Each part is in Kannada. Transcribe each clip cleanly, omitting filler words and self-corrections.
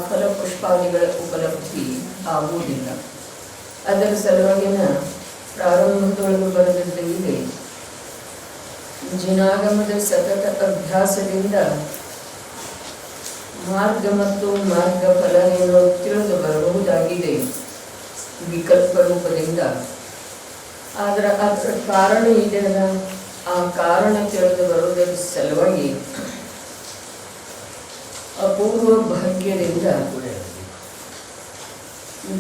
ಫಲಪುಷ್ಪಾದಿಗಳ ಉಪಲಬ್ಧಿ ಆಗುವುದಿಲ್ಲ. ಅದರ ಸಲುವಾಗಿನ ಪ್ರಾರಂಭದೊಳಗೆ ಬರೆದಿದ್ದ ಜಿನಾಗಮದ ಸತತ ಅಭ್ಯಾಸದಿಂದ ಮಾರ್ಗ ಮತ್ತು ಮಾರ್ಗ ಫಲ ಏನೋ ತಿಳಿದು ಬರಬಹುದಾಗಿದೆ ವಿಕಲ್ಪ ರೂಪದಿಂದ. ಆದರೆ ಅದರ ಕಾರಣ ಇದೆಯಲ್ಲ, ಆ ಕಾರಣ ತಿಳಿದು ಬರುವುದರ ಸಲುವಾಗಿ ಅಪೂರ್ವ ಭಾಗ್ಯದಿಂದ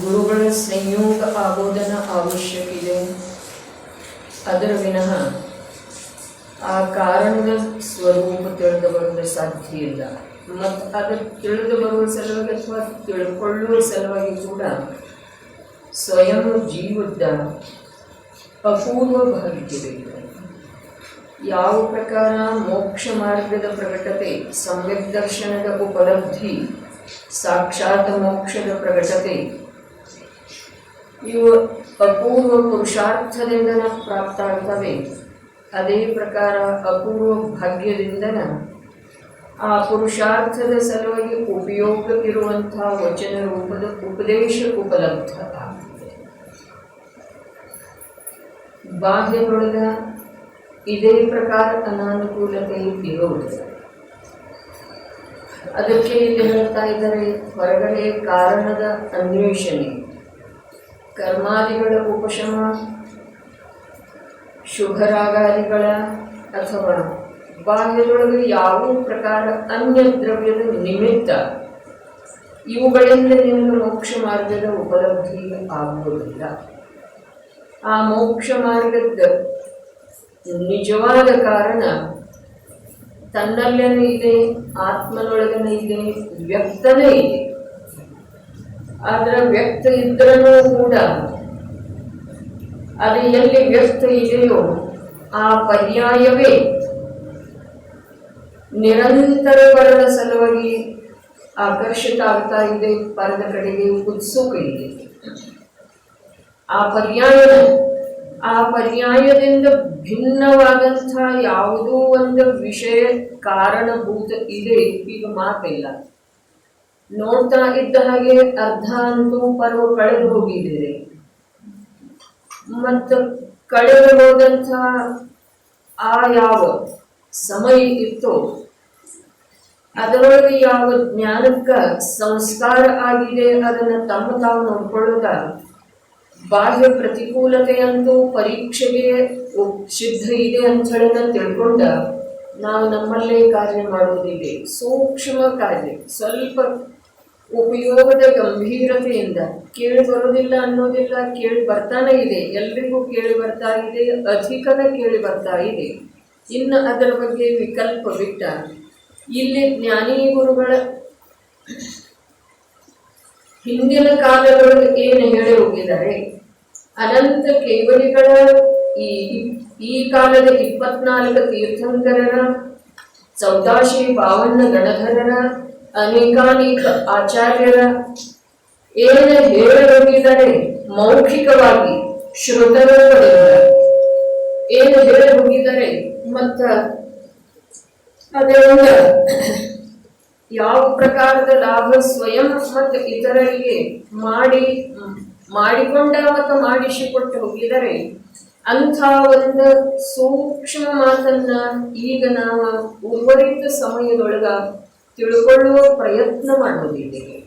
ಗುರುಗಳ ಸಂಯೋಗ ಆಗೋದನ್ನು ಅವಶ್ಯಕ ಇದೆ. ಅದರ ವಿನಃ ಆ ಕಾರಣದ ಸ್ವರೂಪ ತಿಳಿದು ಬರುವುದು ಸಾಧ್ಯ ಇಲ್ಲ. ಮತ್ತು ಅದು ತಿಳಿದು ಬರುವ ಸಲುವಾಗಿ ಅಥವಾ ತಿಳ್ಕೊಳ್ಳುವ ಸಲುವಾಗಿ ಕೂಡ ಸ್ವಯಂ ಜೀವದ ಅಪೂರ್ವ ಭಾಗ್ಯವಿದೆ. ಯಾವ ಪ್ರಕಾರ ಮೋಕ್ಷ ಮಾರ್ಗದ ಪ್ರಕಟತೆ, ಸಮ್ಯಕ್ ದರ್ಶನದ ಉಪಲಬ್ಧಿ, ಸಾಕ್ಷಾತ್ ಮೋಕ್ಷದ ಪ್ರಕಟತೆ ಇವು ಅಪೂರ್ವ ಪುರುಷಾರ್ಥದಿಂದ ಪ್ರಾಪ್ತ ಆಗ್ತವೆ. ಅದೇ ಪ್ರಕಾರ ಅಪೂರ್ವ ಭಾಗ್ಯದಿಂದ ಆ ಪುರುಷಾರ್ಥದ ಸಲುವಾಗಿ ಉಪಯೋಗವಿರುವಂತಹ ವಚನ ರೂಪದ ಉಪದೇಶ ಉಪಲಬ್ಧ ಆಗ್ತದೆ. ಬಾಹ್ಯದೊಳಗ ಇದೇ ಪ್ರಕಾರ ಅನಾನುಕೂಲತೆ ಇರೋದಿಲ್ಲ. ಅದಕ್ಕೆ ಇಲ್ಲಿ ಹೇಳ್ತಾ ಇದ್ದಾರೆ, ಹೊರಗಡೆ ಕಾರಣದ ಅನ್ವೇಷಣೆ, ಕರ್ಮಾದಿಗಳ ಉಪಶಮ, ಶುಭರಾಗಾದಿಗಳ ಅಥವಾ ಬಾಹ್ಯದೊಳಗೆ ಯಾವ ಪ್ರಕಾರ ಅನ್ಯ ದ್ರವ್ಯದ ನಿಮಿತ್ತ ಇವುಗಳಿಂದ ನಿಮಗೆ ಮೋಕ್ಷ ಮಾರ್ಗದ ಉಪಲಬ್ಧಿ ಆಗುವುದಿಲ್ಲ. ಆ ಮೋಕ್ಷ ಮಾರ್ಗದ ನಿಜವಾದ ಕಾರಣ ತನ್ನಲ್ಲೇನೂ ಇದೆ, ಆತ್ಮನೊಳಗನೇ ಇದೆ, ವ್ಯಕ್ತನೇ ಇದೆ. ಆದರೆ ವ್ಯಕ್ತ ಇದ್ರೂ ಕೂಡ ಅದು ಎಲ್ಲಿ ವ್ಯಕ್ತ ಇದೆಯೋ ಆ ಪರ್ಯಾಯವೇ ನಿರಂತರ ಪರದ ಸಲುವಾಗಿ ಆಕರ್ಷಿತ ಆಗ್ತಾ ಇದೆ, ಪರದ ಕಡೆಗೆ ಉತ್ಸುಕ ಇದೆ. ಆ ಪರ್ಯಾಯದಿಂದ ಭಿನ್ನವಾದಂತಹ ಯಾವುದೋ ಒಂದು ವಿಷಯ ಕಾರಣಭೂತ ಇದೆ, ಈಗ ಮಾತಿಲ್ಲ. ನೋಡ್ತಾ ಇದ್ದ ಹಾಗೆ ಅರ್ಧ ಅಂತೂ ಪರ್ವ ಕಳೆದು ಹೋಗಿದ್ದೀರಿ. ಮತ್ತು ಕಳೆದು ಹೋದಂತಹ ಆ ಯಾವ ಸಮಯ ಇತ್ತೋ ಅದರೊಳಗೆ ಯಾವ ಜ್ಞಾನಕ್ಕ ಸಂಸ್ಕಾರ ಆಗಿದೆ ಅದನ್ನು ತಮ್ಮ ತಾವು ನೋಡ್ಕೊಳ್ಳೋದ. ಬಾಹ್ಯ ಪ್ರತಿಕೂಲತೆಯಂತೂ ಪರೀಕ್ಷೆಗೆ ಸಿದ್ಧ ಇದೆ ಅಂತ ಹೇಳಿ ತಿಳ್ಕೊಂಡ ನಾವು ನಮ್ಮಲ್ಲೇ ಕಾರ್ಯ ಮಾಡುವುದಿದೆ. ಸೂಕ್ಷ್ಮ ಕಾರ್ಯ, ಸ್ವಲ್ಪ ಉಪಯೋಗದ ಗಂಭೀರತೆಯಿಂದ ಕೇಳಿ ಬರೋದಿಲ್ಲ ಅನ್ನೋದಿಲ್ಲ, ಕೇಳಿ ಬರ್ತಾನೆ ಇದೆ, ಎಲ್ರಿಗೂ ಕೇಳಿ ಬರ್ತಾ ಇದೆ, ಅಧಿಕನ ಕೇಳಿ ಬರ್ತಾ ಇದೆ. ಇನ್ನು ಅದರ ಬಗ್ಗೆ ವಿಕಲ್ಪ ಬಿಟ್ಟ ಇಲ್ಲಿ ಜ್ಞಾನಿ ಗುರುಗಳ ಹಿಂದಿನ ಕಾಲದೊಳಗೆ ಏನು ಹೇಳಿ ಹೋಗಿದ್ದಾರೆ, ಅನಂತ ಕೇವಲಿಗಳ ಈ ಕಾಲದ 24 ತೀರ್ಥಂಕರರ, 1452 ಗಣಧರರ, ಅನೇಕಾನೇಕ ಆಚಾರ್ಯರ ಏನು ಹೇಳಿ ಹೋಗಿದ್ದಾರೆ, ಮೌಖಿಕವಾಗಿ ಶ್ರುತರೂಪದಿಂದ ಏನು ಹೇಳಿ ಹೋಗಿದ್ದಾರೆ. ಮತ್ತ ಅದರಿಂದ ಯಾವ ಪ್ರಕಾರದ ಲಾಭ ಸ್ವಯಂ ಮತ್ತು ಇತರರಿಗೆ ಮಾಡಿಕೊಂಡ ಮತ್ತು ಮಾಡಿಸಿಕೊಟ್ಟು ಹೋಗಿದ್ದಾರೆ. ಅಂಥ ಒಂದು ಸೂಕ್ಷ್ಮ ಮಾತನ್ನ ಈಗ ನಾವು ಉರ್ವರಿತ ಸಮಯದೊಳಗ ತಿಳ್ಕೊಳ್ಳುವ ಪ್ರಯತ್ನ ಮಾಡೋದಿದ್ದೇವೆ.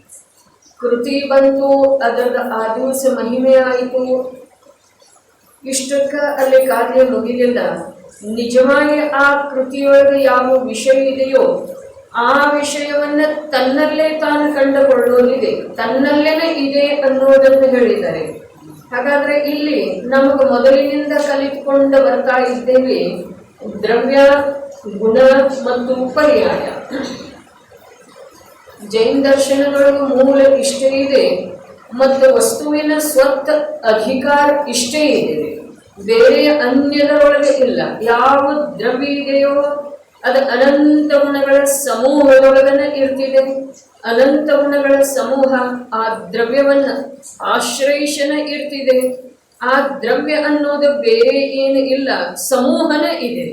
ಕೃತಿ ಬಂತು, ಅದರ ಆ ದಿವಸ ಮಹಿಮೆ ಆಯಿತು, ಇಷ್ಟಕ್ಕ ಅಲ್ಲಿ ಕಾರ್ಯ ಮುಗಿಲಿಲ್ಲ. ನಿಜವಾಗಿ ಆ ಕೃತಿಯೊಳಗೆ ಯಾವ ವಿಷಯ ಇದೆಯೋ ಆ ವಿಷಯವನ್ನ ತನ್ನಲ್ಲೇ ತಾನು ಕಂಡುಕೊಳ್ಳೋದಿದೆ, ತನ್ನಲ್ಲೇನೆ ಇದೆ ಅನ್ನೋದನ್ನು ಹೇಳಿದ್ದಾರೆ. ಹಾಗಾದ್ರೆ ಇಲ್ಲಿ ನಮಗೆ ಮೊದಲಿನಿಂದ ಕಲಿತುಕೊಂಡು ಬರ್ತಾ ಇದ್ದೇವೆ ದ್ರವ್ಯ, ಗುಣ ಮತ್ತು ಪರ್ಯಾಯ. ಜೈನ ದರ್ಶನದೊಳಗೆ ಮೂಲ ಇಷ್ಟೇ ಇದೆ ಮತ್ತು ವಸ್ತುವಿನ ಸ್ವತ್ತ ಅಧಿಕಾರ ಇಷ್ಟೇ ಇದೆ, ಬೇರೆ ಅನ್ಯದರೊಳಗೆ ಇಲ್ಲ. ಯಾವ ದ್ರವ್ಯ ಇದೆಯೋ ಅದು ಅನಂತ ಗುಣಗಳ ಸಮೂಹದೊಳಗನೆ ಇರ್ತಿದೆ. ಅನಂತ ಗುಣಗಳ ಸಮೂಹ ಆ ದ್ರವ್ಯವನ್ನ ಆಶ್ರಯಿಸನ ಇರ್ತಿದೆ. ಆ ದ್ರವ್ಯ ಅನ್ನೋದು ಬೇರೆ ಏನು ಇಲ್ಲ, ಸಮೂಹನ ಇದೆ,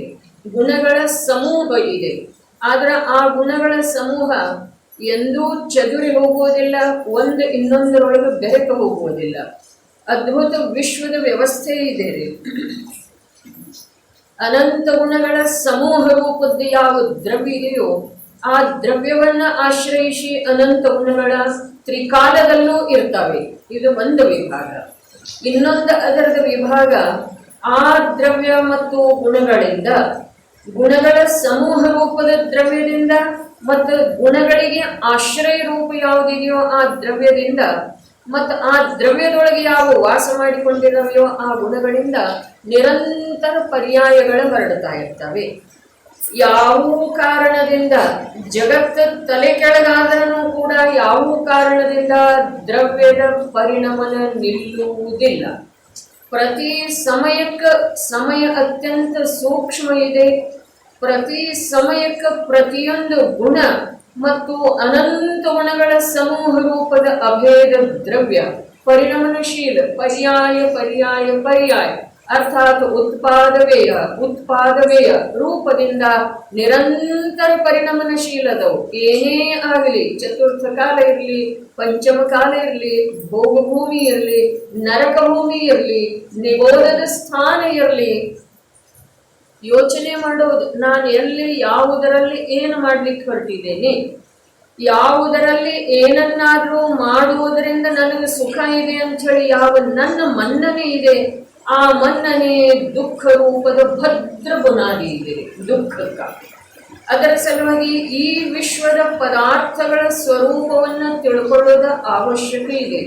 ಗುಣಗಳ ಸಮೂಹ ಇದೆ. ಆದ್ರೆ ಆ ಗುಣಗಳ ಸಮೂಹ ಎಂದೂ ಚದುರಿ ಹೋಗುವುದಿಲ್ಲ, ಒಂದು ಇನ್ನೊಂದರೊಳಗೆ ಬೆರೆತು ಹೋಗುವುದಿಲ್ಲ. ಅದ್ಭುತ ವಿಶ್ವದ ವ್ಯವಸ್ಥೆ ಇದೆ. ಅನಂತ ಗುಣಗಳ ಸಮೂಹ ರೂಪದ್ದು ಯಾವ ದ್ರವ್ಯ ಇದೆಯೋ ಆ ದ್ರವ್ಯವನ್ನ ಆಶ್ರಯಿಸಿ ಅನಂತ ಗುಣಗಳ ತ್ರಿಕಾಲದಲ್ಲೂ ಇರ್ತವೆ. ಇದು ಒಂದು ವಿಭಾಗ. ಇನ್ನೊಂದು ಅದರದ ವಿಭಾಗ ಆ ದ್ರವ್ಯ ಮತ್ತು ಗುಣಗಳಿಂದ, ಗುಣಗಳ ಸಮೂಹ ರೂಪದ ದ್ರವ್ಯದಿಂದ ಮತ್ತು ಗುಣಗಳಿಗೆ ಆಶ್ರಯ ರೂಪ ಯಾವುದಿದೆಯೋ ಆ ದ್ರವ್ಯದಿಂದ ಮತ್ತು ಆ ದ್ರವ್ಯದೊಳಗೆ ಯಾವ ವಾಸ ಮಾಡಿಕೊಂಡಿರವೆಯೋ ಆ ಗುಣಗಳಿಂದ ನಿರಂತರ ಪರ್ಯಾಯಗಳು ಹೊರಡ್ತಾ ಇರ್ತವೆ. ಯಾವ ಕಾರಣದಿಂದ ಜಗತ್ತು ತಲೆ ಕೆಳಗಾದರೂ ಕೂಡ ಯಾವ ಕಾರಣದಿಂದ ದ್ರವ್ಯದ ಪರಿಣಾಮನ ನಿಲ್ಲುವುದಿಲ್ಲ. ಪ್ರತಿ ಸಮಯಕ್ಕೆ ಸಮಯ ಅತ್ಯಂತ ಸೂಕ್ಷ್ಮ ಇದೆ. ಪ್ರತಿ ಸಮಯಕ್ಕೆ ಪ್ರತಿಯೊಂದು ಗುಣ ಮತ್ತು ಅನಂತ ಗುಣಗಳ ಸಮೂಹ ರೂಪದ ಅಭೇದ ದ್ರವ್ಯ ಪರಿಣಮನಶೀಲ, ಪರ್ಯಾಯ ಪರ್ಯಾಯ ಪರ್ಯಾಯ ಅರ್ಥಾತ್ ಉತ್ಪಾದವೇಯ ರೂಪದಿಂದ ನಿರಂತರ ಪರಿಣಮನಶೀಲದವು. ಏನೇ ಆಗಲಿ, ಚತುರ್ಥ ಕಾಲ ಇರಲಿ, ಪಂಚಮ ಕಾಲ ಇರಲಿ, ಭೋಗಭೂಮಿ ಇರಲಿ, ನರಕ ಭೂಮಿ ಇರಲಿ, ನಿಬೋಧದ ಸ್ಥಾನ ಇರಲಿ, ಯೋಚನೆ ಮಾಡೋದು ನಾನು ಎಲ್ಲಿ ಯಾವುದರಲ್ಲಿ ಏನು ಮಾಡ್ಲಿಕ್ಕೆ ಹೊರಟಿದ್ದೇನೆ, ಯಾವುದರಲ್ಲಿ ಏನನ್ನಾದರೂ ಮಾಡುವುದರಿಂದ ನನಗೆ ಸುಖ ಇದೆ ಅಂತ ಹೇಳಿ ಯಾವ ನನ್ನ ಮನ್ನಣೆ ಇದೆ, ಆ ಮನ್ನಣೆ ದುಃಖ ರೂಪದ ಭದ್ರ ಬುನಾದಿ ಇದೆ ದುಃಖಕ್ಕ. ಅದರ ಸಲುವಾಗಿ ಈ ವಿಶ್ವದ ಪದಾರ್ಥಗಳ ಸ್ವರೂಪವನ್ನು ತಿಳ್ಕೊಳ್ಳೋದ ಅವಶ್ಯಕ ಇದೆ.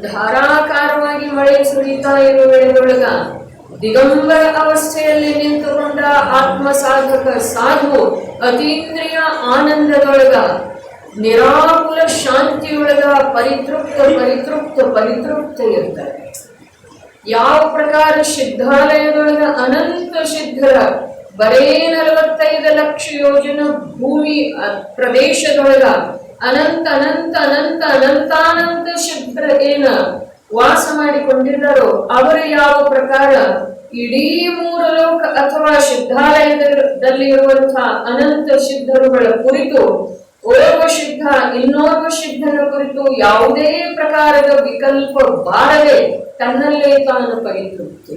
ಧಾರಾಕಾರವಾಗಿ ಮಳೆ ಸುರಿತಾ ಇರುವ ವೇಳೆಯೊಳಗ ದಿಗಂಬರ ಅವಸ್ಥೆಯಲ್ಲಿ ನಿಂತುಕೊಂಡ ಆತ್ಮ ಸಾಧಕ ಸಾಧು ಅತೀಂದ್ರಿಯ ಆನಂದದೊಳಗ ನಿರಾಕುಲ ಶಾಂತಿಯೊಳಗ ಪರಿತೃಪ್ತ ಇರ್ತಾರೆ. ಯಾವ ಪ್ರಕಾರ ಸಿದ್ಧಾಲಯದೊಳಗ ಅನಂತ ಸಿದ್ಧರ ಬರೇ 45 ಲಕ್ಷ ಯೋಜನ ಭೂಮಿ ಪ್ರದೇಶದೊಳಗ ಅನಂತ ಅನಂತ ಅನಂತ ಅನಂತಾನಂತ ಸಿದ್ಧರ ಏನ ವಾಸ ಮಾಡಿಕೊಂಡಿದ್ದಾರೋ ಅವರು ಯಾವ ಪ್ರಕಾರ ಇಡೀ 3 ಲೋಕ ಅಥವಾ ಸಿದ್ಧಾಲಯದಲ್ಲಿ ಇರುವಂತಹ ಅನಂತ ಸಿದ್ಧರುಗಳ ಕುರಿತು ಓರ್ವ ಸಿದ್ಧ ಇನ್ನೋರ್ವ ಸಿದ್ಧನ ಕುರಿತು ಯಾವುದೇ ಪ್ರಕಾರದ ವಿಕಲ್ಪ ಬಾರದೆ ತನ್ನಲ್ಲೇ ತಾನು ಪರಿತೃಪ್ತಿ.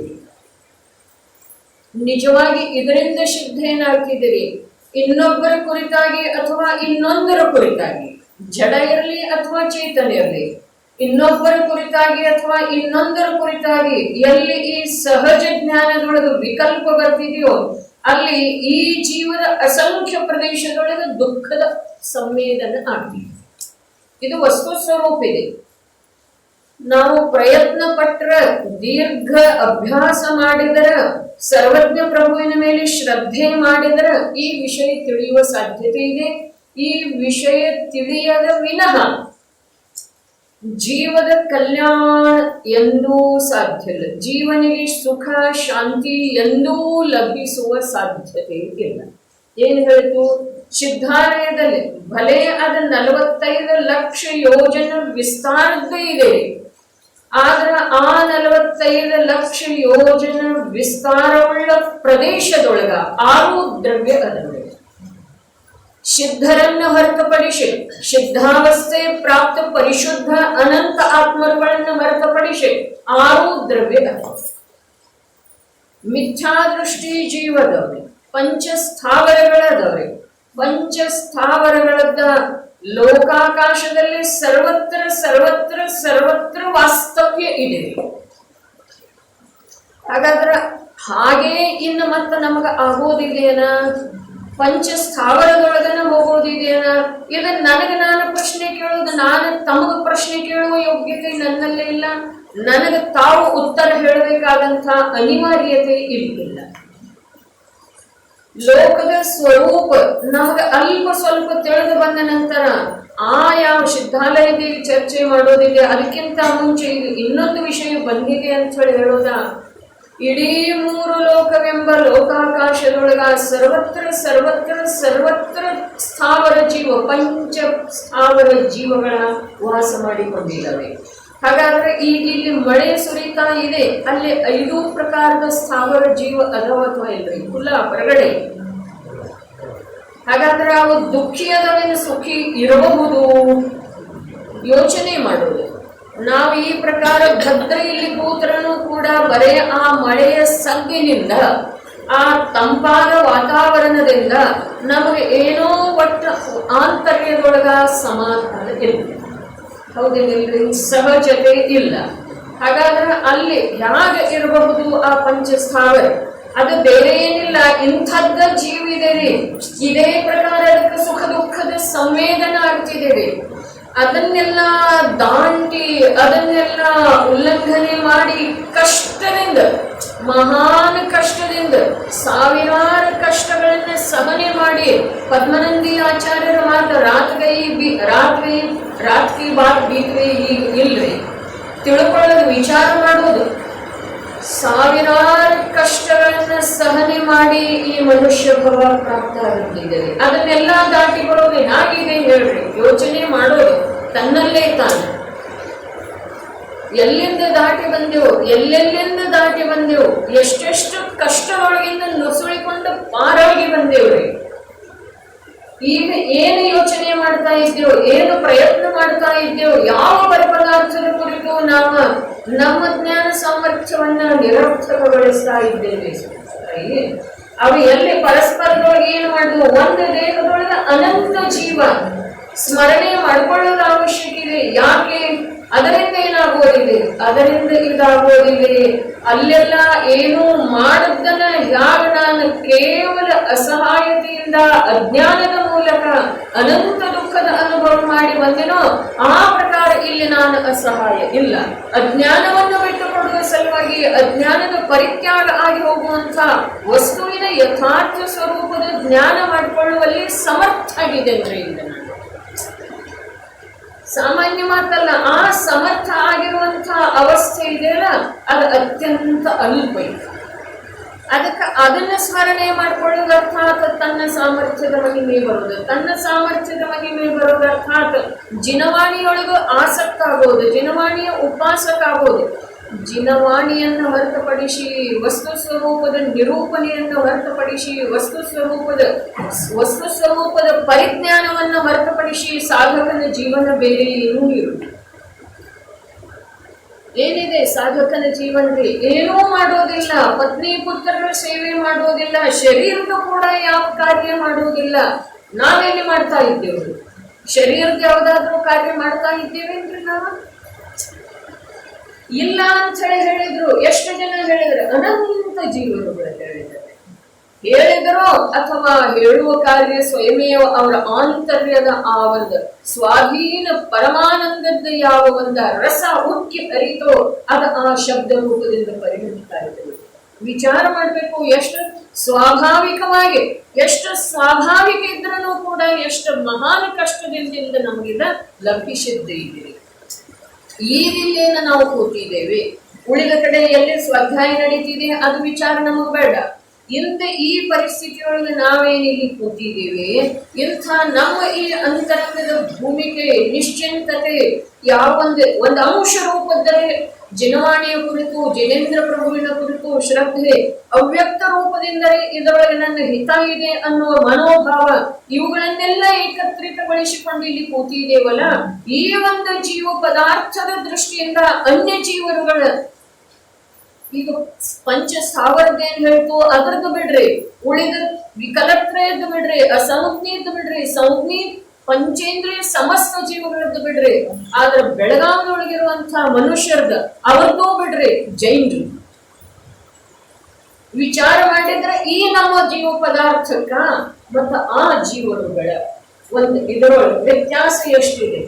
ನಿಜವಾಗಿ ಇದರಿಂದ ಸಿದ್ಧ ಏನಾಗ್ತಿದ್ದೀರಿ, ಇನ್ನೊಬ್ಬರ ಕುರಿತಾಗಿ ಅಥವಾ ಇನ್ನೊಂದರ ಕುರಿತಾಗಿ, ಜಡ ಇರಲಿ ಅಥವಾ ಚೇತನ ಇರಲಿ, ಇನ್ನೊಬ್ಬರ ಕುರಿತಾಗಿ ಅಥವಾ ಇನ್ನೊಂದರ ಕುರಿತಾಗಿ ಎಲ್ಲಿ ಈ ಸಹಜ ಜ್ಞಾನದೊಳಗೆ ವಿಕಲ್ಪ ಬರ್ತಿದೆಯೋ ಅಲ್ಲಿ ಈ ಜೀವದ ಅಸಂಖ್ಯ ಪ್ರದೇಶದೊಳಗೆ ದುಃಖದ ಸಂವೇದನೆ ಆಗ್ತಿದೆ. ಇದು ವಸ್ತು ಸ್ವರೂಪ ಇದೆ. ನಾವು ಪ್ರಯತ್ನ ಪಟ್ಟರೆ, ದೀರ್ಘ ಅಭ್ಯಾಸ ಮಾಡಿದರೆ, ಸರ್ವಜ್ಞ ಪ್ರಭುವಿನ ಮೇಲೆ ಶ್ರದ್ಧೆ ಮಾಡಿದರೆ ಈ ವಿಷಯ ತಿಳಿಯುವ ಸಾಧ್ಯತೆ ಇದೆ. ಈ ವಿಷಯ ತಿಳಿಯದ ವಿನಃ ಜೀವದ ಕಲ್ಯಾಣ ಎಂದೂ ಸಾಧ್ಯ ಇಲ್ಲ. ಜೀವನಿಗೆ ಸುಖ ಶಾಂತಿ ಎಂದೂ ಲಭಿಸುವ ಸಾಧ್ಯತೆ ಇಲ್ಲ. ಏನು ಹೇಳಿತು, ಸಿದ್ಧಾಲಯದಲ್ಲಿ ಭಲೆ ಅದ 45 ಲಕ್ಷ ಯೋಜನ ವಿಸ್ತಾರದ್ದು ಇದೆ, ಆದ್ರೆ ಆ 45 ಲಕ್ಷ ಯೋಜನ ವಿಸ್ತಾರವುಳ್ಳ ಪ್ರದೇಶದೊಳಗ 6 ದ್ರವ್ಯ ಅದರೊಳಗೆ. ಸಿದ್ಧರನ್ನು ಹೊರತುಪಡಿಸಿ, ಸಿದ್ಧಾವಸ್ಥೆ ಪ್ರಾಪ್ತ ಪರಿಶುದ್ಧ ಅನಂತ ಆತ್ಮರುಗಳನ್ನು ಹೊರತುಪಡಿಸಿ 6 ದ್ರವ್ಯ ಅದ. ಮಿಥ್ಯಾದೃಷ್ಟಿ ಜೀವದವ್ರೆ, ಪಂಚಸ್ಥಾವರಗಳದವ್ರೆ. ಪಂಚಸ್ಥಾವರಗಳದ್ದ ಲೋಕಾಕಾಶದಲ್ಲಿ ಸರ್ವತ್ರ ಸರ್ವತ್ರ ಸರ್ವತ್ರ ವಾಸ್ತವ್ಯ ಇದೆ. ಹಾಗಾದ್ರೆ ಹಾಗೇ ಇನ್ನು ಮತ್ತೆ ನಮಗ ಆಗೋದಿದೆಯೇನ, ಪಂಚಸ್ಥಾವರದೊಳಗನ ಹೋಗೋದಿದೆಯೇನ? ಇದನ್ನ ನನಗೆ ನಾನು ಪ್ರಶ್ನೆ ಕೇಳೋದು, ನಾನು ತಮಗ ಪ್ರಶ್ನೆ ಕೇಳುವ ಯೋಗ್ಯತೆ ನನ್ನಲ್ಲೇ ಇಲ್ಲ. ನನಗೆ ತಾವು ಉತ್ತರ ಹೇಳಬೇಕಾದಂಥ ಅನಿವಾರ್ಯತೆ ಇಲ್ಲ. ಲೋಕದ ಸ್ವರೂಪ ನಮಗೆ ಅಲ್ಪ ಸ್ವಲ್ಪ ತಿಳಿದು ಬಂದ ನಂತರ ಯಾವ ಸಿದ್ಧಾಲಯದಲ್ಲಿ ಚರ್ಚೆ ಮಾಡೋದಿದೆ. ಅದಕ್ಕಿಂತ ಮುಂಚೆ ಇದು ಇನ್ನೊಂದು ವಿಷಯ ಬಂದಿದೆ ಅಂತ ಹೇಳಿ ಹೇಳೋದ, ಇಡೀ 3 ಲೋಕವೆಂಬ ಲೋಕಾಕಾಶದೊಳಗ ಸರ್ವತ್ರ ಸರ್ವತ್ರ ಸರ್ವತ್ರ ಸ್ಥಾವರ ಜೀವ, ಪಂಚ ಸ್ಥಾವರ ಜೀವಗಳ ವಾಸ ಮಾಡಿಕೊಂಡಿದ್ದಾವೆ. ಹಾಗಾದ್ರೆ ಈಗ ಇಲ್ಲಿ ಮಳೆ ಸುರಿತಾ ಇದೆ, ಅಲ್ಲಿ 5 ಪ್ರಕಾರದ ಸ್ಥಾವರ ಜೀವ ಅದಾವ ಅಥವಾ ಇಲ್ರಿ? ಕುಲ ಹೊರಗಡೆ ಹಾಗಾದ್ರೆ ಅವು ದುಃಖಿಯಾದವನು ಸುಖಿ ಇರಬಹುದು? ಯೋಚನೆ ಮಾಡೋದು. ನಾವು ಈ ಪ್ರಕಾರ ಭದ್ರೆಯಲ್ಲಿ ಕೂತ್ರನು ಕೂಡ ಬರೇ ಆ ಮಳೆಯ ಸಗ್ಗಿನಿಂದ, ಆ ತಂಪಾದ ವಾತಾವರಣದಿಂದ ನಮಗೆ ಏನೋ ಒಟ್ಟು ಆಂತರ್ಯದೊಳಗ ಸಮಾಧಾನ ಇಲ್ಲ, ಹೌದೇನಿಲ್ರಿ? ಸಹಜತೆ ಇಲ್ಲ. ಹಾಗಾದ್ರೆ ಅಲ್ಲಿ ಹೇಗೆ ಇರಬಹುದು ಆ ಪಂಚಸ್ಥಾವರ? ಅದು ಬೇರೆ ಏನಿಲ್ಲ, ಇಂಥದ್ದ ಜೀವ ಇದೆ ರೀ, ಇದೇ ಪ್ರಕಾರ ಅದಕ್ಕೆ ಸುಖ ದುಃಖದ ಸಂವೇದನ ಆಗ್ತಿದೆ ರೀ. ಅದನ್ನೆಲ್ಲ ದಾಟಿ, ಅದನ್ನೆಲ್ಲ ಉಲ್ಲಂಘನೆ ಮಾಡಿ, ಕಷ್ಟದಿಂದ, ಮಹಾನ್ ಕಷ್ಟದಿಂದ, ಸಾವಿರಾರು ಕಷ್ಟಗಳನ್ನ ಸಹನೆ ಮಾಡಿ, ಪದ್ಮನಂದಿ ಆಚಾರ್ಯರ ಮಾತು ರಾತ್ರಿ ಬಾತ್ ಬೀತ್ವೆ ಈಗ ಇಲ್ರಿ, ತಿಳ್ಕೊಳ್ಳೋದು, ವಿಚಾರ ಮಾಡೋದು. ಸಾವಿರಾರು ಕಷ್ಟಗಳನ್ನ ಸಹನೆ ಮಾಡಿ ಈ ಮನುಷ್ಯ ಭವ ಪ್ರಾಪ್ತ ಆಗುತ್ತಿದ್ದಾರೆ. ಅದನ್ನೆಲ್ಲ ದಾಟಿ ಬರೋದು ಹೇಗಿದೆ ಹೇಳ್ರಿ? ಯೋಚನೆ ಮಾಡೋದು ತನ್ನಲ್ಲೇ ತಾನು. ಎಲ್ಲಿಂದ ದಾಟಿ ಬಂದೆವು, ಎಲ್ಲೆಲ್ಲಿಂದ ದಾಟಿ ಬಂದೆವು, ಎಷ್ಟೆಷ್ಟು ಕಷ್ಟದೊಳಗಿಂದ ನುಸುಳಿಕೊಂಡು ಪಾರಾಗಿ ಬಂದೇವ್ರಿ. ಈಗ ಏನು ಯೋಚನೆ ಮಾಡ್ತಾ ಇದ್ದೇವೆ, ಏನು ಪ್ರಯತ್ನ ಮಾಡ್ತಾ ಇದ್ದೇವೆ, ಯಾವ ಪದಾರ್ಥದ ಕುರಿತು ನಾವು ನಮ್ಮ ಜ್ಞಾನ ಸಾಮರ್ಥ್ಯವನ್ನ ನಿರರ್ಥಕಗೊಳಿಸ್ತಾ ಇದ್ದೇವೆ. ಅವು ಎಲ್ಲಿ ಪರಸ್ಪರದೊಳಗೆ ಏನು ಮಾಡುದು? ಒಂದು ದೇಹದೊಳಗೆ ಅನಂತ ಜೀವ ಸ್ಮರಣೆ ಮಾಡ್ಕೊಳ್ಳೋದು ಅವಶ್ಯಕ ಇದೆ. ಯಾಕೆ? ಅದರಿಂದ ಏನಾಗೋದಿದೆ, ಅದರಿಂದ ಇದಾಗೋದಿದೆ. ಅಲ್ಲೆಲ್ಲ ಏನು ಮಾಡದನ್ನ ಯಾಗ ನಾನು ಕೇವಲ ಅಸಹಾಯತೆಯಿಂದ, ಅಜ್ಞಾನದ ಮೂಲಕ ಅನಂತ ದುಃಖದ ಅನುಭವ ಮಾಡಿ ಬಂದೆನೋ, ಆ ಪ್ರಕಾರ ಇಲ್ಲಿ ನಾನು ಅಸಹಾಯ ಇಲ್ಲ. ಅಜ್ಞಾನವನ್ನು ಬಿಟ್ಟುಕೊಡುವ ಸಲುವಾಗಿ ಅಜ್ಞಾನದ ಪರಿತ್ಯಾಗ ಆಗಿ ಹೋಗುವಂತ ವಸ್ತುವಿನ ಯಥಾರ್ಥ ಸ್ವರೂಪದ ಜ್ಞಾನ ಮಾಡಿಕೊಳ್ಳುವಲ್ಲಿ ಸಮರ್ಥ ಆಗಿದೆ ಅಂದ್ರೆ ನಾನು ಸಾಮಾನ್ಯ ಮಾತಲ್ಲ. ಆ ಸಮರ್ಥ ಆಗಿರುವಂತಹ ಅವಸ್ಥೆ ಇದೆಯಲ್ಲ, ಅದು ಅತ್ಯಂತ ಅಲ್ಪ. ಅದಕ್ಕೆ ಅದನ್ನ ಸ್ಮರಣೆ ಮಾಡ್ಕೊಳ್ಳೋದು ಅರ್ಥಾತ್ ತನ್ನ ಸಾಮರ್ಥ್ಯದ ಮಹಿಮೆ ಬರೋದು. ತನ್ನ ಸಾಮರ್ಥ್ಯದ ಮಹಿಮೆ ಬರೋದು ಅರ್ಥಾತ್ ಜಿನವಾಣಿಯೊಳಗೂ ಆಸಕ್ತ ಆಗೋದು, ಜಿನವಾಣಿಯ ಉಪಾಸಕ ಆಗೋದು. ಜಿನವಾಣಿಯನ್ನು ಹೊರತುಪಡಿಸಿ, ವಸ್ತು ಸ್ವರೂಪದ ನಿರೂಪಣೆಯನ್ನು ಹೊರತುಪಡಿಸಿ, ವಸ್ತು ಸ್ವರೂಪದ ಪರಿಜ್ಞಾನವನ್ನು ಹೊರತುಪಡಿಸಿ ಸಾಧಕನ ಜೀವನ ಬೇರೆ ಏನೂ ಇರುವುದು. ಏನಿದೆ ಸಾಧಕನ ಜೀವನದಲ್ಲಿ? ಏನೂ ಮಾಡೋದಿಲ್ಲ. ಪತ್ನಿ ಪುತ್ರರ ಸೇವೆ ಮಾಡೋದಿಲ್ಲ, ಶರೀರದ ಕೂಡ ಯಾವ ಕಾರ್ಯ ಮಾಡೋದಿಲ್ಲ. ನಾವೇನು ಮಾಡ್ತಾ ಇದ್ದೇವೆ? ಶರೀರದ ಯಾವುದಾದ್ರೂ ಕಾರ್ಯ ಮಾಡ್ತಾ ಇದ್ದೇವೇನ್ರಿ ನಾವು? ಇಲ್ಲ ಅಂತ ಹೇಳಿದ್ರು. ಎಷ್ಟು ಜನ ಹೇಳಿದ್ರು? ಅನಂತ ಜೀವನಗಳು ಹೇಳಿದರೋ ಅಥವಾ ಹೇಳುವ ಕಾರ್ಯ ಸ್ವಯಮೇವ ಅವರ ಆಂತರ್ಯದ ಆ ಒಂದು ಸ್ವಾಧೀನ ಪರಮಾನಂದದ ಯಾವ ಒಂದು ರಸ ಉಕ್ಕಿ ಹರಿತೋ ಅದು ಆ ಶಬ್ದ ರೂಪದಿಂದ ಪರಿಗಣಿಸ್ತಾ ಇದ್ದೇವೆ. ವಿಚಾರ ಮಾಡಬೇಕು. ಎಷ್ಟು ಸ್ವಾಭಾವಿಕವಾಗಿ, ಎಷ್ಟು ಸ್ವಾಭಾವಿಕ ಇದ್ರೂ ಕೂಡ ಎಷ್ಟು ಮಹಾನ್ ಕಷ್ಟದಿಂದ ನಮಗಿದ ಲಭಿಸಿದ್ದೇ ಇದೆ. ಈ ರೀತಿಯನ್ನು ನಾವು ಕೂತಿದ್ದೇವೆ. ಉಳಿದ ಕಡೆ ಎಲ್ಲಿ ಸ್ವಾಧ್ಯಾಯ ನಡೀತಿದೆ ಅದು ವಿಚಾರ ನಮಗೆ ಬೇಡ. ಇಂಥ ಈ ಪರಿಸ್ಥಿತಿಯೊಳಗೆ ನಾವೇನಿಲ್ಲಿ ಕೂತಿದ್ದೇವೆ, ಇಂಥ ನಮ್ಮ ಈ ಅಂತರಂಗದ ಭೂಮಿಕೆ, ನಿಶ್ಚಿಂತತೆ ಯಾವ ಒಂದು ಅಂಶ ರೂಪದಲ್ಲಿ ಜಿನವಾಣಿಯ ಕುರಿತು, ಜಿನೇಂದ್ರ ಪ್ರಭುವಿನ ಕುರಿತು ಶ್ರದ್ಧೆ, ಅವ್ಯಕ್ತ ರೂಪದಿಂದಲೇ ಇದರೊಳಗೆ ನನ್ನ ಹಿತ ಇದೆ ಅನ್ನುವ ಮನೋಭಾವ, ಇವುಗಳನ್ನೆಲ್ಲ ಏಕತ್ರಿತಗೊಳಿಸಿಕೊಂಡು ಇಲ್ಲಿ ಕೂತಿದ್ದೇವಲ್ಲ, ಈ ಒಂದು ಜೀವ ಪದಾರ್ಥದ ದೃಷ್ಟಿಯಿಂದ ಅನ್ಯ ಜೀವರುಗಳ ಈಗ ಪಂಚ ಸ್ಥಾವರದ್ದು ಏನ್ ಹೇಳ್ತು ಅದರದ್ದು ಬಿಡ್ರಿ, ಉಳಿದ ವಿಕಲತ್ರಯದ್ದು ಬಿಡ್ರಿ, ಅಸಂಜ್ಞಿದ್ದು ಬಿಡ್ರಿ, ಸಂಜ್ಞಿ ಪಂಚೇಂದ್ರಿಯ ಸಮಸ್ತ ಜೀವಗಳದ್ದು ಬಿಡ್ರಿ, ಆದ್ರೆ ಬೆಳಗಾವಿಯೊಳಗಿರುವಂತಹ ಮನುಷ್ಯರ್ದ ಅವ್ರದ್ದು ಬಿಡ್ರಿ, ಜೈನ್ರು ವಿಚಾರ ಮಾಡಿದ್ರೆ ಈ ನಮ್ಮ ಜೀವ ಪದಾರ್ಥಕ್ಕ ಮತ್ತ ಆ ಜೀವರುಗಳ ಒಂದು ಇದರೊಳಗೆ ವ್ಯತ್ಯಾಸ ಎಷ್ಟಿದೆ.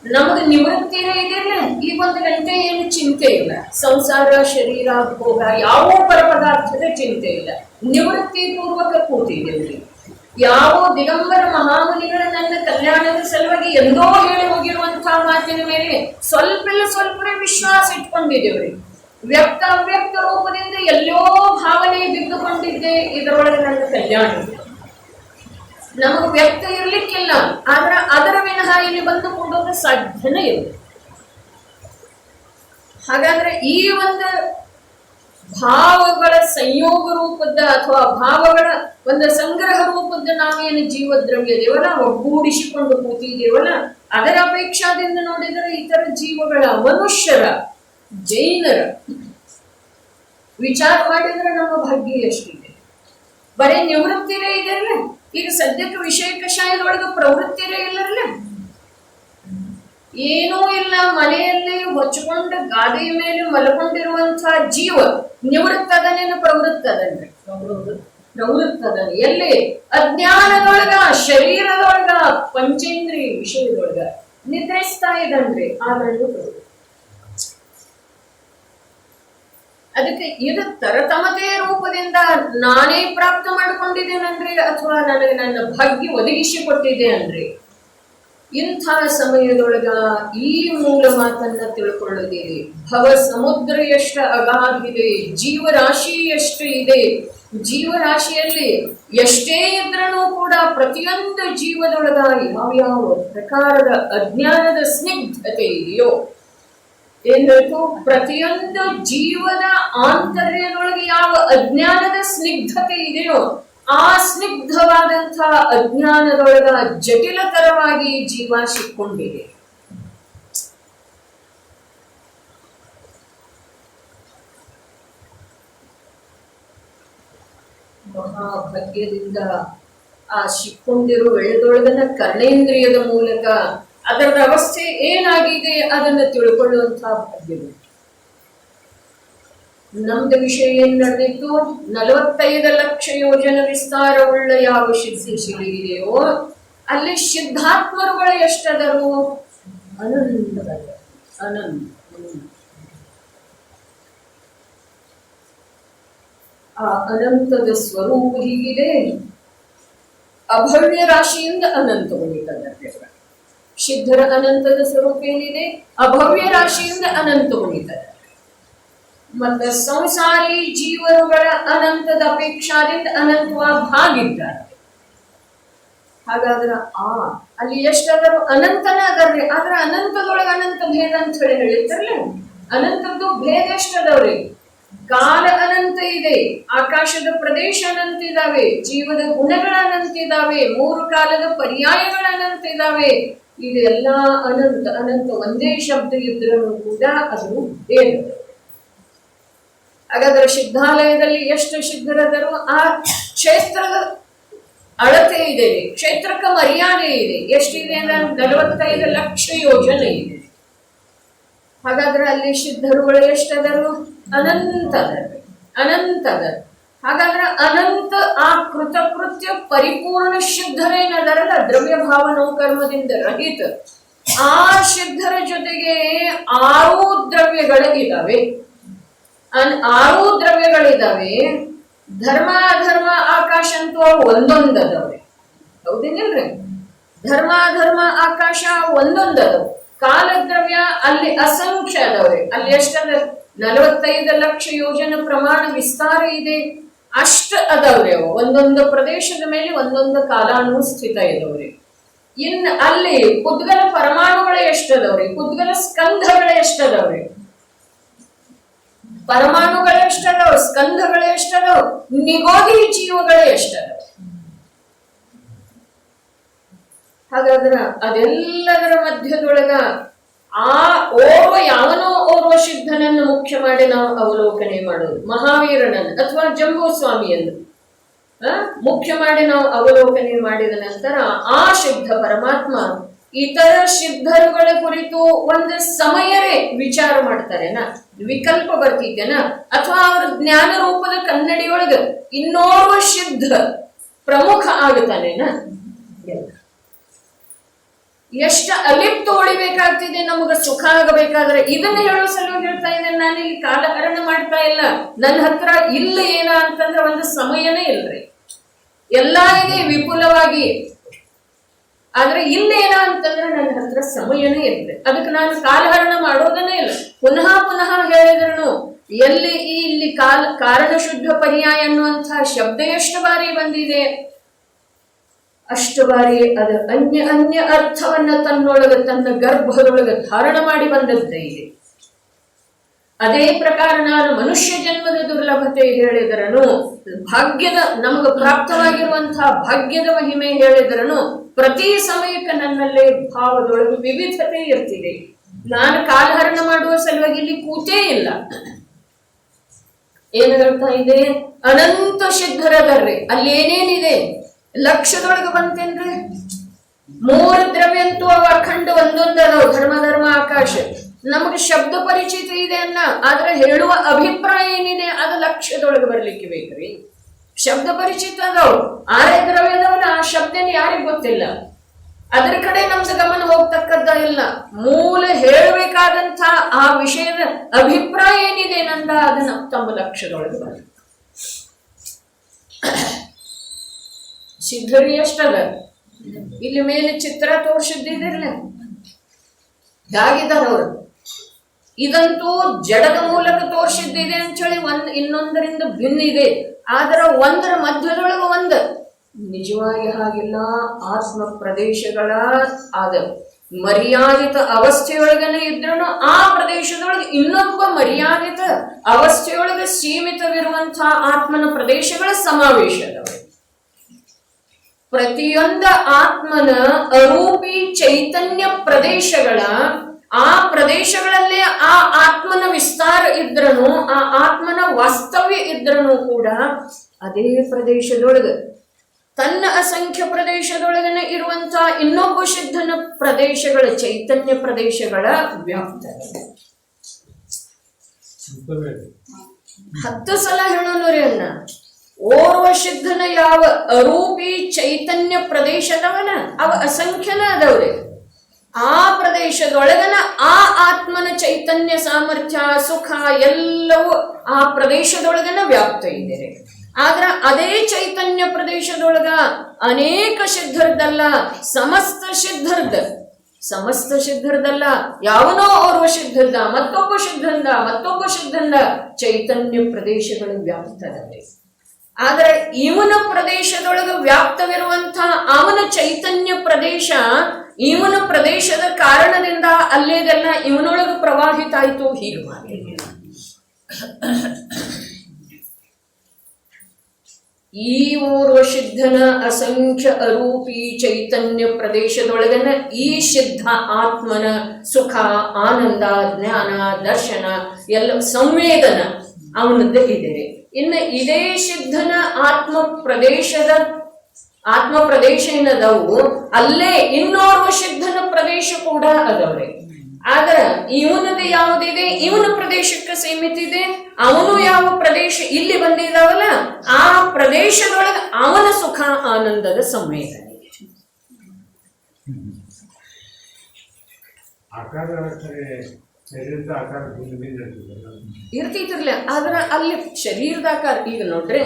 ನಮಗೆ ನಿವೃತ್ತಿನೇ ಇದೆಯಲ್ಲ, ಈಗ 1 ಗಂಟೆ ಏನು ಚಿಂತೆ ಇಲ್ಲ, ಸಂಸಾರ ಶರೀರ ಭೋಗ ಯಾವ ಪರಪದಾರ್ಥದ ಚಿಂತೆ ಇಲ್ಲ, ನಿವೃತ್ತಿ ಪೂರ್ವಕ ಕೂತಿದ್ದೇವ್ರಿ. ಯಾವ ದಿಗಂಬರ ಮಹಾಮುನಿಗಳ ನನ್ನ ಕಲ್ಯಾಣದ ಸಲುವಾಗಿ ಎಂದೋ ಹೇಳಿ ಹೋಗಿರುವಂತಹ ಮಾತಿನ ಮೇಲೆ ಸ್ವಲ್ಪ ವಿಶ್ವಾಸ ಇಟ್ಕೊಂಡಿದ್ದೇವ್ರಿ. ವ್ಯಕ್ತ ಅವ್ಯಕ್ತ ರೂಪದಿಂದ ಎಲ್ಲೋ ಭಾವನೆ ಬಿದ್ದುಕೊಂಡಿದ್ದೆ, ಇದರೊಳಗೆ ನನ್ನ ಕಲ್ಯಾಣ ನಮಗೆ ವ್ಯಕ್ತ ಇರ್ಲಿಕ್ಕಿಲ್ಲ, ಆದ್ರೆ ಅದರ ವಿನಃ ಇಲ್ಲಿ ಬಂದು ಕೊಡೋದು ಸಾಧ್ಯನೇ ಇಲ್ಲ. ಹಾಗಾದ್ರೆ ಈ ಒಂದು ಭಾವಗಳ ಸಂಯೋಗ ರೂಪದ ಅಥವಾ ಭಾವಗಳ ಒಂದು ಸಂಗ್ರಹ ರೂಪದ ನಾವೇನು ಜೀವದ್ರವ್ಯ ದೇವಲ್ಲ ಒಗ್ಗೂಡಿಸಿಕೊಂಡು ಕೂತಿದ್ದೇವಲ್ಲ, ಅದರ ಅಪೇಕ್ಷಾದಿಂದ ನೋಡಿದರೆ ಇತರ ಜೀವಗಳ, ಮನುಷ್ಯರ, ಜೈನರ ವಿಚಾರ ಮಾಡಿದ್ರೆ ನಮ್ಮ ಭಾಗ್ಯ ಎಷ್ಟಿದೆ. ಬರೀ ನಿವೃತ್ತಿರೇ ಇದೆಲ್ಲ. ಈಗ ಸದ್ಯಕ್ಕೆ ವಿಷಯ ಕಷಾಯದೊಳಗೆ ಪ್ರವೃತ್ತಿರೇ ಇಲ್ಲರಲ್ಲ, ಏನೂ ಇಲ್ಲ. ಮನೆಯಲ್ಲಿ ಹೊಚ್ಕೊಂಡು ಗಾದಿಯ ಮೇಲೆ ಮಲ್ಕೊಂಡಿರುವಂತಹ ಜೀವ ನಿವೃತ್ತದನೇನು ಪ್ರವೃತ್ತದನ್ರಿ? ಪ್ರವೃತ್ತದನೆ ಎಲ್ಲಿ? ಅಜ್ಞಾನದೊಳಗ, ಶರೀರದೊಳಗ, ಪಂಚೇಂದ್ರಿಯ ವಿಷಯದೊಳಗ ನಿದ್ರಿಸ್ತಾ ಇದ್ದನ್ರಿ. ಆದರೂ ಅದಕ್ಕೆ ಇದು ತರತಮತೆಯ ರೂಪದಿಂದ ನಾನೇ ಪ್ರಾಪ್ತ ಮಾಡ್ಕೊಂಡಿದ್ದೇನನ್ರಿ ಅಥವಾ ನನಗೆ ನನ್ನ ಭಾಗ್ಯ ಒದಗಿಸಿಕೊಟ್ಟಿದೆ ಅನ್ರಿ. ಇಂಥ ಸಮಯದೊಳಗ ಈ ಮೂಲ ಮಾತನ್ನ ತಿಳ್ಕೊಳ್ಳೋದಿರಿ. ಭವ ಸಮುದ್ರ ಎಷ್ಟು ಅಗಾಧಿದೆ, ಜೀವರಾಶಿ ಎಷ್ಟು ಇದೆ. ಜೀವರಾಶಿಯಲ್ಲಿ ಎಷ್ಟೇ ಇದ್ರೂ ಕೂಡ ಪ್ರತಿಯೊಂದು ಜೀವದೊಳಗ ಯಾವ್ಯಾವ ಪ್ರಕಾರದ ಅಜ್ಞಾನದ ಸ್ನಿಗ್ಧತೆ ಇದೆಯೋ, ಏನ್ ಹೇಳ್ತು? ಪ್ರತಿಯೊಂದು ಜೀವದ ಆಂತರ್ಯದೊಳಗೆ ಯಾವ ಅಜ್ಞಾನದ ಸ್ನಿಗ್ಧತೆ ಇದೆಯೋ ಆ ಸ್ನಿಗ್ಧವಾದಂತಹ ಅಜ್ಞಾನದೊಳಗ ಜಟಿಲತರವಾಗಿ ಜೀವ ಸಿಕ್ಕೊಂಡಿದೆ. ಮಹಾಭಾಗ್ಯದಿಂದ ಆ ಸಿಕ್ಕೊಂಡಿರೋ ಎಳೆದೊಳಗನ ಕರ್ಣೇಂದ್ರಿಯದ ಮೂಲಕ ಅದರ ಅವಸ್ಥೆ ಏನಾಗಿದೆ ಅದನ್ನು ತಿಳ್ಕೊಳ್ಳುವಂತಹ ಭಾಗ್ಯ. ನಮ್ದು ವಿಷಯ ಏನ್ ನಡೆದಿತ್ತು? 45 ಲಕ್ಷ ಯೋಜನೆ ವಿಸ್ತಾರವುಳ್ಳ ಯಾವ ಸಿದ್ಧಿಸಿದೆಯೋ ಅಲ್ಲಿ ಸಿದ್ಧಾತ್ಮರುಗಳು ಎಷ್ಟದರು? ಅನಂತ ಅನಂತ. ಆ ಅನಂತದ ಸ್ವರೂಪ ಹೀಗಿದೆ. ಅಭವ್ಯ ರಾಶಿಯಿಂದ ಅನಂತ ಉಳಿತದೆ. ಸಿದ್ಧರ ಅನಂತದ ಸ್ವರೂಪ ಏನಿದೆ? ಅಭವ್ಯ ರಾಶಿಯಿಂದ ಅನಂತ ಉಳಿತದೆ. ಮತ್ತೆ ಸಂಸಾರಿ ಜೀವರುಗಳ ಅನಂತದ ಅಪೇಕ್ಷಾದಿಂದ ಅನಂತವಾಗಿ ಭಾಗಿದ್ದಾರೆ. ಹಾಗಾದ್ರೆ ಅಲ್ಲಿ ಎಷ್ಟಾದರೂ ಅನಂತನ ಅದರ್ರಿ. ಆದ್ರೆ ಅನಂತದೊಳಗೆ ಅನಂತ ಭೇದ ಅಂತ ಹೇಳಿ ಹೇಳಿರ್ತಾರಲ್ಲ, ಅನಂತದ್ದು ಭೇದ ಎಷ್ಟದವ್ರಿ? ಕಾಲ ಅನಂತ ಇದೆ, ಆಕಾಶದ ಪ್ರದೇಶ ಅನಂತ ಇದಾವೆ, ಜೀವದ ಗುಣಗಳ ಅನಂತ ಇದಾವೆ, 3 ಕಾಲದ ಪರ್ಯಾಯಗಳ ಅನಂತ ಇದಾವೆ. ಇದೆಲ್ಲ ಅನಂತ. ಅನಂತ ಒಂದೇ ಶಬ್ದ ಇದ್ರೂ ಕೂಡ ಅದು ಭೇದ. ಹಾಗಾದ್ರೆ ಸಿದ್ಧಾಲಯದಲ್ಲಿ ಎಷ್ಟು ಸಿದ್ಧರದರು? ಆ ಕ್ಷೇತ್ರದ ಅಳತೆ ಇದೆ, ಕ್ಷೇತ್ರಕ್ಕೆ ಮರ್ಯಾದೆ ಇದೆ. ಎಷ್ಟಿದೆ ಅಂದ್ರೆ 45 ಲಕ್ಷ ಯೋಜನೆ ಇದೆ. ಹಾಗಾದ್ರೆ ಅಲ್ಲಿ ಸಿದ್ಧರುಗಳು ಎಷ್ಟದರು? ಅನಂತದ ಅನಂತದ. ಹಾಗಾದ್ರೆ ಅನಂತ ಆ ಕೃತಕೃತ್ಯ ಪರಿಪೂರ್ಣ ಸಿದ್ಧರೇನದರಲ್ಲ, ದ್ರವ್ಯ ಭಾವ ನೌಕರ್ಮದಿಂದ ರಹಿತ ಆ ಸಿದ್ಧರ ಜೊತೆಗೆ 6 ದ್ರವ್ಯಗಳು ಇದಾವೆ. 6 ದ್ರವ್ಯಗಳಿದಾವೆ. ಧರ್ಮ ಅಧರ್ಮ ಆಕಾಶ ಅಂತೂ ಒಂದೊಂದದವ್ರೆ, ಹೌದೇನಿಲ್ರಿ? ಧರ್ಮ ಅಧರ್ಮ ಆಕಾಶ ಒಂದೊಂದದವು. ಕಾಲದ್ರವ್ಯ ಅಲ್ಲಿ ಅಸಂಖ್ಯ ಅದಾವ್ರಿ. ಅಲ್ಲಿ ಎಷ್ಟದ? 45 ಲಕ್ಷ ಯೋಜನೆ ಪ್ರಮಾಣ ವಿಸ್ತಾರ ಇದೆ. ಅಷ್ಟು ಅದಾವ್ರಿ. ಅವು ಒಂದೊಂದು ಪ್ರದೇಶದ ಮೇಲೆ ಒಂದೊಂದು ಕಾಲಾನು ಸ್ಥಿತ ಇದಾವ್ರಿ. ಇನ್ನು ಅಲ್ಲಿ ಕುದ್ಗಲ ಪರಮಾಣುಗಳು ಎಷ್ಟದವ್ರಿ? ಕುದ್ಗಲ ಸ್ಕಂಧಗಳು ಎಷ್ಟದವ್ರಿ? ಪರಮಾಣುಗಳು ಎಷ್ಟದವ್? ಸ್ಕಂಧಗಳು ಎಷ್ಟದವ್? ನಿಗೋದಿ ಜೀವಗಳು ಎಷ್ಟದವ್? ಹಾಗಾದ್ರ ಅದೆಲ್ಲದರ ಮಧ್ಯದೊಳಗ ಓರ್ವ ಯಾವನೋ ಓರ್ವ ಸಿದ್ಧನನ್ನು ಮುಖ್ಯ ಮಾಡಿ ನಾವು ಅವಲೋಕನೆ ಮಾಡೋದು. ಮಹಾವೀರನನ್ನು ಅಥವಾ ಜಂಬೂ ಸ್ವಾಮಿಯನ್ನು ಮುಖ್ಯ ಮಾಡಿ ನಾವು ಅವಲೋಕನೆ ಮಾಡಿದ ನಂತರ ಆ ಸಿದ್ಧ ಪರಮಾತ್ಮ ಇತರ ಸಿದ್ಧರುಗಳ ಕುರಿತು ಒಂದು ಸಮಯವೇ ವಿಚಾರ ಮಾಡ್ತಾರೇನಾ? ವಿಕಲ್ಪ ಬರ್ತಿದ್ದೇನಾ? ಅಥವಾ ಅವರ ಜ್ಞಾನ ರೂಪದ ಕನ್ನಡಿಯೊಳಗ ಇನ್ನೋರ್ವ ಸಿದ್ಧ ಪ್ರಮುಖ ಆಗುತ್ತಾನೇನಾ? ಎಷ್ಟು ಅಲಿಪ್ತ ಉಳಿಬೇಕಾಗ್ತಿದೆ ನಮಗ ಸುಖ ಆಗಬೇಕಾದ್ರೆ. ಇದನ್ನ ಹೇಳೋ ಸಲುವಾಗಿ ಹೇಳ್ತಾ ಇದ್ದೇನೆ. ನಾನಿಲ್ಲಿ ಕಾಲಹರಣ ಮಾಡ್ತಾ ಇಲ್ಲ. ನನ್ನ ಹತ್ರ ಇಲ್ಲ ಏನ ಅಂತಂದ್ರೆ ಒಂದು ಸಮಯನೇ ಇಲ್ರಿ. ಎಲ್ಲ ಇದೆ ವಿಪುಲವಾಗಿ, ಆದ್ರೆ ಇಲ್ಲೇನ ಅಂತಂದ್ರೆ ನನ್ನ ಹತ್ರ ಸಮಯನೇ ಇಲ್ರಿ. ಅದಕ್ಕೆ ನಾನು ಕಾಲಹರಣ ಮಾಡೋದನ್ನೇ ಇಲ್ಲ. ಪುನಃ ಪುನಃ ಹೇಳಿದ್ರು ಎಲ್ಲಿ ಇಲ್ಲಿ ಕಾರಣ ಶುದ್ಧ ಪರ್ಯಾಯ ಅನ್ನುವಂತಹ ಶಬ್ದ ಎಷ್ಟು ಬಾರಿ ಬಂದಿದೆ ಅಷ್ಟು ಬಾರಿ ಅದು ಅನ್ಯ ಅನ್ಯ ಅರ್ಥವನ್ನ ತನ್ನೊಳಗ ತನ್ನ ಗರ್ಭದೊಳಗೆ ಧಾರಣ ಮಾಡಿ ಬಂದದ್ದೇ ಇದೆ. ಅದೇ ಪ್ರಕಾರ ನಾನು ಮನುಷ್ಯ ಜನ್ಮದ ದುರ್ಲಭತೆ ಹೇಳಿದರನು, ಭಾಗ್ಯದ ನಮಗೆ ಪ್ರಾಪ್ತವಾಗಿರುವಂತಹ ಭಾಗ್ಯದ ಮಹಿಮೆ ಹೇಳಿದರನು, ಪ್ರತಿ ಸಮಯಕ್ಕೆ ನನ್ನಲ್ಲೇ ಭಾವದೊಳಗೆ ವಿವಿಧತೆ ಇರ್ತಿದೆ. ನಾನು ಕಾಲಹರಣ ಮಾಡುವ ಸಲುವಾಗಿ ಇಲ್ಲಿ ಕೂತೇ ಇಲ್ಲ. ಏನು ಹೇಳ್ತಾ ಇದೆ? ಅನಂತ ಸಿದ್ಧರದರ್ರಿ, ಅಲ್ಲಿ ಏನೇನಿದೆ ಲಕ್ಷದೊಳಗೆ ಬಂತೇನ್ರಿ? 3 ದ್ರವ್ಯ ಅಂತೂ ಅವ ಅಖಂಡ ಒಂದೊಂದದವು, ಧರ್ಮ ಧರ್ಮ ಆಕಾಶ. ನಮಗೆ ಶಬ್ದ ಪರಿಚಿತ ಇದೆ ಅಲ್ಲ, ಆದ್ರೆ ಹೇಳುವ ಅಭಿಪ್ರಾಯ ಏನಿದೆ ಅದು ಲಕ್ಷ್ಯದೊಳಗೆ ಬರ್ಲಿಕ್ಕೆ ಬೇಕ್ರಿ. ಶಬ್ದ ಪರಿಚಿತ ಅದಾವ್, 6 ದ್ರವ್ಯದವನ ಆ ಶಬ್ದನ ಯಾರಿಗ್ ಗೊತ್ತಿಲ್ಲ, ಅದರ ಕಡೆ ನಮ್ದು ಗಮನ ಹೋಗ್ತಕ್ಕದ್ದ ಇಲ್ಲ. ಮೂಲ ಹೇಳಬೇಕಾದಂತ ಆ ವಿಷಯದ ಅಭಿಪ್ರಾಯ ಏನಿದೆ ನಂದ ಅದನ್ನ ತಮ್ಮ ಲಕ್ಷ್ಯದೊಳಗೆ ಬರ. ಸಿದ್ಧರಿ ಎಷ್ಟದ ಇಲ್ಲಿ ಮೇಲೆ ಚಿತ್ರ ತೋರಿಸಿದ್ದಿರಲ್ಲ, ಹೇಗಿದ್ದಾರೆ ಅವರು? ಇದಂತೂ ಜಡದ ಮೂಲಕ ತೋರಿಸಿದ್ದಿದೆ ಅಂತೇಳಿ ಇನ್ನೊಂದರಿಂದ ಭಿನ್ನ ಇದೆ, ಆದ್ರೆ ಒಂದರ ಮಧ್ಯದೊಳಗೆ ಒಂದು ನಿಜವಾಗಿ ಹಾಗಿಲ್ಲ. ಆತ್ಮ ಪ್ರದೇಶಗಳ ಆದ ಮರ್ಯಾದಿತ ಅವಸ್ಥೆಯೊಳಗನೆ ಇದ್ರೂ ಆ ಪ್ರದೇಶದೊಳಗೆ ಇನ್ನೊಬ್ಬ ಮರ್ಯಾದಿತ ಅವಸ್ಥೆಯೊಳಗೆ ಸೀಮಿತವಿರುವಂತಹ ಆತ್ಮನ ಪ್ರದೇಶಗಳ ಸಮಾವೇಶದವರು. ಪ್ರತಿಯೊಂದ ಆತ್ಮನ ಅರೂಪಿ ಚೈತನ್ಯ ಪ್ರದೇಶಗಳ ಆ ಪ್ರದೇಶಗಳಲ್ಲೇ ಆ ಆತ್ಮನ ವಿಸ್ತಾರ ಇದ್ರನು, ಆ ಆತ್ಮನ ವಾಸ್ತವ್ಯ ಇದ್ರನು ಕೂಡ ಅದೇ ಪ್ರದೇಶದೊಳಗೆ ತನ್ನ ಅಸಂಖ್ಯ ಪ್ರದೇಶದೊಳಗನೆ ಇರುವಂತಹ ಇನ್ನೊಬ್ಬ ಸಿದ್ಧನ ಪ್ರದೇಶಗಳ ಚೈತನ್ಯ ಪ್ರದೇಶಗಳ ವ್ಯಾಪ್ತ. 10 ಸಲ ಹೇಳೋನ್ರಿ ಅಣ್ಣ, ಓರ್ವ ಸಿದ್ಧನ ಯಾವ ಅರೂಪಿ ಚೈತನ್ಯ ಪ್ರದೇಶದವನ ಅವ ಅಸಂಖ್ಯನ ಅದವ್ರೆ. ಆ ಪ್ರದೇಶದೊಳಗನ ಆ ಆತ್ಮನ ಚೈತನ್ಯ ಸಾಮರ್ಥ್ಯ ಸುಖ ಎಲ್ಲವೂ ಆ ಪ್ರದೇಶದೊಳಗನ ವ್ಯಾಪ್ತ ಇದೆ. ಆದ್ರ ಅದೇ ಚೈತನ್ಯ ಪ್ರದೇಶದೊಳಗ ಅನೇಕ ಸಿದ್ಧರ್ದಲ್ಲ, ಸಮಸ್ತ ಸಿದ್ಧರ್ದಲ್ಲ, ಯಾವನೋ ಓರ್ವ ಸಿದ್ಧರ್ದ, ಮತ್ತೊಬ್ಬ ಸಿದ್ಧಂದ ಚೈತನ್ಯ ಪ್ರದೇಶಗಳು ವ್ಯಾಪ್ತದವೆ. ಆದ್ರೆ ಇವನ ಪ್ರದೇಶದೊಳಗೆ ವ್ಯಾಪ್ತವಿರುವಂತಹ ಅವನ ಚೈತನ್ಯ ಪ್ರದೇಶ, ಇವನ ಪ್ರದೇಶದ ಕಾರಣದಿಂದ ಅಲ್ಲೇದೆಲ್ಲ ಇವನೊಳಗೆ ಪ್ರವಾಹಿತ ಆಯ್ತು. ಹೀಗೆ ಮಾಡಿ ಈ ಓರ್ವ ಸಿದ್ಧನ ಅಸಂಖ್ಯ ಅರೂಪಿ ಚೈತನ್ಯ ಪ್ರದೇಶದೊಳಗನ ಈ ಸಿದ್ಧ ಆತ್ಮನ ಸುಖ, ಆನಂದ, ಜ್ಞಾನ, ದರ್ಶನ ಎಲ್ಲ ಸಂವೇದನ ಅವನದ್ದು ಇದೆ. ಇನ್ನು ಇದೇ ಸಿದ್ಧನ ಆತ್ಮ ಪ್ರದೇಶ ಏನದವು, ಅಲ್ಲೇ ಇನ್ನೋರ್ವ ಸಿದ್ಧನ ಪ್ರದೇಶ ಕೂಡ ಅದವ್ರೆ. ಆದ್ರ ಇವನದು ಯಾವುದಿದೆ ಇವನ ಪ್ರದೇಶಕ್ಕೆ ಸೀಮಿತ ಇದೆ, ಅವನು ಯಾವ ಪ್ರದೇಶ ಇಲ್ಲಿ ಬಂದಿದ್ದಾವಲ್ಲ ಆ ಪ್ರದೇಶದೊಳಗೆ ಅವನ ಸುಖ ಆನಂದದ ಸಂವೇದನೆ ಇರ್ತಿರ್ಲಿಲ್ಲ. ಆದ್ರ ಅಲ್ಲಿ ಶರೀರದ ಆಕಾರ ಈಗ ನೋಡ್ರಿ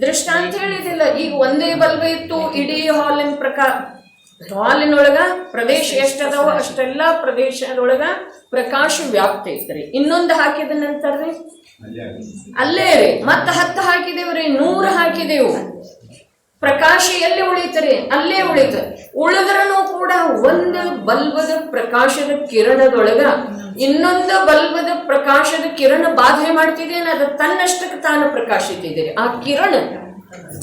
ದೃಷ್ಟಾಂತ ಹೇಳಿದಿಲ್ಲ. ಈಗ ಒಂದೇ ಬಲ್ಬ್ ಇತ್ತು ಇಡೀ ಹಾಲಿನೊಳಗ ಪ್ರದೇಶ ಎಷ್ಟದಾವ ಅಷ್ಟೆಲ್ಲ ಪ್ರದೇಶದೊಳಗ ಪ್ರಕಾಶ ವ್ಯಾಪ್ತಿ ಐತ್ರಿ. ಇನ್ನೊಂದು ಹಾಕಿದ ನಂತರ ರೀ ಅಲ್ಲೇ ರೀ ಮತ್ತ 10 ಹಾಕಿದೇವ್ರಿ, 100 ಹಾಕಿದೆವು, ಪ್ರಕಾಶ ಎಲ್ಲಿ ಉಳಿತರಿ ಅಲ್ಲೇ ಉಳಿತ. ಉಳಿದ್ರೂ ಕೂಡ ಒಂದು ಬಲ್ಬದ ಪ್ರಕಾಶದ ಕಿರಣದೊಳಗ ಇನ್ನೊಂದು ಬಲ್ಬದ ಪ್ರಕಾಶದ ಕಿರಣ ಬಾಧೆ ಮಾಡ್ತಿದೆ, ಅದು ತನ್ನಷ್ಟಕ್ಕೆ ತಾನು ಪ್ರಕಾಶಿತಿದೆ. ಆ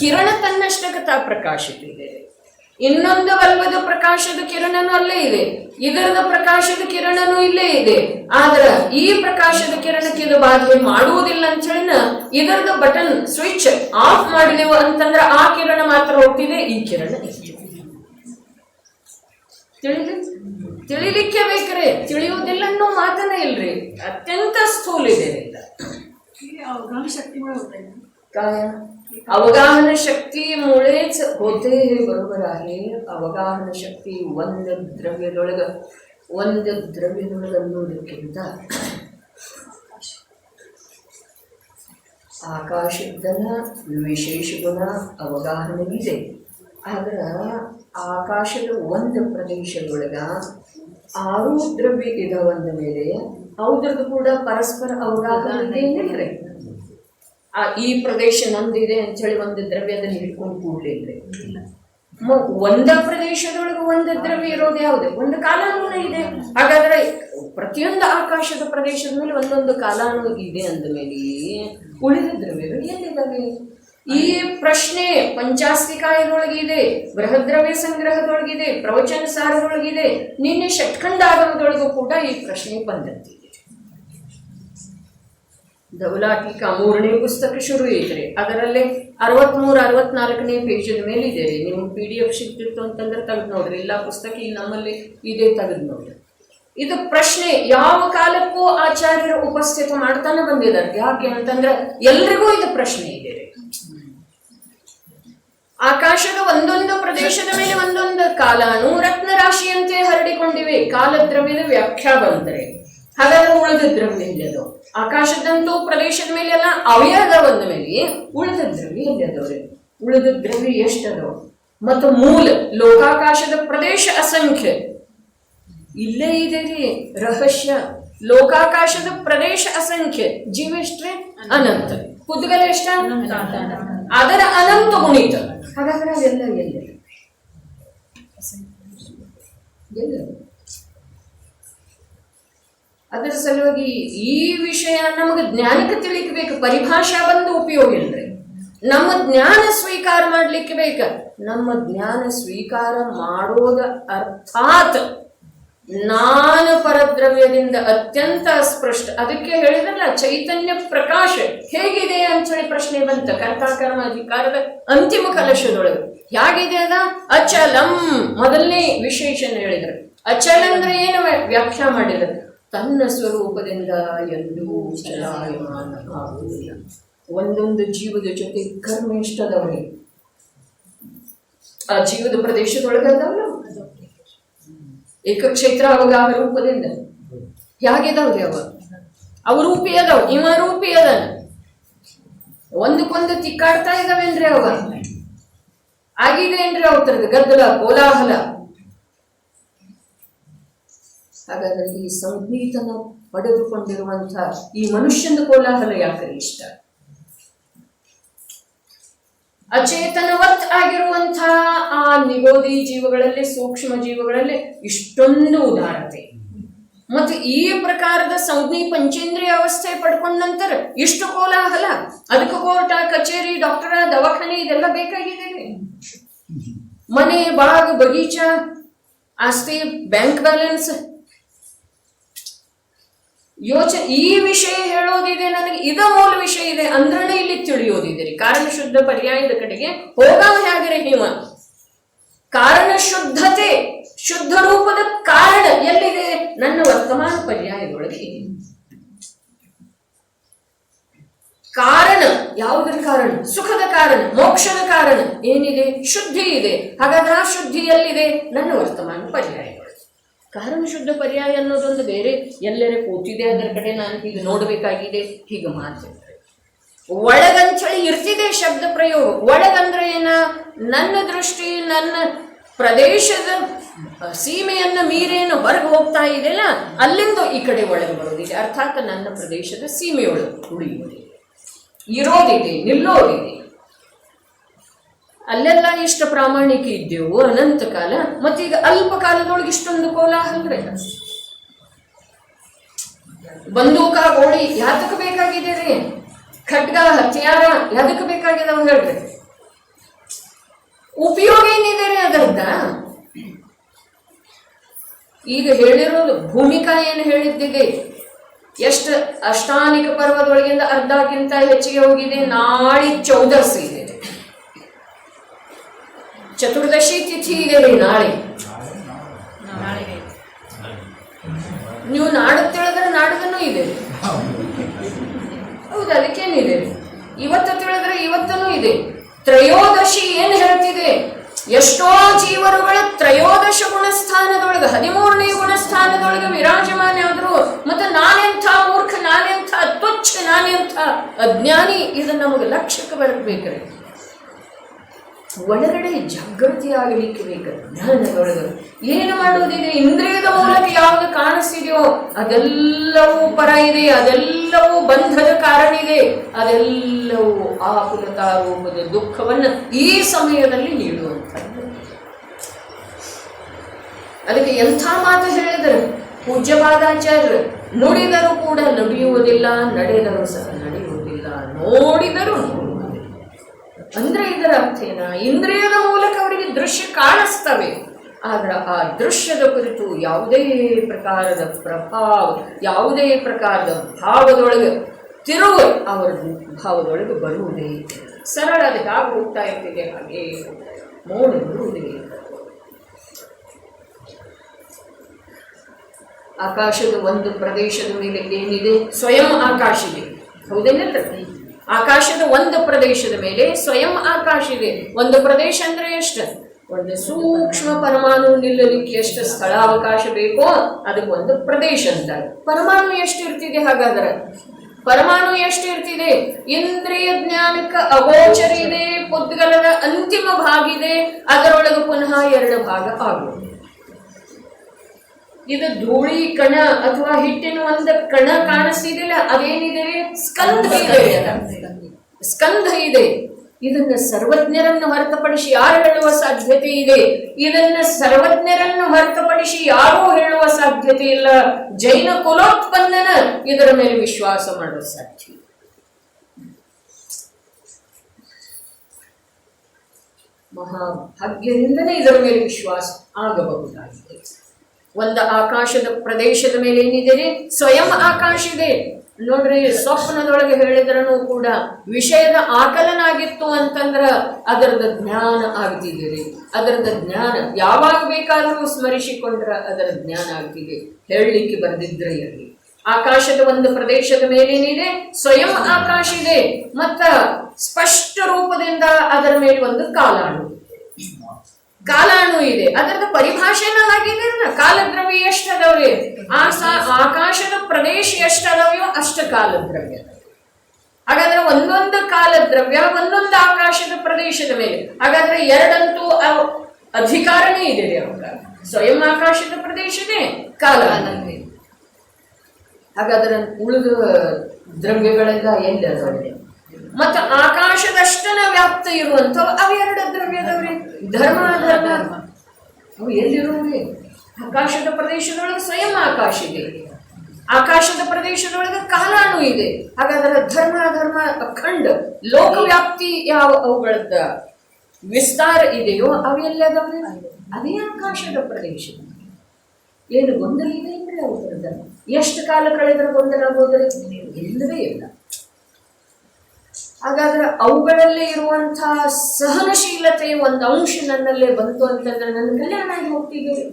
ಕಿರಣ ತನ್ನಷ್ಟಕ್ಕೆ ತಾ ಪ್ರಕಾಶಿತಿದೆ. ಇನ್ನೊಂದು ಬಲ್ಬದ ಪ್ರಕಾಶದ ಕಿರಣನೂ ಅಲ್ಲೇ ಇದೆ, ಇದರದ ಪ್ರಕಾಶದ ಕಿರಣನೂ ಇಲ್ಲೇ ಇದೆ. ಆದ್ರ ಈ ಪ್ರಕಾಶದ ಕಿರಣಕ್ಕೆ ಇದು ಬಾಧೆ ಮಾಡುವುದಿಲ್ಲ ಅಂತ ಹೇಳಿನ ಇದರದ ಬಟನ್ ಸ್ವಿಚ್ ಆಫ್ ಮಾಡಿದೆವು ಅಂತಂದ್ರೆ ಆ ಕಿರಣ ಮಾತ್ರ ಹೋಗ್ತಿದೆ, ಈ ಕಿರಣ ತಿಳಿಲಿಕ್ಕೆ ಬೇಕ್ರೆ, ತಿಳಿಯುವುದಿಲ್ಲ ಅನ್ನೋ ಮಾತನೇ ಇಲ್ರಿ. ಅತ್ಯಂತ ಸ್ಥೂಲ ಇದೆ. अवगाहन शक्ती मुळेच होते हे बरोबर आहे. अवगाहन शक्ती ಒಂದು ದ್ರವ್ಯದೊಳಗೆ ಅನ್ನೋದಕ್ಕಿಂತ ಆಕಾಶದನ್ನ ವಿಶೇಷ ಗುಣ ಅವಗಾಹನೆಗಿದೆ. ಆದ್ರೆ ಆಕಾಶದ ಒಂದು ಪ್ರದೇಶದೊಳಗ 6 ದ್ರವ್ಯ ಇದಾವಂದ ಮೇಲೆ ಅವುದ್ರದ್ದು ಕೂಡ ಪರಸ್ಪರ ಅವಗಾಹನೆ ಏನಿಲ್ಲ. ಈ ಪ್ರದೇಶ ನಂದಿದೆ ಅಂತ ಹೇಳಿ ಒಂದು ದ್ರವ್ಯದಲ್ಲಿ ಹಿಡ್ಕೊಂಡು ಕೂಡ್ಲಿಲ್ರಿ. ಒಂದ ಪ್ರದೇಶದೊಳಗೆ ಒಂದು ದ್ರವ್ಯ ಇರೋದು ಯಾವುದು, ಒಂದು ಕಾಲಾನುಗುಣ ಇದೆ. ಹಾಗಾದ್ರೆ ಪ್ರತಿಯೊಂದು ಆಕಾಶದ ಪ್ರದೇಶದ ಮೇಲೆ ಒಂದೊಂದು ಕಾಲಾನು ಇದೆ ಅಂದ ಮೇಲೆ ಉಳಿದ ದ್ರವ್ಯಗಳು ಎಲ್ಲಿದ್ದಾವೆ? ಈ ಪ್ರಶ್ನೆ ಪಂಚಾಸ್ತಿಕಾಯದೊಳಗಿದೆ, ಬೃಹದ್ರವ್ಯ ಸಂಗ್ರಹದೊಳಗಿದೆ, ಪ್ರವಚನ ಸಾರದೊಳಗಿದೆ, ನಿನ್ನೆ ಷಟ್ಖಂಡಾಗಮದೊಳಗೂ ಕೂಡ ಈ ಪ್ರಶ್ನೆ ಬಂದದ್ದಿದೆ. ಧವಲಾಟೀಕ 3ನೇ ಪುಸ್ತಕ ಶುರು ಐತ್ರಿ, ಅದರಲ್ಲೇ 63-64ನೇ ಪೇಜದ ಮೇಲೆ ಇದೆ ರೀ. ನಿಮ್ಗೆ PDF ಸಿಗ್ತಿತ್ತು ಅಂತಂದ್ರೆ ತೆಗೆದು ನೋಡ್ರಿ, ಇಲ್ಲ ಪುಸ್ತಕ ಈ ನಮ್ಮಲ್ಲಿ ಇದೇ ತೆಗೆದು ನೋಡ್ರಿ. ಇದು ಪ್ರಶ್ನೆ ಯಾವ ಕಾಲಕ್ಕೂ ಆಚಾರ್ಯರು ಉಪಸ್ಥಿತ ಮಾಡ್ತಾನೆ ಬಂದಿದ್ದಾರೆ. ಯಾಕೆ ಅಂತಂದ್ರೆ ಎಲ್ರಿಗೂ ಇದು ಪ್ರಶ್ನೆ ಇದೆ ರೀ. ಆಕಾಶದ ಒಂದೊಂದು ಪ್ರದೇಶದ ಮೇಲೆ ಒಂದೊಂದು ಕಾಲಾನು ರತ್ನರಾಶಿಯಂತೆ ಹರಡಿಕೊಂಡಿವೆ. ಕಾಲದ್ರವ್ಯದ ವ್ಯಾಖ್ಯಾ ಬಂದರೆ ಹಾಗಾದ್ರೆ ಉಳಿದ ದ್ರವ್ಯ ಎಲ್ಲದೋ? ಆಕಾಶದಂತೂ ಪ್ರದೇಶದ ಮೇಲೆ ಎಲ್ಲ ಅವೇ ಅದಾವ ಅಂದ ಮೇಲೆ ಉಳಿದ ದ್ರವ್ಯ ಎಲ್ಲಿ ಅದಾವ್ರಿ? ಉಳಿದ ದ್ರವ್ಯ ಎಷ್ಟದೋ? ಮತ್ತು ಮೂಲ ಲೋಕಾಕಾಶದ ಪ್ರದೇಶ ಅಸಂಖ್ಯ ಇಲ್ಲೇ ಇದೆ ರೀ ರಹಸ್ಯ. ಲೋಕಾಕಾಶದ ಪ್ರದೇಶ ಅಸಂಖ್ಯ, ಜೀವ ಎಷ್ಟ್ರೆ? ಅನಂತ. ಕುದ್ಗಲ ಎಷ್ಟ? ಅದರ ಅನಂತ ಗುಣಿತ. ಹಾಗಾದ್ರೆ ಅದೆಲ್ಲ ಎಲ್ಲ ಅದರ ಸಲುವಾಗಿ ಈ ವಿಷಯ ನಮಗೆ ಜ್ಞಾನಕ್ಕೆ ತಿಳಿಯಬೇಕು. ಪರಿಭಾಷಾ ಬಂದು ಉಪಯೋಗ ಇಲ್ರಿ. ನಮ್ಮ ಜ್ಞಾನ ಸ್ವೀಕಾರ ಮಾಡ್ಲಿಕ್ಕೆ ಬೇಕ. ನಮ್ಮ ಜ್ಞಾನ ಸ್ವೀಕಾರ ಮಾಡೋದ ಅರ್ಥಾತ್ ನಾನು ಪರದ್ರವ್ಯದಿಂದ ಅತ್ಯಂತ ಸ್ಪಷ್ಟ. ಅದಕ್ಕೆ ಹೇಳಿದ್ರಲ್ಲ ಚೈತನ್ಯ ಪ್ರಕಾಶ ಹೇಗಿದೆ ಅಂತ ಹೇಳಿ ಪ್ರಶ್ನೆ ಬಂತ ಕರ್ತಾಕರ್ಮ ಅಧಿಕಾರದ ಅಂತಿಮ ಕಲಶದೊಳಗೆ. ಹೇಗಿದೆ ಅದ? ಅಚಲಂ ಮೊದಲನೇ ವಿಶೇಷಣ ಹೇಳಿದ್ರು. ಅಚಲ ಅಂದ್ರೆ ಏನು ವ್ಯಾಖ್ಯಾ ಮಾಡಿದ್ರು? ತನ್ನ ಸ್ವರೂಪದಿಂದ ಎಲ್ಲೂ ಚಲಾಯಮಾನ ಆಗುವುದಿಲ್ಲ. ಒಂದೊಂದು ಜೀವದ ಜೊತೆ ಕರ್ಮ ಎಷ್ಟದವನಿಗೆ ಆ ಜೀವದ ಪ್ರದೇಶದೊಳಗದವಲ್ಲ ಏಕಕ್ಷೇತ್ರ ಅವಗಾಹ ರೂಪದಿಂದ ಹೇಗಿದಾವ್ರಿ? ಅವ ರೂಪಿ ಅದಾವ, ಇವ ರೂಪಿ ಅದಾನ. ಒಂದಕ್ಕೊಂದು ತಿಕ್ಕಾಡ್ತಾ ಇದಾವೇನ್ರಿ? ಅವ ಆಗಿದೆ ಏನ್ರಿ ಅವತರದ ಗದ್ದಲ ಕೋಲಾಹಲ? ಹಾಗಾದ್ರೆ ಈ ಸಂಗೀತನ ಪಡೆದುಕೊಂಡಿರುವಂಥ ಈ ಮನುಷ್ಯನ ಕೋಲಾಹಲ ಯಾಕಂದ್ರೆ ಇಷ್ಟ? ಅಚೇತನವತ್ ಆಗಿರುವಂಥ ಆ ನಿಗೋದಿ ಜೀವಗಳಲ್ಲಿ, ಸೂಕ್ಷ್ಮ ಜೀವಗಳಲ್ಲಿ ಇಷ್ಟೊಂದು ಉದಾರತೆ ಮತ್ತು ಈ ಪ್ರಕಾರದ ಸಂಜ್ಞಿ ಪಂಚೇಂದ್ರಿಯ ಅವಸ್ಥೆ ಪಡ್ಕೊಂಡ ನಂತರ ಇಷ್ಟು ಕೋಲಾಹಲ. ಅದಕ್ಕೆ ಕೋರ್ಟ, ಕಚೇರಿ, ಡಾಕ್ಟರ, ದವಾಖಾನೆ ಇದೆಲ್ಲ ಬೇಕಾಗಿದೆ. ಮನೆ, ಬಾಗ್, ಬಗೀಚಾ, ಆಸ್ತಿ, ಬ್ಯಾಂಕ್ ಬ್ಯಾಲೆನ್ಸ್, ಈ ವಿಷಯ ಹೇಳೋದಿದೆ ನನಗೆ. ಇದ ಮೂಲ ವಿಷಯ ಇದೆ ಅಂದ್ರೆ ಇಲ್ಲಿ ತಿಳಿಯೋದಿದೆ ರೀ. ಕಾರಣ ಶುದ್ಧ ಪರ್ಯಾಯದ ಕಡೆಗೆ ಹೋಗಾವ ಹೇಗಿರೆ ಹಿಮ ಕಾರಣ ಶುದ್ಧತೆ, ಶುದ್ಧ ರೂಪದ ಕಾರಣ ಎಲ್ಲಿದೆ? ನನ್ನ ವರ್ತಮಾನ ಪರ್ಯಾಯದೊಳಗೆ ಇದೆ. ಕಾರಣ ಯಾವುದರ ಕಾರಣ? ಸುಖದ ಕಾರಣ, ಮೋಕ್ಷದ ಕಾರಣ ಏನಿದೆ? ಶುದ್ಧಿ ಇದೆ. ಹಾಗಾದ್ರೆ ಆ ಶುದ್ಧಿ ಎಲ್ಲಿದೆ? ನನ್ನ ವರ್ತಮಾನ ಪರ್ಯಾಯದೊಳಗೆ. ಕಾರಣ ಶುದ್ಧ ಪರ್ಯಾಯ ಅನ್ನೋದೊಂದು ಬೇರೆ ಎಲ್ಲರೇ ಕೂತಿದೆ, ಅದರ ಕಡೆ ನಾನು ಹೀಗೆ ನೋಡಬೇಕಾಗಿದೆ, ಹೀಗೆ ಮಾಡ್ತಿರ್ತಾರೆ. ಒಳಗಂಚಳಿ ಇರ್ತಿದೆ ಶಬ್ದ ಪ್ರಯೋಗ. ಒಳಗಂದ್ರೆ ಏನ? ನನ್ನ ದೃಷ್ಟಿ ನನ್ನ ಪ್ರದೇಶದ ಸೀಮೆಯನ್ನು ಮೀರೇನು ಹೊರಗೆ ಹೋಗ್ತಾ ಇದೆಯಲ್ಲ, ಅಲ್ಲಿಂದ ಈ ಕಡೆ ಒಳಗೆ ಬರೋದಿದೆ. ಅರ್ಥಾತ್ ನನ್ನ ಪ್ರದೇಶದ ಸೀಮೆಯೊಳಗೆ ಉಳಿಯೋದಿದೆ, ಇರೋದಿದೆ, ನಿಲ್ಲೋದಿದೆ. ಅಲ್ಲೆಲ್ಲ ಇಷ್ಟ ಪ್ರಾಮಾಣಿಕ ಇದ್ದೆವು ಅನಂತ ಕಾಲ. ಮತ್ತೀಗ ಅಲ್ಪ ಕಾಲದೊಳಗೆ ಇಷ್ಟೊಂದು ಕೋಲಾಹಲ್ರೆ. ಬಂದೂಕ, ಗೋಳಿ ಯಾತಕ್ಕೆ ಬೇಕಾಗಿದೆ ರೀ? ಖಡ್ಗ, ಹತ್ಯಾರ ಯಾದಕ್ಕೆ ಬೇಕಾಗಿದಾವ ಹೇಳ್ರಿ? ಉಪಯೋಗ ಏನಿದೆ ರೀ ಅದರದ? ಈಗ ಹೇಳಿರೋದು ಭೂಮಿಕಾ ಏನು ಹೇಳಿದ್ದಿದೆ? ಎಷ್ಟು ಅಷ್ಟಾನಿಕ ಪರ್ವದೊಳಗಿಂದ ಅರ್ಧಕ್ಕಿಂತ ಹೆಚ್ಚಿಗೆ ಹೋಗಿದೆ. ನಾಳೆ 14 ಇದೆ, ಚತುರ್ದಶಿ ತಿಥಿ ಇದೆ ರೀ ನಾಳೆ. ನೀವು ನಾಡು ತಿಳಿದ್ರೆ ನಾಡದನ್ನು ಇದೆ. ಹೌದು, ಅದಕ್ಕೇನಿದೆ? ಇವತ್ತು ತಿಳಿದ್ರೆ ಇವತ್ತೂ ಇದೆ. ತ್ರಯೋದಶಿ ಏನು ಹೇಳ್ತಿದೆ? ಎಷ್ಟೋ ಜೀವರುಗಳ ತ್ರಯೋದಶ ಗುಣಸ್ಥಾನದೊಳಗೆ 13ನೇ ಗುಣಸ್ಥಾನದೊಳಗೆ ವಿರಾಜಮಾನ ಆದ್ರು. ಮತ್ತೆ ನಾನೆಂಥ ಮೂರ್ಖ, ನಾನೆಂಥ ತುಚ್ಛ, ನಾನೆಂಥ ಅಜ್ಞಾನಿ, ಇದು ನಮಗೆ ಲಕ್ಷ್ಯಕ್ಕೆ ಬರಬೇಕ್ರಿ. ಒಳಗಡೆ ಜಾಗೃತಿ ಆಗಲಿಕ್ಕೆ ಬೇಕು. ಜ್ಞಾನದೊಳಗೆ ಏನು ಮಾಡೋದಿದೆ? ಇಂದ್ರಿಯದ ಮೂಲಕ ಯಾವುದು ಕಾಣಿಸ್ತಿದೆಯೋ ಅದೆಲ್ಲವೂ ಪರ ಇದೆ, ಅದೆಲ್ಲವೂ ಬಂಧದ ಕಾರಣ ಇದೆ, ಅದೆಲ್ಲವೂ ಆಕುಲತಾರೂಪದ ದುಃಖವನ್ನು ಈ ಸಮಯದಲ್ಲಿ ನೀಡುವಂಥದ್ದು. ಅದಕ್ಕೆ ಎಂಥ ಮಾತು ಹೇಳಿದರು? ಪೂಜ್ಯಪಾದಾಚಾರ್ಯರು ನುಡಿದರೂ ಕೂಡ ನುಡಿಯುವುದಿಲ್ಲ, ನಡೆದರೂ ಸಹ ನಡೆಯುವುದಿಲ್ಲ, ನೋಡಿದರೂ ನೋಡುವುದಿಲ್ಲ. ಅಂದ್ರೆ ಇದರ ಅರ್ಥ ಏನ? ಇಂದ್ರಿಯದ ಮೂಲಕ ಅವರಿಗೆ ದೃಶ್ಯ ಕಾಣಿಸ್ತವೆ, ಆದ್ರೆ ಆ ದೃಶ್ಯದ ಕುರಿತು ಯಾವುದೇ ಪ್ರಕಾರದ ಪ್ರಭಾವ, ಯಾವುದೇ ಪ್ರಕಾರದ ಭಾವದೊಳಗೆ ತಿರುವು ಅವರ ಭಾವದೊಳಗೆ ಬರುವುದೇ. ಸರಳ ಅದು ಹೇಗೆ ಹೋಗ್ತಾ ಇರ್ತಿದೆ ಹಾಗೆ ಮೌನ ಬರುವುದೇ. ಆಕಾಶದ ಒಂದು ಪ್ರದೇಶದ ಮೇಲೆ ಏನಿದೆ? ಸ್ವಯಂ ಆಕಾಶ ಇದೆ, ಹೌದೇನಲ್ಲ? ಆಕಾಶದ ಒಂದು ಪ್ರದೇಶದ ಮೇಲೆ ಸ್ವಯಂ ಆಕಾಶ ಇದೆ. ಒಂದು ಪ್ರದೇಶ ಅಂದ್ರೆ ಎಷ್ಟು? ಒಂದು ಸೂಕ್ಷ್ಮ ಪರಮಾಣು ನಿಲ್ಲಲಿಕ್ಕೆ ಎಷ್ಟು ಸ್ಥಳಾವಕಾಶ ಬೇಕೋ ಅದಕ್ಕೆ ಒಂದು ಪ್ರದೇಶ ಅಂತಾರೆ. ಪರಮಾಣು ಎಷ್ಟು ಇರ್ತಿದೆ? ಹಾಗಾದ್ರೆ ಪರಮಾಣು ಎಷ್ಟು ಇರ್ತಿದೆ? ಇಂದ್ರಿಯ ಜ್ಞಾನಕ್ಕೆ ಅಗೋಚರ ಇದೆ, ಪುದ್ಗಲದ ಅಂತಿಮ ಭಾಗ ಇದೆ, ಅದರೊಳಗೆ ಪುನಃ 2 ಭಾಗ ಆಗುವುದು. ಇದು ಧೂಳಿ ಕಣ ಅಥವಾ ಹಿಟ್ಟಿನ ಒಂದು ಕಣ ಕಾಣಿಸ್ತಿದಿಲ್ಲ, ಅದೇನಿದೆ? ಸ್ಕಂಧ ಇದೆ, ಸ್ಕಂಧ ಇದೆ. ಇದನ್ನ ಸರ್ವಜ್ಞರನ್ನು ಹೊರತುಪಡಿಸಿ ಯಾರು ಹೇಳುವ ಸಾಧ್ಯತೆ ಇದೆ? ಇದನ್ನ ಸರ್ವಜ್ಞರನ್ನು ಹೊರತುಪಡಿಸಿ ಯಾರೂ ಹೇಳುವ ಸಾಧ್ಯತೆ ಇಲ್ಲ. ಜೈನ ಕುಲೋತ್ಪನ್ನನ ಇದರ ಮೇಲೆ ವಿಶ್ವಾಸ ಮಾಡುವ ಸಾಧ್ಯ. ಮಹಾಭಾಗ್ಯದಿಂದಲೇ ಇದರ ಮೇಲೆ ವಿಶ್ವಾಸ ಆಗಬಹುದಾಗಿದೆ. ಒಂದು ಆಕಾಶದ ಪ್ರದೇಶದ ಮೇಲೆ ಏನಿದೆ? ಸ್ವಯಂ ಆಕಾಶ ಇದೆ. ನೋಡ್ರಿ, ಸ್ವಪ್ನದೊಳಗೆ ಹೇಳಿದ್ರೂ ಕೂಡ ವಿಷಯದ ಆಕಲನ ಆಗಿತ್ತು ಅಂತಂದ್ರ ಅದರದ ಜ್ಞಾನ ಆಗ್ತಿದ್ದೀರಿ. ಅದರದ ಜ್ಞಾನ ಯಾವಾಗ ಬೇಕಾದರೂ ಸ್ಮರಿಸಿಕೊಂಡ್ರ ಅದರ ಜ್ಞಾನ ಆಗ್ತಿದೆ. ಹೇಳಲಿಕ್ಕೆ ಬರೆದಿದ್ರೆ ಇರಲಿ. ಆಕಾಶದ ಒಂದು ಪ್ರದೇಶದ ಮೇಲೇನಿದೆ? ಸ್ವಯಂ ಆಕಾಶ ಇದೆ. ಮತ್ತ ಸ್ಪಷ್ಟ ರೂಪದಿಂದ ಅದರ ಮೇಲೆ ಒಂದು ಕಾಲಾಣು ಇದೆ. ಅದರದ ಪರಿಭಾಷೆನ ಹಾಗಿದೆ. ಕಾಲದ್ರವ್ಯ ಎಷ್ಟದವ್ರಿ? ಆಕಾಶದ ಪ್ರದೇಶ ಎಷ್ಟದವ್ಯೋ ಅಷ್ಟ ಕಾಲದ್ರವ್ಯ. ಹಾಗಾದ್ರೆ ಒಂದೊಂದು ಕಾಲದ್ರವ್ಯ ಒಂದೊಂದು ಆಕಾಶದ ಪ್ರದೇಶದ ಮೇಲೆ. ಹಾಗಾದ್ರೆ 2 ಅಧಿಕಾರನೇ ಇದೆ ಅವಾಗ. ಸ್ವಯಂ ಆಕಾಶದ ಪ್ರದೇಶನೇ ಕಾಲ. ಹಾಗಾದ್ರೆ ಉಳಿದ ದ್ರವ್ಯಗಳೆಲ್ಲ ಎಲ್ಲದವ್ರೆ? ಮತ್ತು ಆಕಾಶದಷ್ಟನ ವ್ಯಾಪ್ತ ಇರುವಂಥವು ಅವು 2 ದ್ರವ್ಯದವ್ರಿ. ಧರ್ಮ ಅಧರ್ಮ ಅವು ಎಲ್ಲಿರುವುದೇ? ಆಕಾಶದ ಪ್ರದೇಶದೊಳಗೆ ಸ್ವಯಂ ಆಕಾಶ ಇದೆ, ಆಕಾಶದ ಪ್ರದೇಶದೊಳಗೆ ಕಾಲಾನು ಇದೆ. ಹಾಗಾದ್ರೆ ಧರ್ಮ ಅಧರ್ಮ ಅಖಂಡ ಲೋಕವ್ಯಾಪ್ತಿ ಯಾವ ಅವುಗಳದ್ದ ವಿಸ್ತಾರ ಇದೆಯೋ ಅವೆಲ್ಲದವ್ರಿ ಅದೇ ಆಕಾಶದ ಪ್ರದೇಶ. ಏನು ಗೊಂದಲ ಇದೆ ಅಂದ್ರೆ ಅವುಗಳದ ಎಷ್ಟು ಕಾಲ ಕಳೆದ್ರೆ ಗೊಂದಲ ಆಗೋದ್ರೆ ಇಲ್ಲವೇ ಇಲ್ಲ. ಹಾಗಾದ್ರೆ ಅವುಗಳಲ್ಲಿ ಇರುವಂತಹ ಸಹನಶೀಲತೆ ಒಂದು ಅಂಶ ನನ್ನಲ್ಲೇ ಬಂತು ಅಂತಂದ್ರೆ ನನ್ನ ಕಲ್ಯಾಣ ಆಗಿ ಹೋಗ್ತಿದ್ದೀರಿ.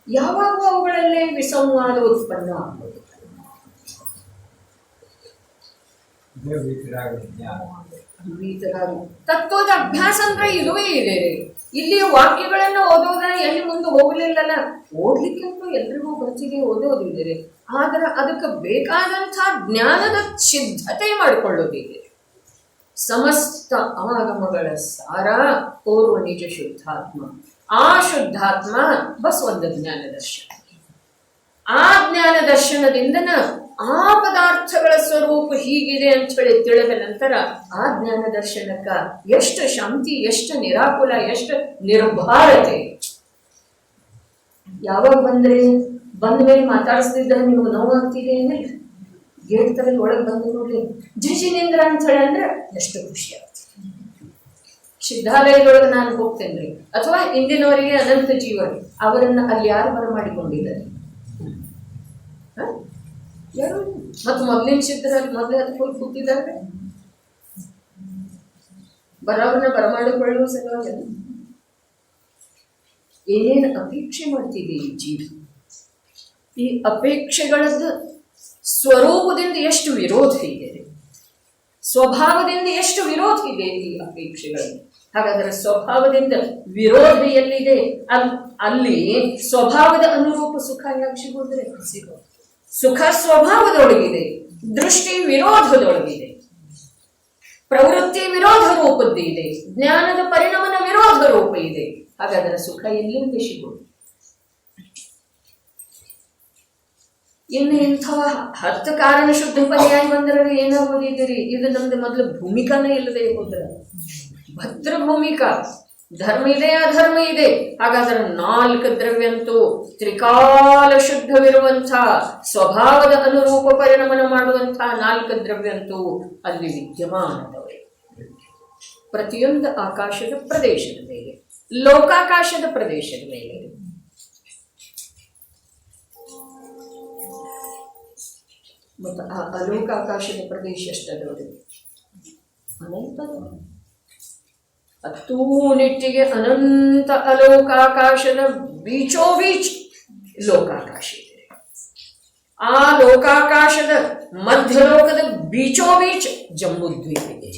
ಯಾವಾಗ ಅವುಗಳಲ್ಲೇ ವಿಸಂವಾದ ಉತ್ಪನ್ನ ಆಗೋದು? ತತ್ವದ ಅಭ್ಯಾಸ ಅಂದ್ರೆ ಇದುವೇ ಇದೆ. ಇಲ್ಲಿ ವಾಕ್ಯಗಳನ್ನು ಓದೋದನ್ನ ಎಲ್ಲಿ ಮುಂದೆ ಹೋಗಲಿಲ್ಲಲ್ಲ. ಓದ್ಲಿಕ್ಕಂತೂ ಎಲ್ರಿಗೂ ಬರ್ತಿದೆ, ಓದೋದಿದೆ. ಆದ್ರೆ ಅದಕ್ಕೆ ಬೇಕಾದಂತಹ ಜ್ಞಾನದ ಸಿದ್ಧತೆ ಮಾಡಿಕೊಳ್ಳೋದಿದೆ. ಸಮಸ್ತ ಆಗಮಗಳ ಸಾರ ಪೂರ್ವ ನಿಜ ಶುದ್ಧಾತ್ಮ. ಆ ಶುದ್ಧಾತ್ಮ ಬಸ್ ಒಂದು ಜ್ಞಾನ ದರ್ಶನ. ಆ ಜ್ಞಾನ ದರ್ಶನದಿಂದನ ಆ ಪದಾರ್ಥಗಳ ಸ್ವರೂಪ ಹೀಗಿದೆ ಅಂತ ಹೇಳಿ ತಿಳಿದ ನಂತರ ಆ ಜ್ಞಾನ ದರ್ಶನಕ್ಕ ಎಷ್ಟು ಶಾಂತಿ, ಎಷ್ಟು ನಿರಾಕುಲ, ಎಷ್ಟು ನಿರ್ಭಾರತೆ. ಯಾವಾಗ ಬಂದ ಮೇಲೆ ಮಾತಾಡಿಸ್ತಿದ್ದರೆ ನಿಮ್ಗೆ ನೋವಾಗ್ತಿದೆ ಅಂದ್ರೆ ಗೇಟ್ ತರಲಿ ಒಳಗೆ ಬಂದು ನೋಡ್ಲಿ ಜಜಿನೇಂದ್ರ ಅಂತ ಹೇಳಿ ಅಂದ್ರೆ ಎಷ್ಟು ಖುಷಿ ಆಗ್ತದೆ. ಸಿದ್ಧಾಲಯದೊಳಗೆ ನಾನು ಹೋಗ್ತೇನ್ರಿ, ಅಥವಾ ಇಂದಿನವರಿಗೆ ಅನಂತ ಜೀವರಿ ಅವರನ್ನ ಅಲ್ಲಿ ಯಾರು ಬರಮಾಡಿಕೊಂಡಿದ್ದಾರೆ? ಯಾರು? ಮತ್ತು ಮೊದಲಿನ ಸಿದ್ಧರಲ್ಲಿ ಮೊದಲೇ ಅದಕ್ಕೆ ಹೋಗಿ ಕೂತಿದ್ದಾರೆ. ಬರೋರನ್ನ ಬರಮಾಡಿಕೊಳ್ಳುವ ಸಲುವಾಗಿ ಏನೇನು ಅಪೇಕ್ಷೆ ಮಾಡ್ತಿದ್ದೀರಿ ಜೀವ? ಈ ಅಪೇಕ್ಷೆಗಳದ್ದು ಸ್ವರೂಪದಿಂದ ಎಷ್ಟು ವಿರೋಧ ಇದೆ, ಸ್ವಭಾವದಿಂದ ಎಷ್ಟು ವಿರೋಧ ಇದೆ ಈ ಅಪೇಕ್ಷೆಗಳಲ್ಲಿ. ಹಾಗಾದ್ರೆ ಸ್ವಭಾವದಿಂದ ವಿರೋಧ ಎಲ್ಲಿದೆ ಅಲ್ಲಿ ಸ್ವಭಾವದ ಅನುರೂಪ ಸುಖ ಯಾಕೆ ಸಿಗೋದ್ರೆ? ಸಿಗೋ ಸುಖ ಸ್ವಭಾವದೊಳಗಿದೆ, ದೃಷ್ಟಿ ವಿರೋಧದೊಳಗಿದೆ, ಪ್ರವೃತ್ತಿ ವಿರೋಧ ರೂಪದ್ದಿದೆ, ಜ್ಞಾನದ ಪರಿಣಾಮನ ವಿರೋಧ ರೂಪ ಇದೆ. ಹಾಗಾದ್ರೆ ಸುಖ ಎಲ್ಲಿಂದ ಸಿಗೋದು? ಇನ್ನು ಇಂಥ 10 ಕಾರಣ ಶುದ್ಧ ಪರ್ಯಾಯ ಬಂದರೆ ಏನಾಗೋದಿದ್ದೀರಿ? ಇದು ನಮ್ದು ಮೊದಲು ಭೂಮಿಕಾನೇ ಇಲ್ಲದೆ ಹೋದ್ರ ಭದ್ರ ಭೂಮಿಕಾ. ಧರ್ಮ ಇದೆ, ಅಧರ್ಮ ಇದೆ. ಹಾಗಾದರೆ 4 ದ್ರವ್ಯಂತೂ ತ್ರಿಕಾಲ ಶುದ್ಧವಿರುವಂಥ ಸ್ವಭಾವದ ಅನುರೂಪ ಪರಿಣಮನ ಮಾಡುವಂಥ 4 ದ್ರವ್ಯಂತೂ ಅಲ್ಲಿ ವಿದ್ಯಮಾನದವೇ. ಪ್ರತಿಯೊಂದು ಆಕಾಶದ ಪ್ರದೇಶದ ಮೇಲೆ, ಲೋಕಾಕಾಶದ ಪ್ರದೇಶದ ಮೇಲೆ. ಮತ್ತು ಆ ಅಲೋಕಾಕಾಶದ ಪ್ರದೇಶ ಎಷ್ಟದವರು? ಅನಂತದ. ನಿಟ್ಟಿಗೆ ಅನಂತ ಅಲೋಕಾಕಾಶದ ಬೀಚೋ ಬೀಚ್ ಲೋಕಾಕಾಶ ಇದೆ. ಆ ಲೋಕಾಕಾಶದ ಮಧ್ಯಲೋಕದ ಬೀಚೋ ಬೀಚ್ ಜಂಬೂದ್ವೀಪ ಇದೆ.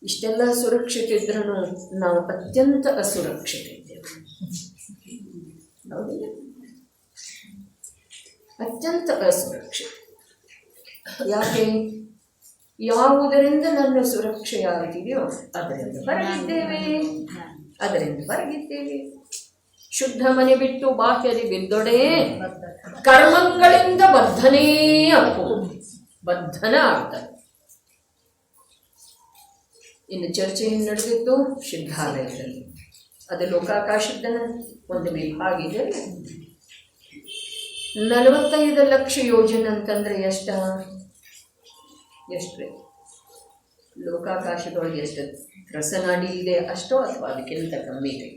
ಇಷ್ಟೆಲ್ಲ ಸುರಕ್ಷಿತ ಇದ್ರೂ ನಾವು ಅತ್ಯಂತ ಅಸುರಕ್ಷಿತ ಇದ್ದೇವೆ. ಹೌದಿಲ್ಲ? ಅತ್ಯಂತ ಅಸುರಕ್ಷಿತ. ಯಾಕೆ? ಯಾವುದರಿಂದ ನನ್ನ ಸುರಕ್ಷೆಯಾಗಿದೆಯೋ ಅದರಿಂದ ಹೊರಗಿದ್ದೇವೆ. ಶುದ್ಧ ಮನೆ ಬಿಟ್ಟು ಬಾಹ್ಯದಿ ಬಿದ್ದೊಡೆ ಕರ್ಮಗಳಿಂದ ಬದ್ಧನೇ ಬದ್ಧನ ಆಗ್ತದೆ. ಇನ್ನು ಚರ್ಚೆ ಏನು ನಡೆದಿತ್ತು ಸಿದ್ಧಾಲಯದಲ್ಲಿ. ಅದು ಲೋಕಾಕಾಶದ ಒಂದು ವಿಭಾಗಿದೆ. 45 ಲಕ್ಷ ಯೋಜನೆ ಅಂತಂದ್ರೆ ಎಷ್ಟು? ಲೋಕಾಕಾಶದೊಳಗೆ ಎಷ್ಟು ರಸನಾಡಿ ಇದೆ ಅಷ್ಟೋ ಅಥವಾ ಅದಕ್ಕಿಂತ ಕಮ್ಮಿ ಇದೆ?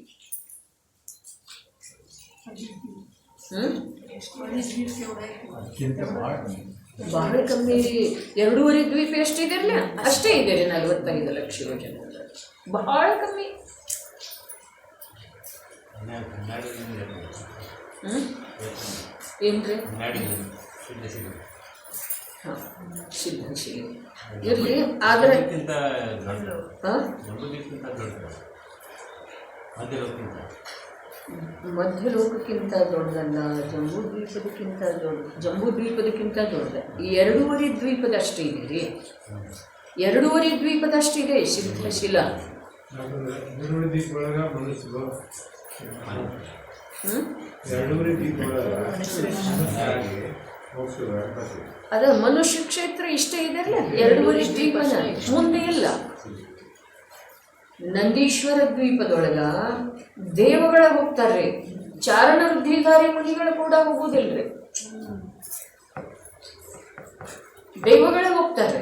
ಬಹಳ ಕಮ್ಮಿ. 2.5 ದ್ವೀಪ ಎಷ್ಟಿದೆ? ಅಷ್ಟೇ ಇದೆ 45 ಲಕ್ಷ ಯೋಜನೆ. ಬಹಳ ಕಮ್ಮಿ. ಏನ್ರಿ? ಸಿದ್ಧಶಿಲೆ ಇರಲಿ. ಆದರೆ ಮಧ್ಯಲೋಕಕ್ಕಿಂತ ದೊಡ್ಡದಲ್ಲ, ಜಂಬೂದ್ವೀಪದಕ್ಕಿಂತ ದೊಡ್ಡದ. ಈ 2.5 ದ್ವೀಪದಷ್ಟೇ ಇದೆ ರೀ. 2.5 ದ್ವೀಪದಷ್ಟಿದೆ ಸಿದ್ಧಶಿಲಾ. ಅದ ಮನುಷ್ಯ ಕ್ಷೇತ್ರ ಇಷ್ಟೇ ಇದೆ ಅಲ್ಲ, 2.5 ದ್ವೀಪನ ಮುಂದೆ ಇಲ್ಲ. ನಂದೀಶ್ವರ ದ್ವೀಪದೊಳಗ ದೇವಗಳ ಹೋಗ್ತಾರ್ರಿ, ಚಾರಣ ವೃದ್ಧಿಧಾರಿ ಮುನಿಗಳು ಕೂಡ ಹೋಗುವುದಿಲ್ರಿ. ದೇವಗಳ ಹೋಗ್ತಾರೆ,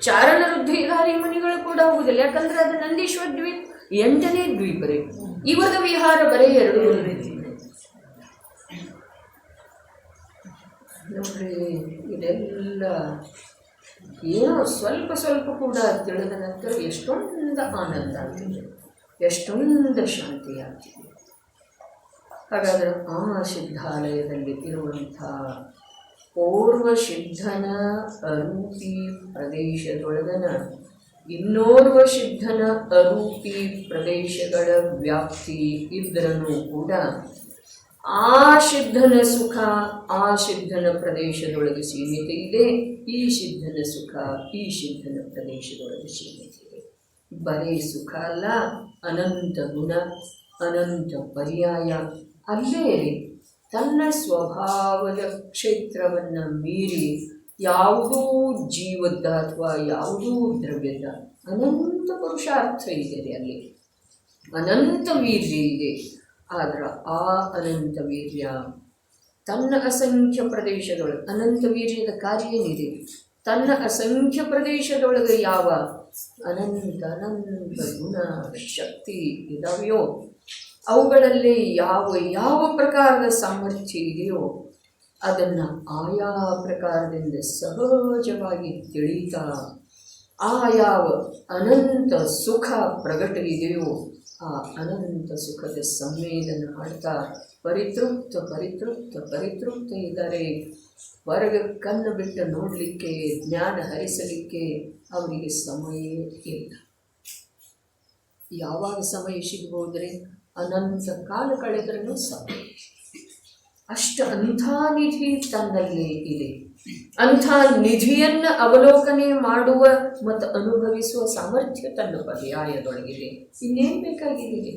ಚಾರಣ ವೃದ್ಧಿಧಾರಿ ಮುನಿಗಳು ಕೂಡ ಹೋಗುದಿಲ್ಲ. ಯಾಕಂದ್ರೆ ಅದು ನಂದೀಶ್ವರ ದ್ವೀಪ 8ನೇ ದ್ವೀಪ ರೀ. ಇವರ ವಿಹಾರ ಬರೀ 2.5 ದ್ವೀಪ ನೋಡ್ರಿ. ಇದೆಲ್ಲ ಏನೋ ಸ್ವಲ್ಪ ಸ್ವಲ್ಪ ಕೂಡ ತಿಳಿದ ನಂತರ ಎಷ್ಟೊಂದು ಆನಂದ ಆಗ್ತಿದೆ, ಎಷ್ಟೊಂದು ಶಾಂತಿ ಆಗ್ತಿದೆ. ಹಾಗಾದರೆ ಆ ಸಿದ್ಧಾಲಯದಲ್ಲಿ ಇರುವಂಥ ಪೂರ್ವ ಸಿದ್ಧನ ಅರೂಪಿ ಪ್ರದೇಶದೊಳಗನ ಇನ್ನೋರ್ವ ಸಿದ್ಧನ ಅರೂಪಿ ಪ್ರದೇಶಗಳ ವ್ಯಾಪ್ತಿ ಇದ್ದರೂ ಕೂಡ ಆ ಸಿದ್ಧನ ಸುಖ ಆ ಸಿದ್ಧನ ಪ್ರದೇಶದೊಳಗೆ ಸೀಮಿತ ಇದೆ. ಈ ಸಿದ್ಧನ ಸುಖ ಈ ಸಿದ್ಧನ ಪ್ರದೇಶದೊಳಗೆ ಸೀಮಿತ ಇದೆ. ಬರೀ ಸುಖ ಅಲ್ಲ, ಅನಂತ ಗುಣ, ಅನಂತ ಪರ್ಯಾಯ. ಅಲ್ಲೇ ತನ್ನ ಸ್ವಭಾವದ ಕ್ಷೇತ್ರವನ್ನು ಮೀರಿ ಯಾವುದೂ ಜೀವದ ಅಥವಾ ಯಾವುದೂ ದ್ರವ್ಯದ ಅನಂತ ಪುರುಷಾರ್ಥ ಇದೆ. ಅಲ್ಲಿ ಅನಂತ ವೀರ್ಯ ಇದೆ. ಆದ್ರೆ ಆ ಅನಂತ ವೀರ್ಯ ತನ್ನ ಅಸಂಖ್ಯ ಪ್ರದೇಶದೊಳಗೆ, ಅನಂತ ವೀರ್ಯದ ಕಾರ್ಯ ಏನಿದೆ? ತನ್ನ ಅಸಂಖ್ಯ ಪ್ರದೇಶದೊಳಗೆ ಯಾವ ಅನಂತ ಅನಂತ ಗುಣ ಶಕ್ತಿ ಇದಾವೆಯೋ ಅವುಗಳಲ್ಲಿ ಯಾವ ಯಾವ ಪ್ರಕಾರದ ಸಾಮರ್ಥ್ಯ ಇದೆಯೋ ಅದನ್ನು ಆಯಾ ಪ್ರಕಾರದಿಂದ ಸಹಜವಾಗಿ ತಿಳಿತಾ ಆ ಯಾವ ಅನಂತ ಸುಖ ಪ್ರಗಟ ಇದೆಯೋ ಆ ಅನಂತ ಸುಖದ ಸಂವೇದನ ಮಾಡ್ತಾ ಪರಿತೃಪ್ತ ಪರಿತೃಪ್ತ ಪರಿತೃಪ್ತ ಇದ್ದಾರೆ. ಹೊರಗೆ ಕಣ್ಣು ಬಿಟ್ಟು ನೋಡಲಿಕ್ಕೆ, ಜ್ಞಾನ ಹರಿಸಲಿಕ್ಕೆ ಅವರಿಗೆ ಸಮಯ ಇಲ್ಲ. ಯಾವಾಗ ಸಮಯ ಸಿಗ್ಬೋದ್ರಿ? ಅನಂತ ಕಾಲ ಕಳೆದ್ರೂ ಸಮಯ. ಅಷ್ಟು ಅಂಥ ನಿಧಿ ತನ್ನಲ್ಲಿ ಇದೆ. ಅಂಥ ನಿಧಿಯನ್ನು ಅವಲೋಕನೆ ಮಾಡುವ ಮತ್ತು ಅನುಭವಿಸುವ ಸಾಮರ್ಥ್ಯ ತನ್ನ ಪರ್ಯಾಯದೊಳಗಿದೆ. ಇನ್ನೇನು ಬೇಕಾಗಿದೆ?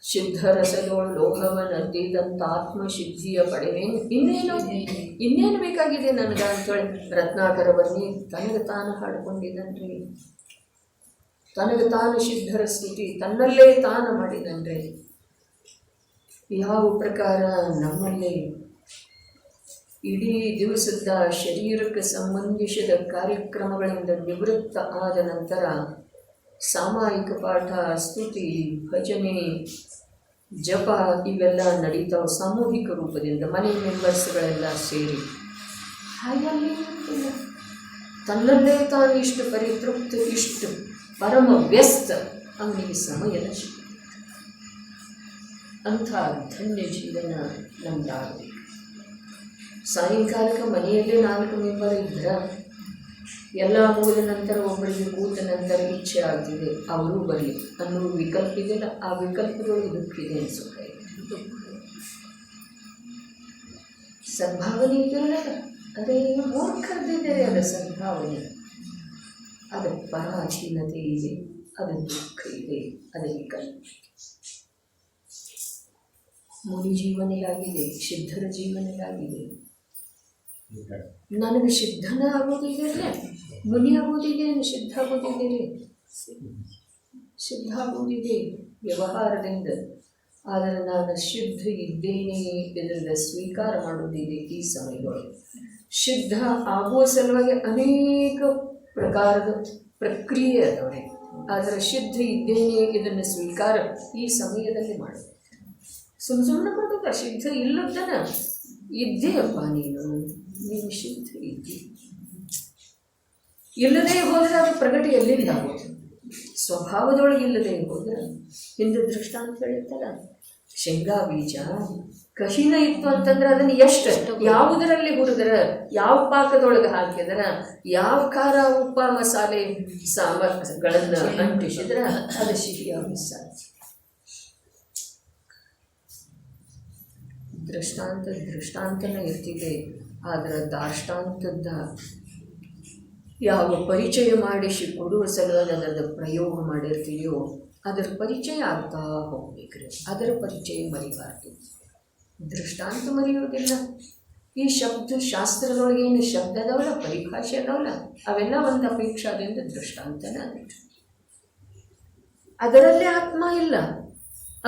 ಸಿದ್ಧರಸದೋಳು ಲೋಹವನ್ನದ್ದಿದಂಥ ಆತ್ಮಸಿದ್ಧಿಯ ಪಡೆವೇನು ಇನ್ನೇನು ಬೇಕಾಗಿದೆ ನನಗೆ ಅಂತೇಳಿ ರತ್ನಾಕರ ಬನ್ನಿ ತನಗೆ ತಾನು ಹಾಡ್ಕೊಂಡಿದ್ದನ್ರಿ. ತನಗೆ ತಾನು ಸಿದ್ಧರ ಸ್ಥಿತಿ ತನ್ನಲ್ಲೇ ತಾನು ಮಾಡಿದಂದ್ರೆ ಯಾವ ಪ್ರಕಾರ ನಮ್ಮಲ್ಲಿ ಇಡೀ ದಿವಸದ ಶರೀರಕ್ಕೆ ಸಂಬಂಧಿಸಿದ ಕಾರ್ಯಕ್ರಮಗಳಿಂದ ನಿವೃತ್ತ ಆದ ನಂತರ ಸಾಮಾಯಿಕ ಪಾಠ, ಸ್ತುತಿ, ಭಜನೆ, ಜಪ ಇವೆಲ್ಲ ನಡೀತಾವೆ ಸಾಮೂಹಿಕ ರೂಪದಿಂದ, ಮನೆ ಮೆಂಬರ್ಸ್ಗಳೆಲ್ಲ ಸೇರಿ. ಹಾಗಾಗಿ ತನ್ನಲ್ಲೇ ತಾನು ಇಷ್ಟು ಪರಿತೃಪ್ತ, ಇಷ್ಟು ಪರಮ ವ್ಯಸ್ತ, ಅವನಿಗೆ ಸಮಯದ ಸಿಗುತ್ತೆ. ಅಂಥ ಧನ್ಯ ಜೀವನ ನಮ್ದಾಗಬೇಕು. ಸಾಯಂಕಾಲಕ್ಕೆ ಮನೆಯಲ್ಲೇ 4 ಮೆಂಬರ್ ಇದ್ರೆ ಎಲ್ಲ ಮುಗಿದ ನಂತರ ಒಬ್ಬರಿಗೆ ಕೂತ ನಂತರ ಇಚ್ಛೆ ಆಗ್ತಿದೆ ಅವರೂ ಬರಲಿ ಅನ್ನೋ ವಿಕಲ್ಪ ಇದೆಯಲ್ಲ, ಆ ವಿಕಲ್ಪದೊಳಗೆ ದುಃಖಿದೆ ಅನಿಸುತ್ತ ಇದೆ. ಸದ್ಭಾವನೆ ಇದೆಯಲ್ಲ, ಅದೇ ಮೂರ್ಖರ್ದಿದ್ದಾರೆ. ಅದರ ಸದ್ಭಾವನೆ, ಅದರ ಪರಾಧೀನತೆ ಇದೆ, ಅದರ ದುಃಖ ಇದೆ, ಅದರ ವಿಕಲ್ಪ. ಮುನಿ ಜೀವನೆಯಾಗಿದೆ, ಸಿದ್ಧರ ಜೀವನೆಯಾಗಿದೆ. ನನಗೆ ಸಿದ್ಧನ ಆಗೋದಿದೆ, ಮುನಿ ಆಗೋದಿದೆ, ಸಿದ್ಧ ಆಗೋದಿದೆ, ಸಿದ್ಧ ಆಗೋದಿದೆ ವ್ಯವಹಾರದಿಂದ. ಆದರೆ ನಾನು ಸಿದ್ಧ ಇದ್ದೇನೆ ಇದರಿಂದ ಸ್ವೀಕಾರ ಮಾಡುವುದಿದೆ. ಈ ಸಮಯದೊಳಗೆ ಸಿದ್ಧ ಆಗುವ ಸಲುವಾಗಿ ಅನೇಕ ಪ್ರಕಾರದ ಪ್ರಕ್ರಿಯೆ ಅದವೇ. ಆದರೆ ಸಿದ್ಧ ಇದ್ದೇನೆ ಇದನ್ನು ಸ್ವೀಕಾರ ಈ ಸಮಯದಲ್ಲಿ ಮಾಡೋದು. ಸುಮ್ಮನೆ ಮಾಡೋದು. ಸಿದ್ಧ ಇಲ್ಲದನ ಇದ್ದೀಯಪ್ಪ, ನೀನು ಸಿದ್ಧ ಇದ್ದಿ. ಇಲ್ಲದೇ ಹೋದರೆ ಅದು ಪ್ರಗತಿ ಎಲ್ಲಿಂದ ಆಗೋದು? ಸ್ವಭಾವದೊಳಗೆ ಇಲ್ಲದೆ ಹೋದ್ರೆ ಹಿಂದೆ ದೃಷ್ಟಾಂತ ಹೇಳಿರ್ತಾರ, ಶೇಂಗಾ ಬೀಜ ಕಹಿನ ಇತ್ತು ಅಂತಂದ್ರೆ ಅದನ್ನು ಎಷ್ಟು ಯಾವುದರಲ್ಲಿ ಹುರಿದ್ರ, ಯಾವ ಪಾಕದೊಳಗೆ ಹಾಕಿದ್ರ, ಯಾವ ಖಾರ ಉಪ್ಪ ಮಸಾಲೆ ಸಾಮಗ್ರಿಗಳನ್ನು ಅಂಟಿಸಿದ್ರೆ ಅದು ಸಿಹಿಯಾಗಿ ಸಾಧ್ಯ. ದೃಷ್ಟಾಂತನೇ ಇರ್ತಿದೆ, ಆದರೆ ದಾಷ್ಟಾಂತದ ಯಾವ ಪರಿಚಯ ಮಾಡಿಸಿ ಕೊಡುವ ಸಲುವಾಗಿ ಅದರ ಪ್ರಯೋಗ ಮಾಡಿರ್ತೀಯೋ ಅದರ ಪರಿಚಯ ಆಗ್ತಾ ಹೋಗ್ಬೇಕ್ರಿ. ಅದರ ಪರಿಚಯ ಮರಿಬಾರ್ದು. ದೃಷ್ಟಾಂತ ಮರೆಯೋದಿಲ್ಲ. ಈ ಶಬ್ದ ಶಾಸ್ತ್ರದೊಳಗೆ ಏನು ಶಬ್ದ ಅದಾವಲ್ಲ, ಪರಿಭಾಷೆ ಅದಾವಲ್ಲ, ಅವೆಲ್ಲ ಒಂದು ಅಪೇಕ್ಷಾದಿಂದ ದೃಷ್ಟಾಂತನೇ ಆಗಿತ್ತು. ಅದರಲ್ಲೇ ಆತ್ಮ ಇಲ್ಲ,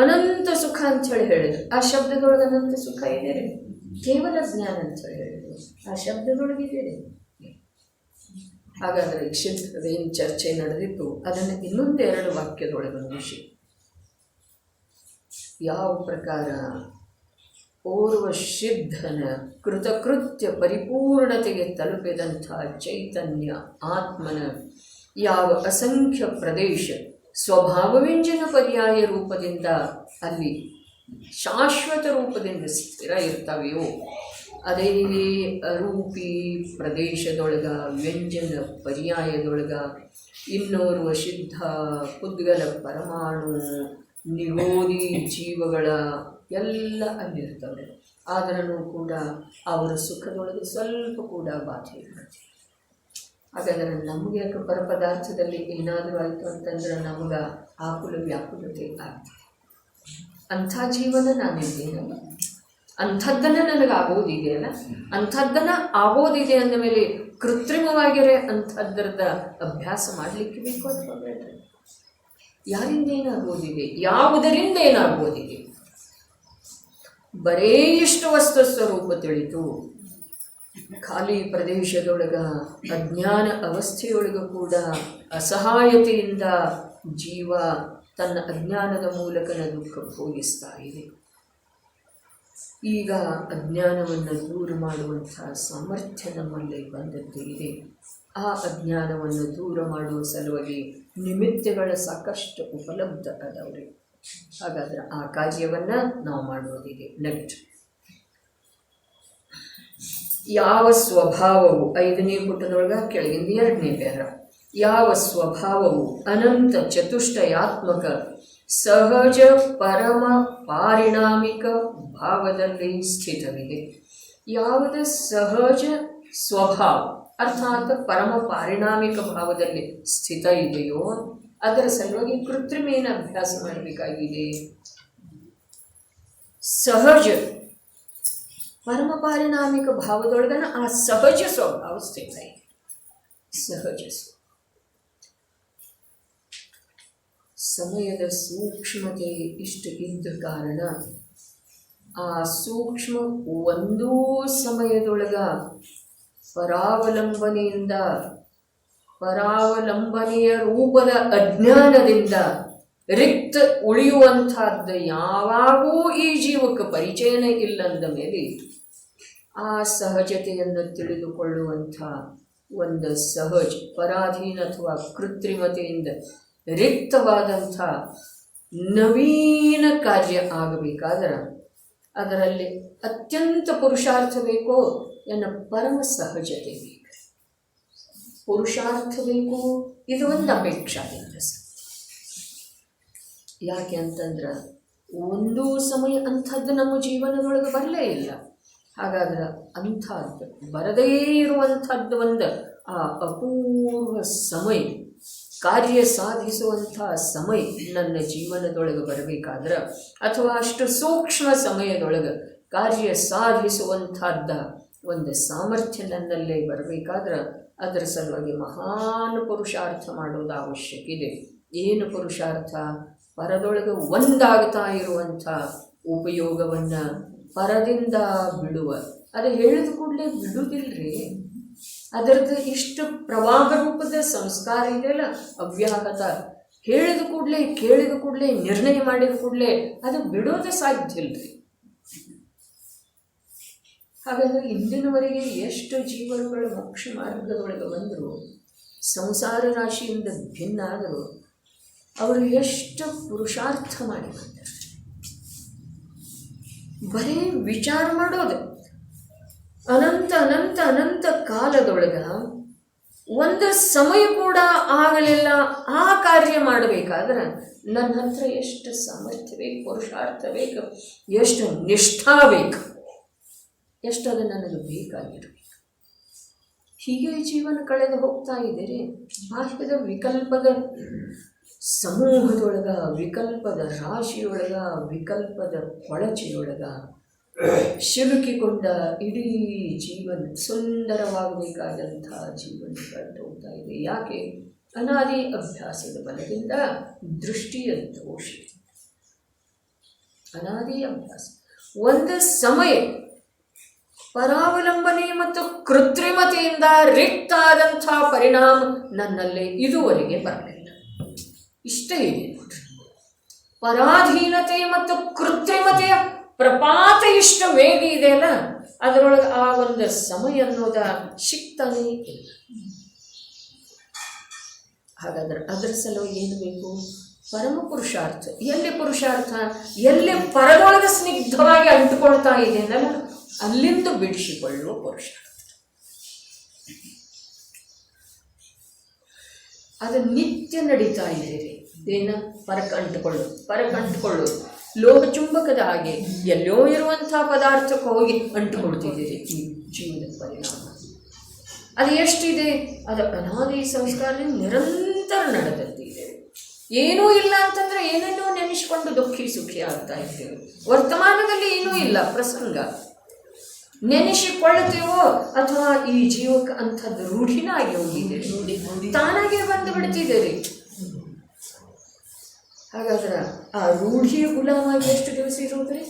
ಅನಂತ ಸುಖ ಅಂಥೇಳಿ ಹೇಳಿದ್ರು. ಆ ಶಬ್ದದೊಳಗೆ ಅನಂತ ಸುಖ ಇದೆ ರೀ. ಕೇವಲ ಜ್ಞಾನ ಅಂಥೇಳಿ ಹೇಳಿದ್ರು, ಆ ಶಬ್ದದೊಳಗಿದೆ ರೀ. ಹಾಗಾದರೆ ಕ್ಷೇತ್ರದೇನು ಚರ್ಚೆ ನಡೆದಿತ್ತು ಅದನ್ನು ಇನ್ನೊಂದು 2 ವಾಕ್ಯದೊಳಗೆ ಮುಗಿಸಿ, ಯಾವ ಪ್ರಕಾರ ಓರ್ವ ಸಿದ್ಧನ ಕೃತಕೃತ್ಯ ಪರಿಪೂರ್ಣತೆಗೆ ತಲುಪಿದಂಥ ಚೈತನ್ಯ ಆತ್ಮನ ಯಾವ ಅಸಂಖ್ಯ ಪ್ರದೇಶ ಸ್ವಭಾವವ್ಯಂಜನ ಪರ್ಯಾಯ ರೂಪದಿಂದ ಅಲ್ಲಿ ಶಾಶ್ವತ ರೂಪದಿಂದ ಸ್ಥಿರ ಇರ್ತವೆಯೋ ಅದೇ ಅರೂಪಿ ಪ್ರದೇಶದೊಳಗ ವ್ಯಂಜನ ಪರ್ಯಾಯದೊಳಗ ಇನ್ನೋರ್ವ ಸಿದ್ಧ ಪುದ್ಗಲ ಪರಮಾಣು ನಿರೋಧಿ ಜೀವಗಳ ಎಲ್ಲ ಅಲ್ಲಿರ್ತವೆ. ಆದರೂ ಕೂಡ ಅವರ ಸುಖದೊಳಗೆ ಸ್ವಲ್ಪ ಕೂಡ ಬಾಧೆ ಇರ್ತದೆ. ಹಾಗಾದರೆ ನಮಗೆ ಯಾಕೆ ಪರಪದಾರ್ಥದಲ್ಲಿ ಏನಾದರೂ ಆಯಿತು ಅಂತಂದ್ರೆ ನಮಗೆ ಆಕುಲ ವ್ಯಾಕುಲತೆ ಆಗ್ತದೆ. ಅಂಥ ಜೀವನ ನಾನಿದ್ದೇನಲ್ಲ, ಅಂಥದ್ದನ್ನು ನನಗೆ ಆಗೋದಿದೆಯಲ್ಲ, ಅಂಥದ್ದನ್ನು ಆಗೋದಿದೆ ಅಂದ ಮೇಲೆ ಕೃತ್ರಿಮವಾಗಿರೇ ಅಂಥದ್ದರದ ಅಭ್ಯಾಸ ಮಾಡಲಿಕ್ಕೆ ಬೇಕು ಅಥವಾ ಬೇಡ? ಯಾರಿಂದ ಏನಾಗೋದಿದೆ, ಯಾವುದರಿಂದ ಏನಾಗೋದಿದೆ? ಬರೇ ಇಷ್ಟು ವಸ್ತು ಸ್ವರೂಪ ತಿಳಿತು, ಖಾಲಿ ಪ್ರದೇಶದೊಳಗ ಅಜ್ಞಾನ ಅವಸ್ಥೆಯೊಳಗೂ ಕೂಡ ಅಸಹಾಯತೆಯಿಂದ ಜೀವ ತನ್ನ ಅಜ್ಞಾನದ ಮೂಲಕನ ದುಃಖ ಭೋಗಿಸ್ತಾ ಇದೆ. ಈಗ ಅಜ್ಞಾನವನ್ನು ದೂರ ಮಾಡುವಂಥ ಸಾಮರ್ಥ್ಯ ನಮ್ಮಲ್ಲಿ ಬಂದದ್ದು ಇದೆ. ಆ ಅಜ್ಞಾನವನ್ನು ದೂರ ಮಾಡುವ ಸಲುವಾಗಿ ನಿಮಿತ್ತಗಳ ಸಾಕಷ್ಟು ಉಪಲಬ್ಧ ಅದವ್ರಿ. ಹಾಗಾದರೆ ಆ ಕಾರ್ಯವನ್ನು ನಾವು ಮಾಡುವುದಿದೆ. ನೆಕ್ಸ್ಟ್, ಯಾವ ಸ್ವಭಾವವು 5ನೇ ಪುಟದೊಳಗೆ ಕೆಳಗಿಂದ 2ನೇ ಪ್ಯಾರ, ಯಾವ ಸ್ವಭಾವವು ಅನಂತ ಚತುಷ್ಟಯಾತ್ಮಕ ಸಹಜ ಪರಮ ಪಾರಿಣಾಮಿಕ ಭಾವದಲ್ಲಿ ಸ್ಥಿತವಿದೆ. ಯಾವುದೇ ಸಹಜ ಸ್ವಭಾವ ಅರ್ಥಾತ್ ಪರಮ ಪಾರಿಣಾಮಿಕ ಭಾವದಲ್ಲಿ ಸ್ಥಿತ ಇದೆಯೋ ಅದರ ಸಲುವಾಗಿ ಕೃತ್ರಿಮೇನ ಅಭ್ಯಾಸ ಮಾಡಬೇಕಾಗಿದೆ. ಸಹಜ ಪರಮ ಪಾರಿಣಾಮಿಕ ಭಾವದೊಳಗನ ಆ ಸಹಜ ಸ್ವಭಾವ ಸ್ಥಿತ ಇದೆ. ಸಹಜ ಸಮಯದ ಸೂಕ್ಷ್ಮತೆ ಇಷ್ಟು ಇದ್ದ ಕಾರಣ ಆ ಸೂಕ್ಷ್ಮ ಒಂದೂ ಸಮಯದೊಳಗ ಪರಾವಲಂಬನೆಯ ರೂಪದ ಅಜ್ಞಾನದಿಂದ ರಿಕ್ತ ಉಳಿಯುವಂಥದ್ದು ಯಾವಾಗೂ ಈ ಜೀವಕ್ಕೆ ಪರಿಚಯನೇ ಇಲ್ಲಂದ ಮೇಲೆ ಆ ಸಹಜತೆಯನ್ನು ತಿಳಿದುಕೊಳ್ಳುವಂಥ ಒಂದು ಸಹಜ ಪರಾಧೀನ ಅಥವಾ ಕೃತ್ರಿಮತೆಯಿಂದ ರಿಕ್ತವಾದಂಥ ನವೀನ ಕಾರ್ಯ ಆಗಬೇಕಾದ್ರೆ ಅದರಲ್ಲಿ ಅತ್ಯಂತ ಪುರುಷಾರ್ಥ ಬೇಕೋ ಎನ್ನ ಪರಮ ಸಹಜತೆ ಬೇಕು. ಪುರುಷಾರ್ಥ ಬೇಕು, ಇದು ಒಂದು ಅಪೇಕ್ಷಾ ಇಲ್ಲ. ಯಾಕೆ ಅಂತಂದ್ರೆ ಒಂದೂ ಸಮಯ ಅಂಥದ್ದು ನಮ್ಮ ಜೀವನದೊಳಗೆ ಬರಲೇ ಇಲ್ಲ. ಹಾಗಾದ್ರೆ ಅಂಥದ್ದು ಬರದೇ ಇರುವಂಥದ್ದು ಒಂದು ಆ ಅಪೂರ್ವ ಸಮಯ, ಕಾರ್ಯ ಸಾಧಿಸುವಂಥ ಸಮಯ ನನ್ನ ಜೀವನದೊಳಗೆ ಬರಬೇಕಾದ್ರೆ ಅಥವಾ ಅಷ್ಟು ಸೂಕ್ಷ್ಮ ಸಮಯದೊಳಗೆ ಕಾರ್ಯ ಸಾಧಿಸುವಂಥದ್ದ ಒಂದು ಸಾಮರ್ಥ್ಯ ನನ್ನಲ್ಲೇ ಬರಬೇಕಾದ್ರೆ ಅದರ ಸಲುವಾಗಿ ಮಹಾನ್ ಪುರುಷಾರ್ಥ ಮಾಡೋದು ಅವಶ್ಯಕ ಇದೆ. ಏನು ಪುರುಷಾರ್ಥ? ಪರದೊಳಗೆ ಒಂದಾಗ್ತಾ ಇರುವಂಥ ಉಪಯೋಗವನ್ನು ಪರದಿಂದ ಬಿಡುವ. ಅದು ಹೇಳಿದ ಕೂಡಲೇ ಬಿಡುವುದಿಲ್ಲರಿ. ಅದರದ್ದು ಇಷ್ಟು ಪ್ರವಾಹ ರೂಪದ ಸಂಸ್ಕಾರ ಇದೆಯಲ್ಲ, ಅವ್ಯಾಹತ. ಹೇಳಿದ ಕೂಡಲೇ, ಕೇಳಿದ ಕೂಡಲೇ, ನಿರ್ಣಯ ಮಾಡಿದ ಕೂಡಲೇ ಅದು ಬಿಡೋದೇ ಸಾಧ್ಯ ಇಲ್ಲರಿ. ಹಾಗಾದರೆ ಇಂದಿನವರೆಗೆ ಎಷ್ಟು ಜೀವನಗಳ ಮೋಕ್ಷ ಮಾರ್ಗದೊಳಗೆ ಬಂದರು, ಸಂಸಾರ ರಾಶಿಯಿಂದ ಭಿನ್ನ ಆದರು, ಅವರು ಎಷ್ಟು ಪುರುಷಾರ್ಥ ಮಾಡಿ ಬಂದರು. ಬರೀ ವಿಚಾರ ಮಾಡೋದು. ಅನಂತ ಅನಂತ ಅನಂತ ಕಾಲದೊಳಗೆ ಒಂದು ಸಮಯ ಕೂಡ ಆಗಲಿಲ್ಲ ಆ ಕಾರ್ಯ ಮಾಡಬೇಕಾದ್ರೆ ನನ್ನ ಹತ್ರ ಎಷ್ಟು ಸಾಮರ್ಥ್ಯ ಬೇಕು, ಪುರುಷಾರ್ಥ ಬೇಕು, ಎಷ್ಟು ನಿಷ್ಠಾ ಬೇಕು, ಎಷ್ಟು ಅದು ನನಗೆ ಬೇಕಾಗಿರಬೇಕು. ಹೀಗೆ ಜೀವನ ಕಳೆದು ಹೋಗ್ತಾ ಇದ್ದೀರಿ. ಬಾಹ್ಯದ ವಿಕಲ್ಪದ ಸಮೂಹದೊಳಗ, ವಿಕಲ್ಪದ ರಾಶಿಯೊಳಗ, ವಿಕಲ್ಪದ ಕೊಳಚೆಯೊಳಗ ಸಿಲುಕಿಕೊಂಡ ಇಡೀ ಜೀವನ, ಸುಂದರವಾಗಬೇಕಾದಂಥ ಜೀವನ ಕಳೆದು ಹೋಗ್ತಾ ಇದೆ. ಯಾಕೆ? ಅನಾದಿ ಅಭ್ಯಾಸದ ಬಲದಿಂದ ದೃಷ್ಟಿಯ ದೋಷ. ಅನಾದಿ ಅಭ್ಯಾಸ ಒಂದು ಸಮಯ ಪರಾವಲಂಬನೆ ಮತ್ತು ಕೃತ್ರಿಮತೆಯಿಂದ ರಿಕ್ತ ಆದಂಥ ಪರಿಣಾಮ ನನ್ನಲ್ಲಿ ಇದುವರೆಗೆ ಬರಲಿಲ್ಲ. ಇಷ್ಟೇ ಇದೆ ನೋಡ್ರಿ. ಪರಾಧೀನತೆ ಮತ್ತು ಕೃತ್ರಿಮತೆಯ ಪ್ರಪಾತ ಇಷ್ಟು ವೇಗ ಇದೆಯಲ್ಲ, ಅದರೊಳಗೆ ಆ ಒಂದು ಸಮಯ ಅನ್ನೋದ ಸಿಗ್ತಾನೆ ಇಲ್ಲ. ಹಾಗಾದ್ರೆ ಅದರ ಸಲುವಾಗಿ ಏನು ಬೇಕು? ಪರಮ ಪುರುಷಾರ್ಥ. ಎಲ್ಲಿ ಪುರುಷಾರ್ಥ? ಎಲ್ಲಿ ಪರದೊಳಗೆ ಸ್ನಿಗ್ಧವಾಗಿ ಅಂಟುಕೊಳ್ತಾ ಇದೆ ಅನ್ನಲ್ಲ, ಅಲ್ಲಿಂದ ಬಿಡಿಸಿಕೊಳ್ಳುವ ಪುರುಷಾರ್ಥ. ಅದು ನಿತ್ಯ ನಡೀತಾ ಇದ್ದೀರಿ. ಏನ? ಪರಕ್ಕೆ ಅಂಟುಕೊಳ್ಳೋದು. ಲೋಹ ಚುಂಬಕದ ಹಾಗೆ ಎಲ್ಲೋ ಇರುವಂಥ ಪದಾರ್ಥಕ್ಕೆ ಹೋಗಿ ಅಂಟುಕೊಳ್ತಿದ್ದೀರಿ. ಈ ಜೀವನದ ಪರಿಣಾಮ ಅದು ಎಷ್ಟಿದೆ? ಅದು ಅನಾದಿ ಸಂಸ್ಕಾರದಿಂದ ನಿರಂತರ ನಡೆದಂತಿದೆ. ಏನೂ ಇಲ್ಲ ಅಂತಂದರೆ ಏನೇನೋ ನೆನೆಸ್ಕೊಂಡು ದುಃಖಿ ಸುಖಿ ಆಗ್ತಾ ಇದ್ದೇವೆ. ವರ್ತಮಾನದಲ್ಲಿ ಏನೂ ಇಲ್ಲ ಪ್ರಸಂಗ. ನೆನೆಸಿಕೊಳ್ಳುತ್ತೇವೋ ಅಥವಾ ಈ ಜೀವಕ್ಕೆ ಅಂಥದ್ದು ರೂಢಿನಾಗಿ ಹೋಗಿದೆ, ತಾನಾಗೆ ಬಂದು ಬಿಡ್ತಿದ್ದೀರಿ. ಹಾಗಾದ್ರೆ ಆ ರೂಢಿಯ ಗುಲಾಮಾಗಿ ಎಷ್ಟು ದಿವಸ ಇರೋದ್ರಿ?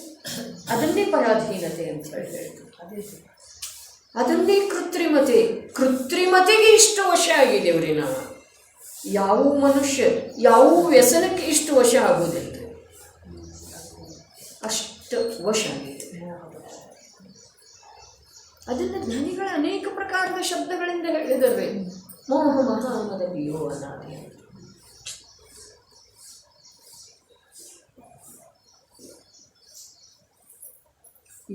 ಅದನ್ನೇ ಪರಾಧೀನತೆ ಅಂತ ಹೇಳಿದ್ರು. ಅದನ್ನೇ ಕೃತ್ರಿಮತೆಗೆ ಇಷ್ಟು ವಶ ಆಗಿದ್ದೇವ್ರಿ ನಾವು. ಯಾವ ಮನುಷ್ಯ ಯಾವ ವ್ಯಸನಕ್ಕೆ ಇಷ್ಟು ವಶ ಆಗೋದಿಲ್ಲ, ಅಷ್ಟು ವಶ ಆಗಿದೆ. ಅದನ್ನು ಜ್ಞಾನಿಗಳ ಅನೇಕ ಪ್ರಕಾರದ ಶಬ್ದಗಳಿಂದ ಹೇಳಿದರೆ, ಮೋಹ ಮಹಾಮದ ಬಿಯೋ ಅನಾದಿ.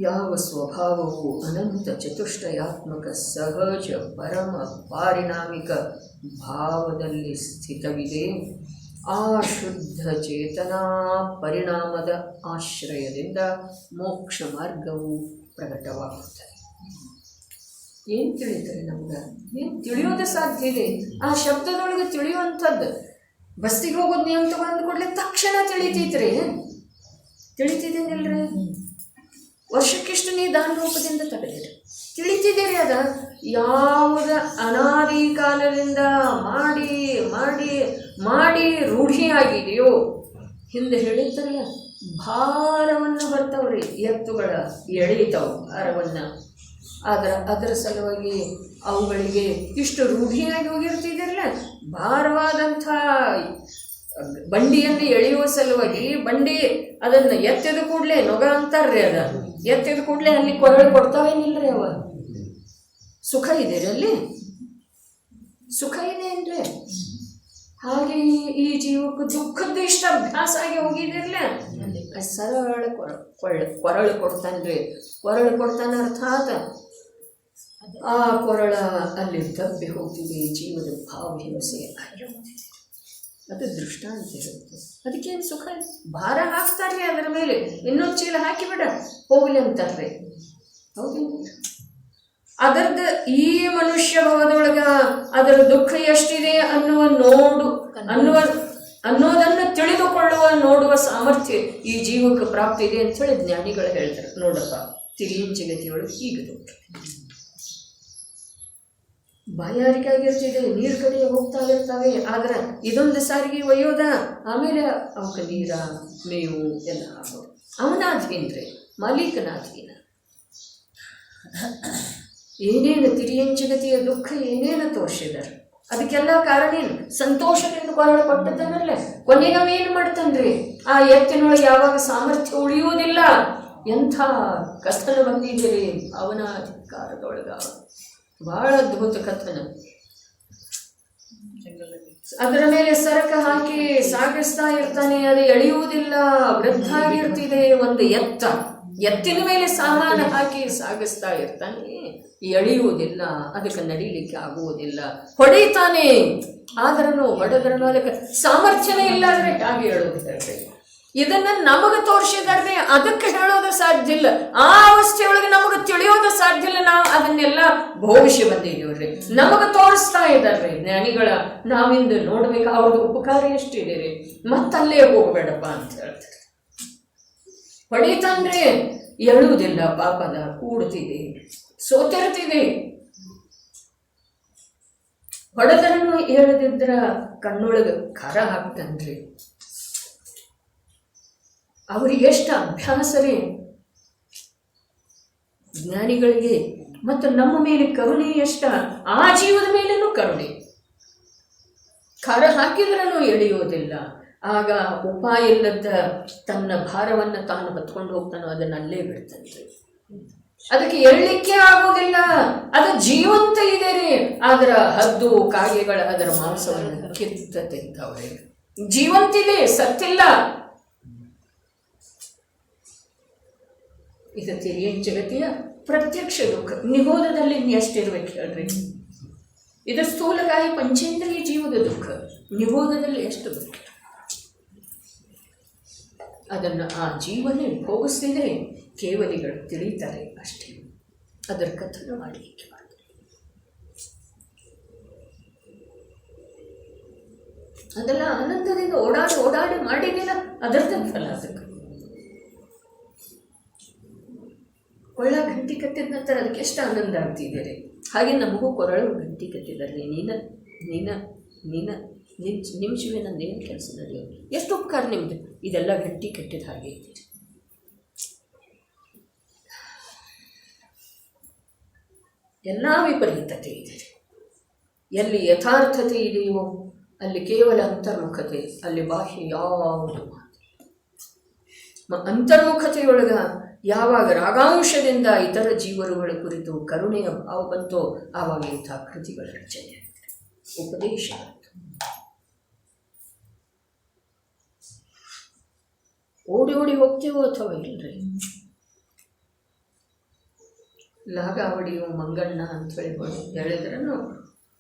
ಯಾವ ಸ್ವಭಾವವು ಅನಂತ ಚತುಷ್ಟಯಾತ್ಮಕ ಸಹಜ ಪರಮ ಪಾರಿಣಾಮಿಕ ಭಾವದಲ್ಲಿ ಸ್ಥಿತವಿದೆ, ಆ ಶುದ್ಧ ಚೇತನಾ ಪರಿಣಾಮದ ಆಶ್ರಯದಿಂದ ಮೋಕ್ಷ ಮಾರ್ಗವು ಪ್ರಕಟವಾಗುತ್ತದೆ. ಏನು ತಿಳಿತಾರೆ ನಮ್ಗೆ? ಏನು ತಿಳಿಯೋದು ಸಾಧ್ಯ ಇದೆ? ಆ ಶಬ್ದದೊಳಗೆ ತಿಳಿಯುವಂಥದ್ದು. ಬಸ್ಸಿಗೆ ಹೋಗೋದು ನೀವು ತಗೊಂಡು ಕೂಡಲೇ ತಕ್ಷಣ ತಿಳಿತೈತ್ರಿ. ತಿಳಿತಿದ್ದೇನಿಲ್ರಿ? ವರ್ಷಕ್ಕಿಷ್ಟು ನೀ ದಾನ ರೂಪದಿಂದ ತೆಗೆದಿರಿ. ತಿಳಿತಿದ್ದೀರಿ ಅದ ಯಾವುದ ಅನಾದಿ ಕಾಲದಿಂದ ಮಾಡಿ ಮಾಡಿ ಮಾಡಿ ರೂಢಿಯಾಗಿದೆಯೋ. ಹಿಂದೆ ಹೇಳಿದ್ದಲ್ಲ, ಭಾರವನ್ನು ಬರ್ತವ್ರಿ, ಎತ್ತುಗಳ ಎಳೀತಾವು ಭಾರವನ್ನು. ಅದರ ಸಲುವಾಗಿ ಅವುಗಳಿಗೆ ಇಷ್ಟು ರೂಢಿಯಾಗಿ ಹೋಗಿರ್ತಿದ್ದಿರಲ್ಲ, ಭಾರವಾದಂಥ ಬಂಡಿಯನ್ನು ಎಳೆಯುವ ಸಲುವಾಗಿ ಬಂಡಿ ಅದನ್ನು ಎತ್ತಿದ ಕೂಡಲೇ ನೊಗ ಅಂತಾರ್ರಿ, ಅದ ಎತ್ತಿದ ಕೂಡಲೇ ಅಲ್ಲಿ ಕೊರಳು ಕೊಡ್ತಾವೇನಿಲ್ರಿ ಅವ. ಸುಖ ಇದೆ ಅಲ್ಲಿ, ಸುಖ ಇದೆ ಏನ್ರಿ? ಹಾಗೆ ಈ ಜೀವಕ್ಕೆ ದುಃಖದ್ದು ಇಷ್ಟ ಅಭ್ಯಾಸ ಆಗಿ ಹೋಗಿದಿರ್ಲ, ಸರಳ ಕೊರಳು ಕೊಡ್ತಾನ್ರಿ. ಕೊರಳು ಕೊಡ್ತಾನ ಅರ್ಥಾತ್ ಆ ಕೊರಳ ಅಲ್ಲಿ ತಪ್ಪಿ ಹೋಗ್ತಿದೆ ಜೀವದ ಭಾವ ಹಿಂಸೆ. ಅದು ದೃಷ್ಟಾಂತ ಇರುತ್ತೆ. ಅದಕ್ಕೇನು ಸುಖ, ಭಾರ ಹಾಕ್ತಾರ್ರಿ ಅದರ ಮೇಲೆ, ಇನ್ನೊಂದು ಚೀಲ ಹಾಕಿಬಿಡ ಹೋಗ್ಲಿ ಅಂತಾರ್ರಿ. ಹೌದೇನು? ಅದರದ್ದು ಈ ಮನುಷ್ಯ ಭವದೊಳಗ ಅದರ ದುಃಖ ಎಷ್ಟಿದೆ ಅನ್ನೋದನ್ನು ತಿಳಿದುಕೊಳ್ಳುವ ನೋಡುವ ಸಾಮರ್ಥ್ಯ ಈ ಜೀವಕ್ಕೆ ಪ್ರಾಪ್ತಿ ಇದೆ ಅಂತ ಹೇಳಿ ಜ್ಞಾನಿಗಳು ಹೇಳ್ತಾರೆ. ನೋಡಪ್ಪ, ತಿರಿಯಿನ ಜಗತ್ತಿಯೊಳಗೆ ಈಗ ದುಃಖ ಬಾಯಾರಿಕಾಗಿರ್ತಿದೆ, ನೀರು ಕಡೆ ಹೋಗ್ತಾ ಇರ್ತಾವೆ. ಆದ್ರೆ ಇದೊಂದು ಸಾರಿಗೆ ಒಯ್ಯೋದ, ಆಮೇಲೆ ಅವಕ್ಕೆ ನೀರ ಮೇವು ಎಲ್ಲ ಆಗೋದು. ಅವನಾಧೀನ್ರಿ, ಮಾಲೀಕನಾಧೀನ. ಏನೇನು ತಿರಿಯಂಚಗತಿಯ ದುಃಖ ಏನೇನು ತೋರಿಸಿದಾರೆ, ಅದಕ್ಕೆಲ್ಲ ಕಾರಣ ಏನು? ಸಂತೋಷದಿಂದ ಕೊರಳು ಕೊಟ್ಟದನಲ್ಲೇ. ಕೊನೆಗೆ ಅವೇನು ಮಾಡ್ತಾನ್ರಿ, ಆ ಎತ್ತಿನೊಳಗೆ ಯಾವಾಗ ಸಾಮರ್ಥ್ಯ ಉಳಿಯುವುದಿಲ್ಲ. ಎಂಥ ಕಥನ ಬಂದಿದ್ದೀರಿ ಭಾವನಾಧಿಕಾರದೊಳಗ, ಬಹಳ ಅದ್ಭುತ ಕಥನ. ಅದರ ಮೇಲೆ ಸರಕ ಹಾಕಿ ಸಾಗಿಸ್ತಾ ಇರ್ತಾನೆ, ಅದು ಎಳೆಯುವುದಿಲ್ಲ, ವೃದ್ಧ ಆಗಿರ್ತಿದೆ. ಒಂದು ಎತ್ತಿನ ಮೇಲೆ ಸಾಮಾನು ಹಾಕಿ ಸಾಗಿಸ್ತಾ ಇರ್ತಾನೆ, ಎಳೆಯುವುದಿಲ್ಲ, ಅದಕ್ಕೆ ನಡೀಲಿಕ್ಕೆ ಆಗುವುದಿಲ್ಲ. ಹೊಡೆಯುತ್ತಾನೆ, ಆದ್ರೂ ಹೊಡೆದ್ರ ಅದಕ್ಕೆ ಸಾಮರ್ಥ್ಯನೇ ಇಲ್ಲ ಅಂದ್ರೆ ಹಾಗೆ ಹೇಳೋದಿಲ್ಲ. ಇದನ್ನ ನಮಗೆ ತೋರಿಸಿದಾರೆ, ಅದಕ್ಕೆ ಹೇಳೋದು ಸಾಧ್ಯ ಇಲ್ಲ. ಆ ಅವಸ್ಥೆಯೊಳಗೆ ನಮಗೆ ತಿಳಿಯೋದು ಸಾಧ್ಯ ಇಲ್ಲ. ನಾವು ಅದನ್ನೆಲ್ಲ ಭೋಗಿಸಿ ಬಂದಿದ್ದೀವ್ರಿ, ನಮಗೆ ತೋರಿಸ್ತಾ ಇದ್ದಾರ್ರಿ ಜ್ಞಾನಿಗಳ. ನಾವಿಂದು ನೋಡ್ಬೇಕು ಅವ್ರದ್ದು ಉಪಕಾರ ಎಷ್ಟಿದೆ ರೀ, ಮತ್ತಲ್ಲೇ ಹೋಗ್ಬೇಡಪ್ಪ ಅಂತ ಹೇಳ್ತಾರೆ. ಹೊಡಿತಂದ್ರೆ ಎಳುವುದಿಲ್ಲ, ಪಾಪದ ಕೂಡ್ತಿದೆ, ಸೋತಿರ್ತಿದೆ. ಹೊಡೆದರನ್ನು ಹೇಳದಿದ್ರ ಕಣ್ಣೊಳಗೆ ಖರ ಹಾಕ್ತನ್ರಿ. ಅವ್ರಿಗೆ ಎಷ್ಟು ಅಭ್ಯಾಸ ರೀ ಜ್ಞಾನಿಗಳಿಗೆ. ಮತ್ತು ನಮ್ಮ ಮೇಲೆ ಕರುಣೆ ಎಷ್ಟ, ಆ ಜೀವದ ಮೇಲೇನೂ ಕರುಣೆ. ಖರ ಹಾಕಿದ್ರೂ ಎಳೆಯೋದಿಲ್ಲ. ಆಗ ಉಪಾಯ ಇಲ್ಲದ ತನ್ನ ಭಾರವನ್ನು ತಾನು ಹೊತ್ಕೊಂಡು ಹೋಗ್ತಾನೋ ಅದನ್ನ ಅಲ್ಲೇ ಬಿಡ್ತಾನೆ. ಅದಕ್ಕೆ ಎಳ್ಳಿಕ್ಕೆ ಆಗೋದಿಲ್ಲ, ಅದು ಜೀವಂತ ಇದೆ ರೀ. ಅದರ ಹದ್ದು ಕಾಗೆಗಳ ಅದರ ಮಾಂಸವನ್ನು ಕಿತ್ತ ತಿಂತವ್ರೆ. ಜೀವಂತಿದೆ, ಸತ್ತಿಲ್ಲ. ಇದು ತಿರಿಯ ಜಗತ್ತಿಯ ಪ್ರತ್ಯಕ್ಷ ದುಃಖ. ನಿಗೋಧದಲ್ಲಿ ಎಷ್ಟಿರ್ಬೇಕು ಹೇಳ್ರಿ. ಇದು ಸ್ಥೂಲಕಾಯಿ ಪಂಚೇಂದ್ರಿಯ ಜೀವದ ದುಃಖ. ನಿಗೋಧದಲ್ಲಿ ಎಷ್ಟು ದುಃಖ, ಅದನ್ನು ಆ ಜೀವನೇ ಭೋಗಿಸ್ತಿದ್ರೆ ಕೇವಲಿಗಳು ತಿಳಿತಾರೆ ಅಷ್ಟೇ. ಅದರ ಕಥನ ಮಾಡಲಿಕ್ಕೆ ಮಾಡ್ತಾರೆ. ಅದೆಲ್ಲ ಆನಂದದಿಂದ ಓಡಾಡಿ ಮಾಡಿದಿಲ್ಲ, ಅದರದ್ದೇ ಫಲ. ಅದಕ್ಕೆ ಕೊಳ್ಳ ಗಂಟಿ ಕಟ್ಟಿದ ನಂತರ ಅದಕ್ಕೆ ಎಷ್ಟು ಆನಂದ ಆಗ್ತಿದ್ದಾರೆ. ಹಾಗೆ ನಮಗೂ ಕೊರಳು ಗಂಟಿ ಕಟ್ಟಿದ್ದಾರೆ. ನಿಮ್ಮ ಶಿವೆ ನಂದೇನು ಕೆಲಸ ನಡೆಯೋದು, ಎಷ್ಟು ಉಪಕಾರ ನಿಮ್ದು. ಇದೆಲ್ಲ ಗಂಟಿ ಕಟ್ಟಿದ ಹಾಗೆ ಇದೆ. ಎಲ್ಲ ವಿಪರೀತತೆ ಇದೆ. ಎಲ್ಲಿ ಯಥಾರ್ಥತೆ ಇದೆಯೋ ಅಲ್ಲಿ ಕೇವಲ ಅಂತರ್ಮುಖತೆ, ಅಲ್ಲಿ ಬಾಹ್ಯ ಯಾವುದು. ಅಂತರ್ಮುಖತೆಯೊಳಗ ಯಾವಾಗ ರಾಗಾಂಶದಿಂದ ಇತರ ಜೀವರುಗಳ ಕುರಿತು ಕರುಣೆಯ ಭಾವ ಬಂತೋ ಆವಾಗ ಇಂಥ ಕೃತಿಗಳ ರಚನೆ, ಉಪದೇಶ. ಓಡಿ ಹೋಗ್ತೇವೋ ಅಥವಾ ಇಲ್ರಿ. ಲಾಗಾವಡಿಯು ಮಂಗಣ್ಣ ಅಂತ ಹೇಳಿದ್ರೂ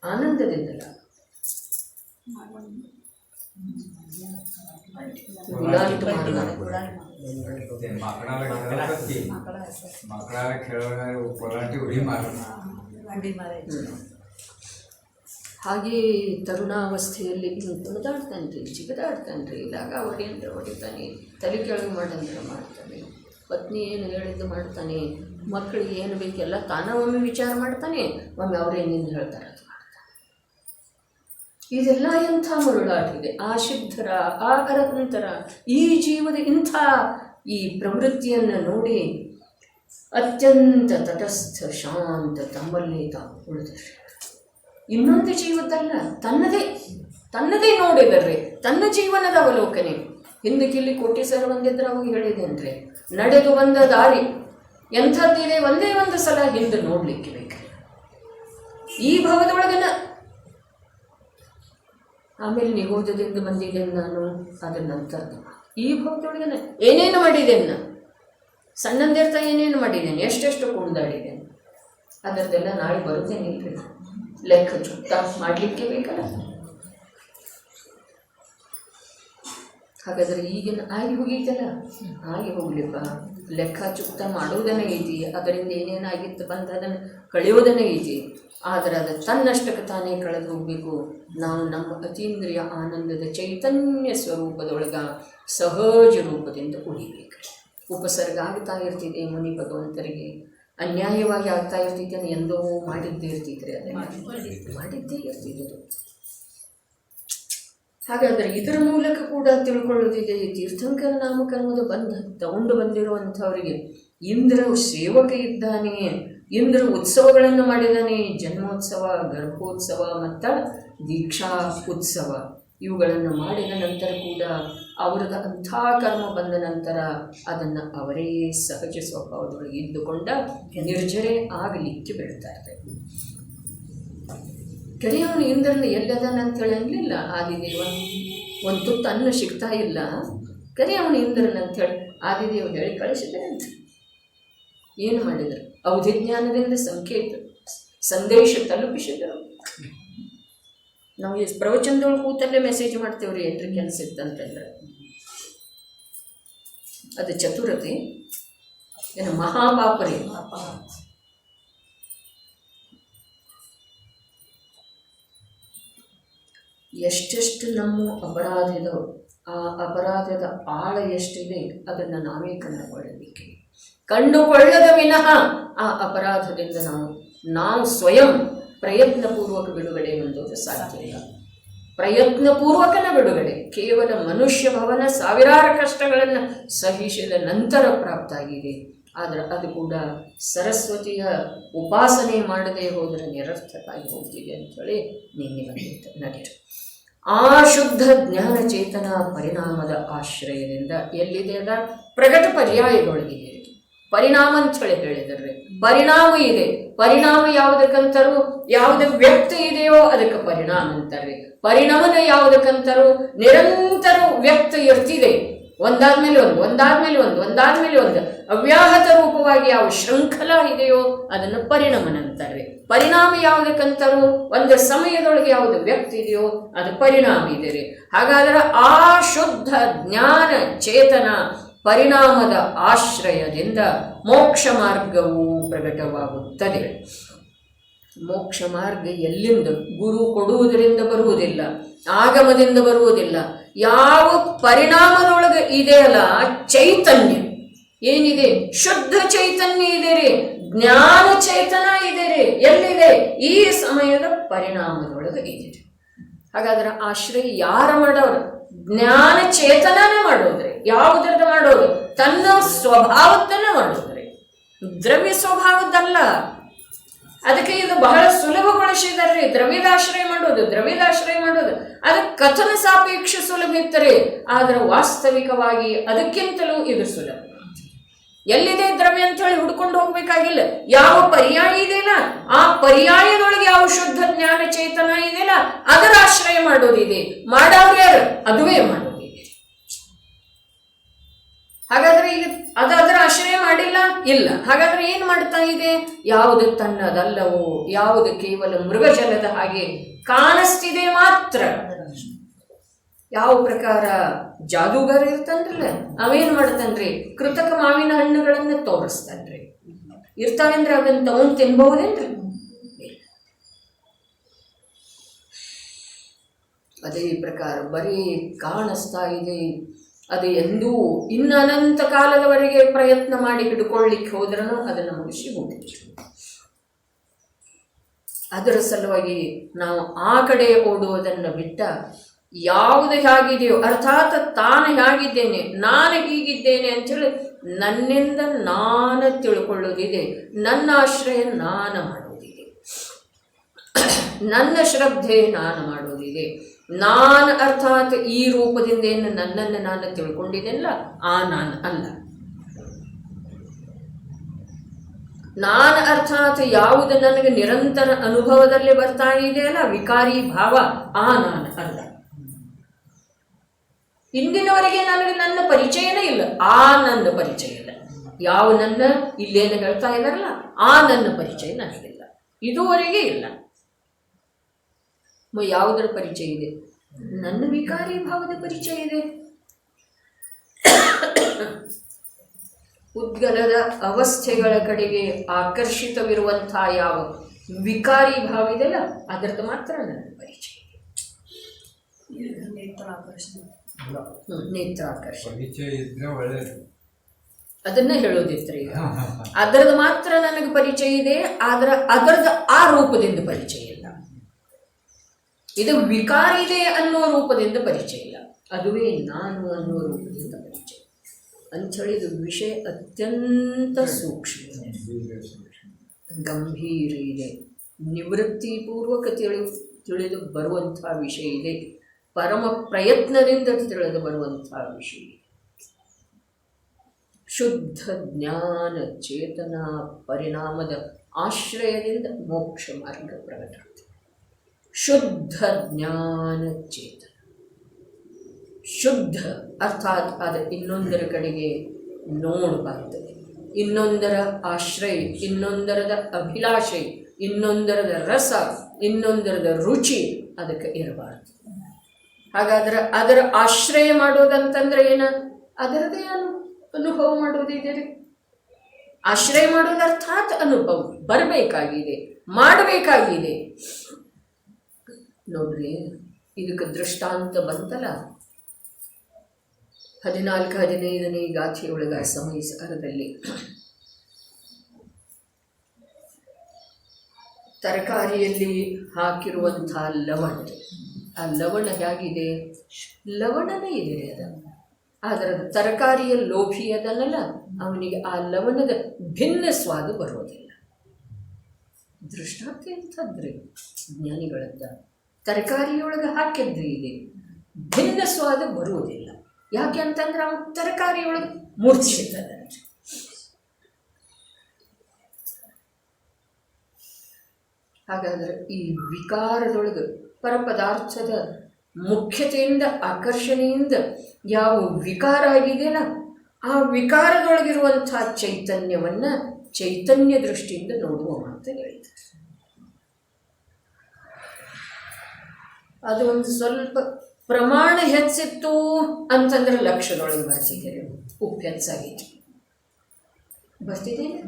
ಆನಂದದಿಂದಲ ಹಾಗೆ ತರುಣಾವಸ್ಥೆಯಲ್ಲಿ ಕುಣಿದಾಡ್ತಾನ್ರಿ, ಜಿಗದಾಡ್ತಾನ್ರಿ. ಲಾಗಾವಡಿ ಅಂದ್ರೆ ಹೊಡಿತಾನೆ, ತಲೆ ಕೆಳಗೆ ಮಾಡಂದ್ರೆ ಮಾಡ್ತಾನೆ. ಪತ್ನಿ ಏನು ಹೇಳಿದ್ದು ಮಾಡ್ತಾನೆ, ಮಕ್ಕಳಿಗೆ ಏನು ಬೇಕೆಲ್ಲ ತಾನ ಒಮ್ಮೆ ವಿಚಾರ ಮಾಡ್ತಾನೆ, ಒಮ್ಮೆ ಅವರೇನಿಂದ ಹೇಳ್ತಾರೆ ಅದು ಮಾಡ್ತಾನೆ. ಇದೆಲ್ಲ ಎಂಥ ಮರುಳಾಟಿದೆ. ಆ ಸಿದ್ಧರ, ಆ ಅರಹಂತರ ಈ ಜೀವದ ಇಂಥ ಈ ಪ್ರವೃತ್ತಿಯನ್ನು ನೋಡಿ ಅತ್ಯಂತ ತಟಸ್ಥ ಶಾಂತ ತಮ್ಮಲ್ಲಿ ತಾವು ಉಳಿದ ಇನ್ನೊಂದು ಜೀವದಲ್ಲ, ತನ್ನದೇ ನೋಡಿದರೆ ತನ್ನ ಜೀವನದ ಅವಲೋಕನೆ. ಹಿಂದಕ್ಕಿಲ್ಲಿ ಕೋಟೀಶ್ವರ ಬಂದಿದ್ರೆ ಅವಾಗ ಹೇಳಿದೆ ನಡೆದು ಬಂದ ದಾರಿ ಎಂಥದ್ದಿದೆ, ಒಂದೇ ಒಂದು ಸಲ ಹಿಂದೆ ನೋಡ್ಲಿಕ್ಕೆ ಬೇಕು. ಈ ಭವದೊಳಗನ ಆಮೇಲೆ ನಿಗೋಧದಿಂದ ಬಂದಿದ್ದೇನೆ ನಾನು, ಅದರ ನಂತರದ ಈ ಭವದೊಳಗನ ಏನೇನು ಮಾಡಿದ್ದೇನೆ ನಾನು, ಸಣ್ಣಂದಿರ್ತಾ ಏನೇನು ಮಾಡಿದ್ದೇನೆ, ಎಷ್ಟೆಷ್ಟು ಕುಣಿದಾಡಿದ್ದೇನೆ, ಅದರದ್ದೆಲ್ಲ ನಾಳೆ ಬರುತ್ತೇನಿಲ್ರಿ, ಲೆಕ್ಕ ಚುಕ್ತ ಮಾಡಲಿಕ್ಕೆ ಬೇಕಲ್ಲ. ಹಾಗಾದರೆ ಈಗಿನ ಆಗಿ ಹೋಗೈತಲ್ಲ, ಆಗಿ ಹೋಗ್ಲಿಪ್ಪ, ಲೆಕ್ಕ ಚುಕ್ತ ಮಾಡೋದನ್ನ ಐತಿ, ಅದರಿಂದ ಏನೇನಾಗಿತ್ತು ಬಂದು ಅದನ್ನು ಕಳೆಯೋದನ್ನ ಐತಿ. ಆದರೆ ಅದು ತನ್ನಷ್ಟಕ್ಕೆ ತಾನೇ ಕಳೆದು ಹೋಗಬೇಕು. ನಾವು ನಮ್ಮ ಅತೀಂದ್ರಿಯ ಆನಂದದ ಚೈತನ್ಯ ಸ್ವರೂಪದೊಳಗ ಸಹಜ ರೂಪದಿಂದ ಉಳಿಬೇಕು. ಉಪಸರ್ಗ ಆಗ್ತಾ ಇರ್ತಿದೆ ಮುನಿ ಭಗವಂತರಿಗೆ, ಅನ್ಯಾಯವಾಗಿ ಆಗ್ತಾ ಇರ್ತಿದ್ದೇನೆ ಎಂದೋ ಮಾಡಿದ್ದೇ ಇರ್ತಿದ್ರೆ, ಅದನ್ನು ಮಾಡಿದ್ದೇ ಇರ್ತಿದ್ದು. ಹಾಗಾದರೆ ಇದರ ಮೂಲಕ ಕೂಡ ತಿಳ್ಕೊಳ್ಳೋದಿದೆ, ತೀರ್ಥಂಕರ ನಾಮಕರ್ಮದ ಬಂಧ ತಗೊಂಡು ಬಂದಿರುವಂಥವರಿಗೆ ಇಂದ್ರ ಸೇವಕ ಇದ್ದಾನೆ, ಇಂದ್ರ ಉತ್ಸವಗಳನ್ನು ಮಾಡಿದ್ದಾನೆ. ಜನ್ಮೋತ್ಸವ, ಗರ್ಭೋತ್ಸವ ಮತ್ತು ದೀಕ್ಷಾ ಉತ್ಸವ ಇವುಗಳನ್ನು ಮಾಡಿದ ನಂತರ ಕೂಡ ಅವರದ ಅಂಥ ಕರ್ಮ ಬಂದ ನಂತರ ಅದನ್ನು ಅವರೇ ಸಹಜ ಸ್ವಭಾವದೊಳಗೆ ಇದ್ದುಕೊಂಡ ನಿರ್ಜರೆ ಆಗಲಿಕ್ಕೆ ಬಿಡ್ತಾರೆ. ಕಡೆಯವನು ಇಂದ್ರನ ಎಲ್ಲದನ್ನಂತೇಳಿ ಅನ್ನಲಿಲ್ಲ, ಆದಿದೇವ ಒಂದು ತುತ್ತು ಅನ್ನ ಸಿಗ್ತಾ ಇಲ್ಲ, ಕರೆಯವನು ಇಂದ್ರನಂತೇಳಿ ಆದಿದೇವ ಹೇಳಿ ಕಳಿಸಿದರೆ ಅಂತ ಏನು ಮಾಡಿದರು? ಅವಧಿಜ್ಞಾನದಿಂದ ಸಂದೇಶ ತಲುಪಿಸಿದರು. ನಾವು ಈ ಪ್ರವಚನದೊಳಗೆ ಕೂತಲ್ಲೇ ಮೆಸೇಜ್ ಮಾಡ್ತೇವ್ರಿ, ಏನ್ರಿ ಕೆಲಸ ಇತ್ತಂತಂದ್ರೆ ಅದು ಚತುರತೆ ಏನು ಮಹಾಪಾಪರಿ. ಎಷ್ಟೆಷ್ಟು ನಮ್ಮ ಅಪರಾಧದವು, ಆ ಅಪರಾಧದ ಆಳ ಎಷ್ಟಿದೆ ಅದನ್ನು ನಾವೇ ಕಂಡುಕೊಳ್ಳಬೇಕು. ಕಂಡುಕೊಳ್ಳದ ವಿನಃ ಆ ಅಪರಾಧದಿಂದ ನಾವು ಸ್ವಯಂ ಪ್ರಯತ್ನಪೂರ್ವಕ ಬಿಡುಗಡೆ ಹೊಂದೋದು ಸಾಧ್ಯ ಇಲ್ಲ. ಪ್ರಯತ್ನಪೂರ್ವಕನ ಬಿಡುಗಡೆ ಕೇವಲ ಮನುಷ್ಯ ಭವನ ಸಾವಿರಾರು ಕಷ್ಟಗಳನ್ನು ಸಹಿಸಿದ ನಂತರ ಪ್ರಾಪ್ತ ಆಗಿದೆ. ಆದರೆ ಅದು ಕೂಡ ಸರಸ್ವತಿಯ ಉಪಾಸನೆ ಮಾಡದೆ ಹೋದರೆ ನಿರರ್ಥಕಾಗಿ ಹೋಗ್ತಿದೆ ಅಂಥೇಳಿ ನಿನ್ನೆ ಬಂದಿತ್ತು ನಡೀರು. ಆ ಶುದ್ಧ ಜ್ಞಾನ ಚೇತನ ಪರಿಣಾಮದ ಆಶ್ರಯದಿಂದ ಎಲ್ಲಿದೆ ಅದ ಪ್ರಗಟ ಪರ್ಯಾಯದೊಳಗಿದೆ. ಪರಿಣಾಮ ಅಂಥೇಳಿ ಹೇಳಿದರೆ ಪರಿಣಾಮ ಇದೆ. ಪರಿಣಾಮ ಯಾವುದಕ್ಕಂತರೂ, ಯಾವುದೇ ವ್ಯಕ್ತಿ ಇದೆಯೋ ಅದಕ್ಕೆ ಪರಿಣಾಮ ಅಂತಾರೆ. ಪರಿಣಾಮನ ಯಾವುದಕ್ಕಂತರೂ ನಿರಂತರ ವ್ಯಕ್ತಿ ಇರ್ತಿದೆ, ಒಂದಾದ್ಮೇಲೆ ಒಂದು ಅವ್ಯಾಹತ ರೂಪವಾಗಿ ಯಾವ ಶೃಂಖಲ ಇದೆಯೋ ಅದನ್ನು ಪರಿಣಾಮನಂತಾರೆ. ಪರಿಣಾಮ ಯಾವುದಕ್ಕಂತರೂ ಒಂದು ಸಮಯದೊಳಗೆ ಯಾವುದು ವ್ಯಕ್ತಿ ಇದೆಯೋ ಅದು ಪರಿಣಾಮ ಇದೆ. ಹಾಗಾದರೆ ಆ ಶುದ್ಧ ಜ್ಞಾನ ಚೇತನ ಪರಿಣಾಮದ ಆಶ್ರಯದಿಂದ ಮೋಕ್ಷ ಮಾರ್ಗವು ಪ್ರಕಟವಾಗುತ್ತದೆ. ಮೋಕ್ಷ ಮಾರ್ಗ ಎಲ್ಲಿಂದ? ಗುರು ಕೊಡುವುದರಿಂದ ಬರುವುದಿಲ್ಲ, ಆಗಮದಿಂದ ಬರುವುದಿಲ್ಲ. ಯಾವ ಪರಿಣಾಮದೊಳಗೆ ಇದೆಯಲ್ಲ ಚೈತನ್ಯ ಏನಿದೆ, ಶುದ್ಧ ಚೈತನ್ಯ ಇದೆ ರೀ, ಜ್ಞಾನ ಚೇತನ ಇದೆ ರೀ. ಎಲ್ಲಿದೆ? ಈ ಸಮಯದ ಪರಿಣಾಮದೊಳಗೆ ಇದೆ. ಹಾಗಾದ್ರೆ ಆಶ್ರಯ ಯಾರ ಮಾಡೋರು? ಜ್ಞಾನ ಚೇತನನೇ ಮಾಡೋದ್ರಿ. ಯಾವುದ್ರದ ಮಾಡೋದು? ತನ್ನ ಸ್ವಭಾವದನ್ನ ಮಾಡೋದ್ರಿ, ದ್ರವ್ಯ ಸ್ವಭಾವದ್ದಲ್ಲ. ಅದಕ್ಕೆ ಇದು ಬಹಳ ಸುಲಭಗೊಳಿಸಿದಾರ್ರಿ. ದ್ರವ್ಯದಾಶ್ರಯ ಮಾಡೋದು ಅದಕ್ಕೆ ಕಥನ ಸಾಪೇಕ್ಷ ಸುಲಭ ಇರ್ತಾರೆ, ಆದರೆ ವಾಸ್ತವಿಕವಾಗಿ ಅದಕ್ಕಿಂತಲೂ ಇದು ಸುಲಭ. ಎಲ್ಲಿದೆ ದ್ರವ್ಯ ಅಂತ ಹೇಳಿ ಹುಡ್ಕೊಂಡು ಹೋಗ್ಬೇಕಾಗಿಲ್ಲ. ಯಾವ ಪರ್ಯಾಯ ಇದೆಯಲ್ಲ ಆ ಪರ್ಯಾಯದೊಳಗೆ ಯಾವ ಶುದ್ಧ ಜ್ಞಾನ ಚೇತನ ಇದೆಯಲ್ಲ ಅದರ ಆಶ್ರಯ ಮಾಡೋದಿದೆ. ಮಾಡೋರು ಯಾರು? ಅದುವೇ ಮಾಡೋದಿದೆ. ಹಾಗಾದ್ರೆ ಈಗ ಅದರ ಆಶ್ರಯ ಮಾಡಿಲ್ಲ, ಇಲ್ಲ. ಹಾಗಾದ್ರೆ ಏನ್ ಮಾಡ್ತಾ ಇದೆ? ಯಾವುದು ತನ್ನದಲ್ಲವೋ, ಯಾವುದು ಕೇವಲ ಮೃಗಜಲದ ಹಾಗೆ ಕಾಣಿಸ್ತಿದೆ ಮಾತ್ರ. ಯಾವ ಪ್ರಕಾರ ಜಾದೂಗಾರ ಇರ್ತಾನ್ರಲ್ಲ, ಅವೇನ್ ಮಾಡ್ತಾನ್ರಿ? ಕೃತಕ ಮಾವಿನ ಹಣ್ಣುಗಳನ್ನ ತೋರಿಸ್ತಾನ್ರಿ. ಇರ್ತಾವೇಂದ್ರೆ ಅದನ್ನ ತಗೊಂಡು ತಿನ್ಬಹುದೇನ್ರಿ? ಅದೇ ಪ್ರಕಾರ ಬರೀ ಕಾಣಿಸ್ತಾ ಇದೆ, ಅದು ಎಂದೂ ಇನ್ನು ಅನಂತ ಕಾಲದವರೆಗೆ ಪ್ರಯತ್ನ ಮಾಡಿ ಹಿಡ್ಕೊಳ್ಳಿಕ್ಕೆ ಹೋದ್ರೂ ಅದು ನಮಗೆ ಸಿಗುವುದಿಲ್ಲ. ಅದರ ಸಲುವಾಗಿ ನಾವು ಆ ಕಡೆ ಓಡುವುದನ್ನು ಬಿಟ್ಟ ಯಾವುದು ಹೇಗಿದೆಯೋ, ಅರ್ಥಾತ್ ತಾನು ಹೇಗಿದ್ದೇನೆ, ನಾನು ಹೀಗಿದ್ದೇನೆ ಅಂಥೇಳಿ ನನ್ನಿಂದ ನಾನು ತಿಳ್ಕೊಳ್ಳೋದಿದೆ, ನನ್ನ ಆಶ್ರಯ ನಾನು ಮಾಡೋದಿದೆ, ನನ್ನ ಶ್ರದ್ಧೆ ನಾನು ಮಾಡೋದಿದೆ. ನಾನು ಅರ್ಥಾತ್ ಈ ರೂಪದಿಂದ ಏನು ನನ್ನನ್ನು ನಾನು ತಿಳ್ಕೊಂಡಿದ್ದೆಲ್ಲ ಆ ನಾನು ಅಲ್ಲ. ನಾನು ಅರ್ಥಾತ್ ಯಾವುದು ನನಗೆ ನಿರಂತರ ಅನುಭವದಲ್ಲಿ ಬರ್ತಾ ಇದೆಯಲ್ಲ ವಿಕಾರಿ ಭಾವ, ಆ ನಾನು ಅಲ್ಲ. ಇಂದಿನವರೆಗೆ ನನಗೆ ನನ್ನ ಪರಿಚಯನೇ ಇಲ್ಲ, ಆ ನನ್ನ ಪರಿಚಯ ಇಲ್ಲ. ಯಾವ ನನ್ನ ಇಲ್ಲೇನು ಹೇಳ್ತಾ ಇದ್ದಾರಲ್ಲ ಆ ನನ್ನ ಪರಿಚಯ ನನಗಿಲ್ಲ, ಇದುವರೆಗೆ ಇಲ್ಲ. ಯಾವುದರ ಪರಿಚಯ ಇದೆ? ನನ್ನ ವಿಕಾರಿ ಭಾವದ ಪರಿಚಯ ಇದೆ. ಉದ್ಗಲದ ಅವಸ್ಥೆಗಳ ಕಡೆಗೆ ಆಕರ್ಷಿತವಿರುವಂತಹ ಯಾವ ವಿಕಾರಿ ಭಾವ ಇದೆಯಲ್ಲ ಅದರದ್ದು ಮಾತ್ರ ನನ್ನ ಪರಿಚಯ ಇದೆ. ನೇತ್ರಾಕರ್ಷಣೆ ಅದನ್ನ ಹೇಳೋದಿತ್ರಿ ಈಗ. ಅದರದ್ದು ಮಾತ್ರ ನನಗೆ ಪರಿಚಯ ಇದೆ, ಆದ್ರೆ ಅದರದ್ದು ಆ ರೂಪದಿಂದ ಪರಿಚಯ ಇಲ್ಲ. ಇದು ವಿಕಾರ ಇದೆ ಅನ್ನೋ ರೂಪದಿಂದ ಪರಿಚಯ ಇಲ್ಲ, ಅದುವೇ ನಾನು ಅನ್ನೋ ರೂಪದಿಂದ ಪರಿಚಯ. ಅಂಥೇಳಿ ಇದು ವಿಷಯ ಅತ್ಯಂತ ಸೂಕ್ಷ್ಮ ಇದೆ, ಗಂಭೀರ ಇದೆ, ನಿವೃತ್ತಿಪೂರ್ವಕ ತಿಳಿದು ಬರುವಂಥ ವಿಷಯ ಇದೆ, ಪರಮ ಪ್ರಯತ್ನದಿಂದ ತಿಳಿದು ಬರುವಂಥ ವಿಷಯ ಇದೆ. ಶುದ್ಧ ಜ್ಞಾನ ಚೇತನ ಪರಿಣಾಮದ ಆಶ್ರಯದಿಂದ ಮೋಕ್ಷ ಮಾರ್ಗ ಪ್ರಕಟವಾಗಿದೆ. ಶುದ್ಧ ಜ್ಞಾನ ಚೇತನ, ಶುದ್ಧ ಅರ್ಥಾತ್ ಅದು ಇನ್ನೊಂದರ ಕಡೆಗೆ ನೋಡಬಾರ್ದು, ಇನ್ನೊಂದರ ಆಶ್ರಯ, ಇನ್ನೊಂದರದ ಅಭಿಲಾಷೆ, ಇನ್ನೊಂದರದ ರಸ, ಇನ್ನೊಂದರದ ರುಚಿ ಅದಕ್ಕೆ ಇರಬಾರ್ದು. ಹಾಗಾದ್ರೆ ಅದರ ಆಶ್ರಯ ಮಾಡೋದಂತಂದ್ರೆ ಏನು? ಅದರದೇ ಅನುಭವ ಮಾಡೋದಿದೆ ರೀ. ಆಶ್ರಯ ಮಾಡೋದು ಅರ್ಥಾತ್ ಅನುಭವ ಬರಬೇಕಾಗಿದೆ, ಮಾಡಬೇಕಾಗಿದೆ. ನೋಡ್ರಿ, ಇದಕ್ಕೆ ದೃಷ್ಟಾಂತ ಬಂತಲ್ಲ 14-15ನೇ ಗಾಥೆಯೊಳಗ ಸಮಯ ಸಾರದಲ್ಲಿ ತರಕಾರಿಯಲ್ಲಿ ಹಾಕಿರುವಂಥ ಲವಣ, ಆ ಲವಣ ಹೇಗಿದೆ? ಲವಣನೇ ಇದೆ ಅದು, ಆದರೆ ತರಕಾರಿಯ ಲೋಭಿ ಅದನ್ನಲ್ಲ, ಅವನಿಗೆ ಆ ಲವಣದ ಭಿನ್ನ ಸ್ವಾದ ಬರೋದಿಲ್ಲ. ದೃಷ್ಟಾಂತ ಎಂಥದ್ರಿ ಜ್ಞಾನಿಗಳಂತ, ತರಕಾರಿಯೊಳಗೆ ಹಾಕಿದ್ರಿ ಇದೆ, ಭಿನ್ನ ಸ್ವಾದ ಬರುವುದಿಲ್ಲ. ಯಾಕೆ ಅಂತಂದ್ರೆ ಅವನು ತರಕಾರಿಯೊಳಗೆ ಮೂರ್ಛಿತದ. ಹಾಗಾದ್ರೆ ಈ ವಿಕಾರದೊಳಗೆ ಪರಪದಾರ್ಥದ ಮುಖ್ಯತೆಯಿಂದ ಆಕರ್ಷಣೆಯಿಂದ ಯಾವ ವಿಕಾರ ಆಗಿದೆಯಲ್ಲ ಆ ವಿಕಾರದೊಳಗಿರುವಂಥ ಚೈತನ್ಯವನ್ನು ಚೈತನ್ಯ ದೃಷ್ಟಿಯಿಂದ ನೋಡುವ ಅಂತ ಹೇಳಿದ್ದಾರೆ. ಅದು ಒಂದು ಸ್ವಲ್ಪ ಪ್ರಮಾಣ ಹೆಚ್ಚಿತ್ತು ಅಂತಂದ್ರೆ ಲಕ್ಷದೊಳಗೆ ಬರ್ತಿದ್ದೀರಿ, ಉಪ್ಪು ಹೆಚ್ಚಾಗಿತ್ತು ಬರ್ತಿದ್ದೇನೆ.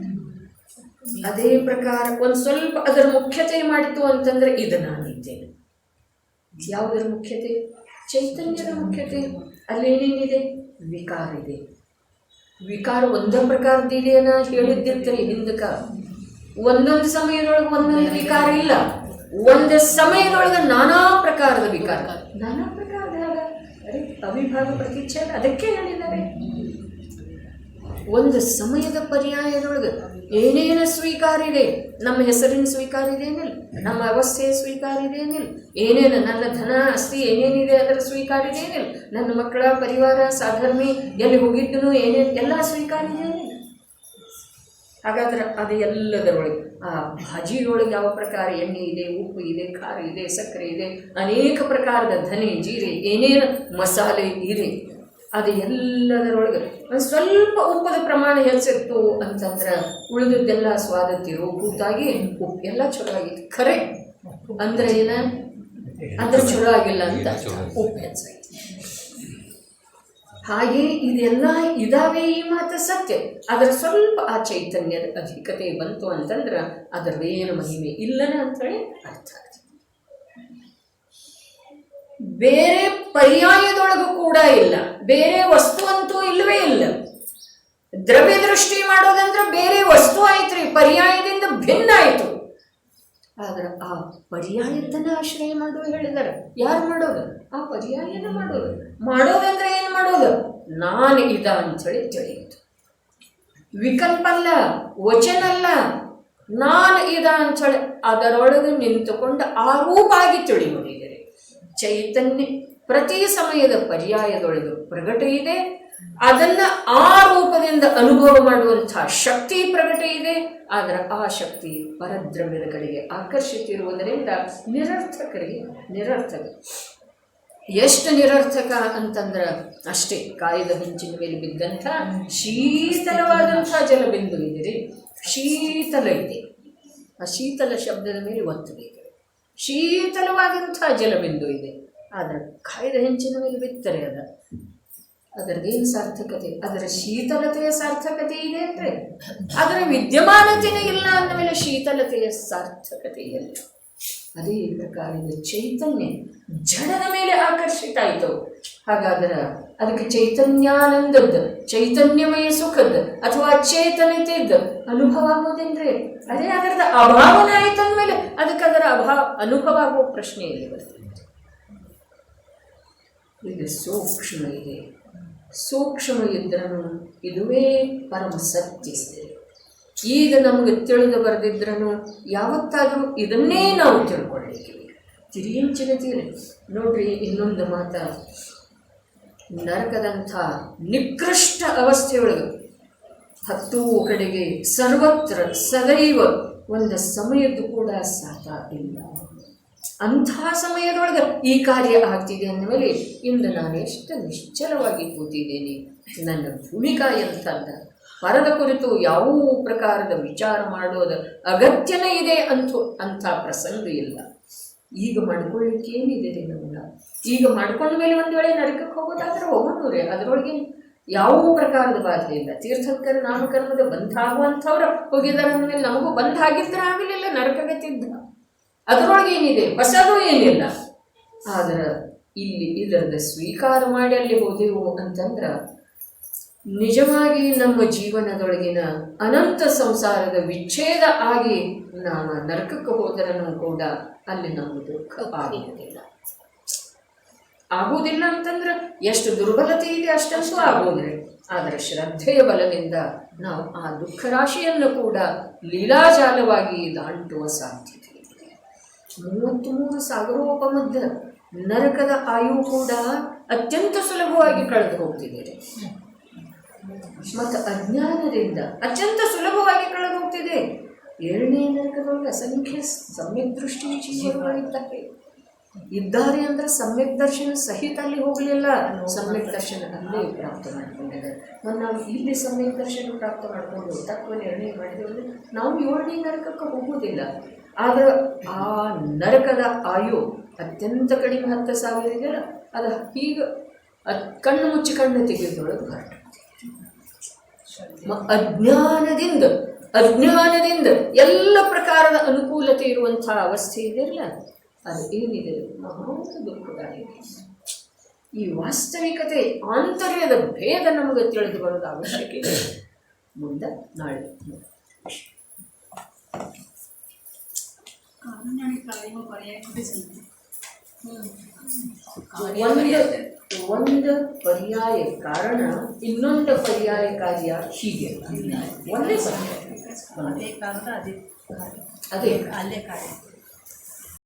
ಅದೇ ಪ್ರಕಾರ ಒಂದು ಸ್ವಲ್ಪ ಅದರ ಮುಖ್ಯತೆ ಮಾಡಿತು ಅಂತಂದ್ರೆ ಇದು ನಾನಿದ್ದೇನೆ. ಯಾವುದರ ಮುಖ್ಯತೆ? ಚೈತನ್ಯದ ಮುಖ್ಯತೆ. ಅಲ್ಲೇನೇನಿದೆ? ವಿಕಾರ ಇದೆ. ವಿಕಾರ ಒಂದೇ ಪ್ರಕಾರದಿದೆಯನ್ನ ಹೇಳಿದ್ದಿರ್ತೀರಿ ಹಿಂದಕ್ಕ. ಒಂದೊಂದು ಸಮಯದೊಳಗೆ ಒಂದೊಂದು ವಿಕಾರ ಇಲ್ಲ, ಒಂದು ಸಮಯದೊಳಗೆ ನಾನಾ ಪ್ರಕಾರದ ವಿಕಾರ. ನಾನಾ ಪ್ರಕಾರದ ಅರೆ ಅವಿಭಾಗ ಪ್ರತಿಚ್ಛೇದ ಅದಕ್ಕೆ ಹೇಳಿದ್ದಾರೆ. ಒಂದು ಸಮಯದ ಪರ್ಯಾಯದೊಳಗೆ ಏನೇನು ಸ್ವೀಕಾರ ಇದೆ, ನಮ್ಮ ಹೆಸರಿನ ಸ್ವೀಕಾರ ಇದೆ ಏನಿಲ್ಲ, ನಮ್ಮ ಅವಸ್ಥೆಯ ಸ್ವೀಕಾರ ಇದೆ ಏನಿಲ್ಲ, ಏನೇನು ನನ್ನ ಧನ ಆಸ್ತಿ ಏನೇನಿದೆ ಅದರ ಸ್ವೀಕಾರ ಇದೆ ಏನಿಲ್ಲ, ನನ್ನ ಮಕ್ಕಳ ಪರಿವಾರ ಸಾಧರ್ಮಿ ಎಲ್ಲಿ ಹೋಗಿದ್ದನು ಏನೇನು ಎಲ್ಲ ಸ್ವೀಕಾರ ಇದೆ ಏನಿಲ್ಲ. ಹಾಗಾದ್ರೆ ಅದು ಎಲ್ಲದರೊಳಗೆ ಆ ಭಾಜಿಯೊಳಗೆ ಯಾವ ಪ್ರಕಾರ ಎಣ್ಣೆ ಇದೆ, ಉಪ್ಪು ಇದೆ, ಖಾರ ಇದೆ, ಸಕ್ಕರೆ ಇದೆ, ಅನೇಕ ಪ್ರಕಾರದ ಧನೆ ಜೀರೆ ಏನೇನು ಮಸಾಲೆ ಇದೆ, ಅದು ಎಲ್ಲದರೊಳಗೆ ಒಂದು ಸ್ವಲ್ಪ ಉಪ್ಪದ ಪ್ರಮಾಣ ಹೆಚ್ಚಿತ್ತು ಅಂತಂದ್ರೆ ಉಳಿದದ್ದೆಲ್ಲ ಸ್ವಾದ ತಿರೋ ಕೂತಾಗಿ ಉಪ್ಪು ಎಲ್ಲ ಚಲೋ ಆಗಿತ್ತು. ಖರೆ ಅಂದ್ರೆ ಏನ ಅಂದ್ರೆ ಚಲೋ ಆಗಿಲ್ಲ ಅಂತ ಉಪ್ಪು ಹೆಚ್ಚಾಗಿ. ಹಾಗೆ ಇದೆಲ್ಲ ಇದಾವೆ, ಈ ಮಾತು ಸತ್ಯ. ಅದರ ಸ್ವಲ್ಪ ಆ ಚೈತನ್ಯದ ಅಧಿಕತೆ ಬಂತು ಅಂತಂದ್ರೆ ಅದರದೇನು ಮಹಿಮೆ ಇಲ್ಲನ ಅಂತೇಳಿ ಅರ್ಥ ಆಗ್ತದೆ. ಬೇರೆ ಪರ್ಯಾಯದೊಳಗೂ ಕೂಡ ಇಲ್ಲ, ಬೇರೆ ವಸ್ತು ಅಂತೂ ಇಲ್ಲವೇ ಇಲ್ಲ. ದ್ರವ್ಯ ದೃಷ್ಟಿ ಮಾಡೋದಂದ್ರೆ ಬೇರೆ ವಸ್ತು ಆಯ್ತ್ರಿ, ಪರ್ಯಾಯದಿಂದ ಭಿನ್ನ ಆಯ್ತು. ಆದ್ರೆ ಆ ಪರ್ಯಾಯತನ ಆಶ್ರಯ ಮಾಡುವ ಹೇಳಿದಾರೆ. ಯಾರು ಮಾಡೋದು? ಆ ಪರ್ಯಾಯನ ಮಾಡೋದು. ಮಾಡೋದಂದ್ರೆ ಏನ್ ಮಾಡೋದು? ನಾನು ಇದ ಅಂಥೇಳಿ ತಿಳಿಯೋದು. ವಿಕಲ್ಪ ಅಲ್ಲ, ವಚನ ಅಲ್ಲ, ನಾನು ಇದ ಅಂಥೇಳಿ ಅದರೊಳಗೆ ನಿಂತುಕೊಂಡು ಆರೂಪ ಆಗಿ ತಿಳಿಯುವುದಿದೆ. ಚೈತನ್ಯ ಪ್ರತಿ ಸಮಯದ ಪರ್ಯಾಯದೊಳಗೆ ಪ್ರಗಟ ಇದೆ. ಅದನ್ನ ಆ ರೂಪದಿಂದ ಅನುಭವ ಮಾಡುವಂತಹ ಶಕ್ತಿ ಪ್ರಗಟ ಇದೆ. ಆದರೆ ಆ ಶಕ್ತಿ ಪರದ್ರವ್ಯದ ಕಡೆಗೆ ಆಕರ್ಷಿತಿರುವುದರಿಂದ ನಿರರ್ಥಕ. ಎಷ್ಟು ನಿರರ್ಥಕ ಅಂತಂದ್ರ ಅಷ್ಟೇ. ಕಾಯದ ಹಂಚಿನ ಮೇಲೆ ಬಿದ್ದಂಥ ಶೀತಲವಾದಂಥ ಜಲಬಿಂದು ಇದೆ. ಶೀತಲ ಇದೆ. ಆ ಶೀತಲ ಶಬ್ದದ ಮೇಲೆ ಒತ್ತು ಬೇಕು. ಶೀತಲವಾದಂಥ ಜಲಬಿಂದು ಇದೆ. ಆದರೆ ಕಾಯದ ಹೆಂಚಿನ ಮೇಲೆ ಬಿತ್ತರೆ ಅದರದೇನು ಸಾರ್ಥಕತೆ? ಅದರ ಶೀತಲತೆಯ ಸಾರ್ಥಕತೆ ಇದೆ ಅಂದರೆ ಅದರ ವಿದ್ಯಮಾನತೆಯೇ ಇಲ್ಲ ಅಂದಮೇಲೆ ಶೀತಲತೆಯ ಸಾರ್ಥಕತೆ ಇಲ್ಲ. ಅದೇ ಪ್ರಕಾರದ ಚೈತನ್ಯ ಜಡದ ಮೇಲೆ ಆಕರ್ಷಿತ ಆಯಿತು. ಹಾಗಾದ್ರೆ ಅದಕ್ಕೆ ಚೈತನ್ಯಾನಂದದ್ದು, ಚೈತನ್ಯಮಯ ಸುಖದ್ದು ಅಥವಾ ಚೇತನತೆದ್ದು ಅನುಭವ ಆಗೋದೇನ್ರಿ? ಅದೇ ಅದರದ ಅಭಾವನೆ ಆಯ್ತು ಅಂದಮೇಲೆ ಅದಕ್ಕೆ ಅದರ ಅನುಭವ ಆಗೋ ಪ್ರಶ್ನೆ ಇಲ್ಲಿ ಬರ್ತದೆ. ಇದು ಸೂಕ್ಷ್ಮ ಇದೆ. ಸೂಕ್ಷ್ಮ ಇದ್ರೂ ಇದುವೇ ಪರಮ ಸತ್ಯ ಇದೆ. ಈಗ ನಮಗೆ ತಿಳಿದು ಬರೆದಿದ್ರೂ ಯಾವತ್ತಾದರೂ ಇದನ್ನೇ ನಾವು ತಿಳ್ಕೊಳ್ಳಿಕ್ಕೆ ತಿರಿಯಂಚಿನ ತೀರಿ. ನೋಡ್ರಿ, ಇನ್ನೊಂದು ಮಾತ, ನರಕದಂಥ ನಿಕೃಷ್ಟ ಅವಸ್ಥೆಯೊಳಗೆ 10 ಕಡೆಗೆ ಸರ್ವತ್ರ ಸದೈವ ಒಂದು ಸಮಯದ್ದು ಕೂಡ ಸಾಥ ಇಲ್ಲ. ಅಂಥ ಸಮಯದೊಳಗೆ ಈ ಕಾರ್ಯ ಆಗ್ತಿದೆ ಅಂದಮೇಲೆ ಇಂದು ನಾನು ಎಷ್ಟು ನಿಶ್ಚಲವಾಗಿ ಕೂತಿದ್ದೇನೆ. ನನ್ನ ಭೂಮಿಕಾ ಎಂಥದ್ದ, ಪರದ ಕುರಿತು ಯಾವ ಪ್ರಕಾರದ ವಿಚಾರ ಮಾಡೋದು ಅಗತ್ಯನೇ ಇದೆ ಅಂಥ ಪ್ರಸಂಗ ಇಲ್ಲ. ಈಗ ಮಾಡ್ಕೊಳ್ಳಿಕ್ಕೆ ಏನಿದೆ ರೀ ನಮ್ಗೆ? ಈಗ ಮಾಡ್ಕೊಂಡ ಮೇಲೆ ಒಂದು ವೇಳೆ ನರಕಕ್ಕೆ ಹೋಗೋದಾದ್ರೆ ಹೋಗೋಣ. ಅದರೊಳಗೆ ಯಾವ ಪ್ರಕಾರದ ಬಾಧೆ ಇಲ್ಲ. ತೀರ್ಥಂಕರ ನಾಮಕರ್ಮದ ಬಂಧ ಆಗುವಂಥವ್ರು ಹೋಗಿದ್ದಾರೆ ಅಂದಮೇಲೆ ನಮಗೂ ಬಂಧ ಆಗಿದ್ರೆ ಆಗಲಿಲ್ಲ, ನರಕಗತಿದ್ದ. ಅದರೊಳಗೆ ಏನಿದೆ? ಹೊಸದು ಏನಿಲ್ಲ. ಆದ್ರೆ ಇಲ್ಲಿ ಇದರದ ಸ್ವೀಕಾರ ಮಾಡಿ ಅಲ್ಲಿ ಹೋದೆವು ಅಂತಂದ್ರೆ ನಿಜವಾಗಿ ನಮ್ಮ ಜೀವನದೊಳಗಿನ ಅನಂತ ಸಂಸಾರದ ವಿಚ್ಛೇದ ಆಗಿ ನಾವು ನರಕಕ್ಕೆ ಹೋದರನ್ನು ಕೂಡ ಅಲ್ಲಿ ನಮಗೆ ದುಃಖ ಆಗುವುದಿಲ್ಲ ಅಂತಂದ್ರೆ ಎಷ್ಟು ದುರ್ಬಲತೆ ಇದೆ ಅಷ್ಟಂತೂ ಆಗೋದ್ರೆ. ಆದರೆ ಶ್ರದ್ಧೆಯ ಬಲದಿಂದ ನಾವು ಆ ದುಃಖ ರಾಶಿಯನ್ನು ಕೂಡ ಲೀಲಾಜಾಲವಾಗಿ ದಾಟುವ ಸಾಧ್ಯತೆ ಇದೆ. 33 ಸಾಗರೋಪಮಧ್ಯ ನರಕದ ಆಯು ಕೂಡ ಅತ್ಯಂತ ಸುಲಭವಾಗಿ ಕಳೆದು ಹೋಗ್ತಿದೆ. ಮತ್ತು ಅಜ್ಞಾನದಿಂದ ಅತ್ಯಂತ ಸುಲಭವಾಗಿ ಕಳೆದು ಹೋಗ್ತಿದೆ. 7ನೇ ನರಕದೊಳಗೆ ಅಸಂಖ್ಯ ಸಮ್ಯಕ್ ದೃಷ್ಟಿ ಚಿಂತನೆಗಳಿದ್ದಾರೆ. ಇದ್ದಾರೆ ಅಂದ್ರೆ ಸಮ್ಯಕ್ ದರ್ಶನ ಸಹಿತ ಅಲ್ಲಿ ಹೋಗಲಿಲ್ಲ, ಸಮ್ಯಕ್ ದರ್ಶನ ಅಲ್ಲೇ ಪ್ರಾಪ್ತ ಮಾಡ್ಕೊಂಡಿದ್ದಾರೆ. ಮತ್ತು ನಾವು ಇಲ್ಲಿ ಸಮ್ಯಕ್ ದರ್ಶನ ಪ್ರಾಪ್ತ ಮಾಡಿಕೊಂಡು ತತ್ವ ನಿರ್ಣಯ ಮಾಡಿದ್ರೆ ನಾವು 7ನೇ ನರಕಕ್ಕೆ ಹೋಗುವುದಿಲ್ಲ. ಆದರೆ ಆ ನರಕದ ಆಯು ಅತ್ಯಂತ ಕಡಿಮೆ 10,000 ಇದೆಯಲ್ಲ, ಅದು ಈಗ ಕಣ್ಣು ಮುಚ್ಚಿ ಕಣ್ಣು ತೆಗೆಯೋದ್ರೊಳಗೆ ಹೊರಟು ಅಜ್ಞಾನದಿಂದ ಎಲ್ಲ ಪ್ರಕಾರದ ಅನುಕೂಲತೆ ಇರುವಂತಹ ಅವಸ್ಥೆ ಇದೆಯಲ್ಲ, ಅದು ಏನಿದೆ ಮಹಾ ದುಃಖದಾಯಕ. ಈ ವಾಸ್ತವಿಕತೆ ಆಂತರ್ಯದ ಭೇದ ನಮಗೆ ತಿಳಿದು ಬರೋದು ಅವಶ್ಯಕ ಇದೆ. ಮುಂದೆ ನಾಳೆ ಒಂದು ಪರ್ಯಾಯ ಕಾರಣ, ಇನ್ನೊಂದು ಪರ್ಯಾಯ ಕಾರ್ಯ. ಹೀಗೆ ಒಂದೇ ಅದೇ ಅಲ್ಲೇ ಕಾರ್ಯ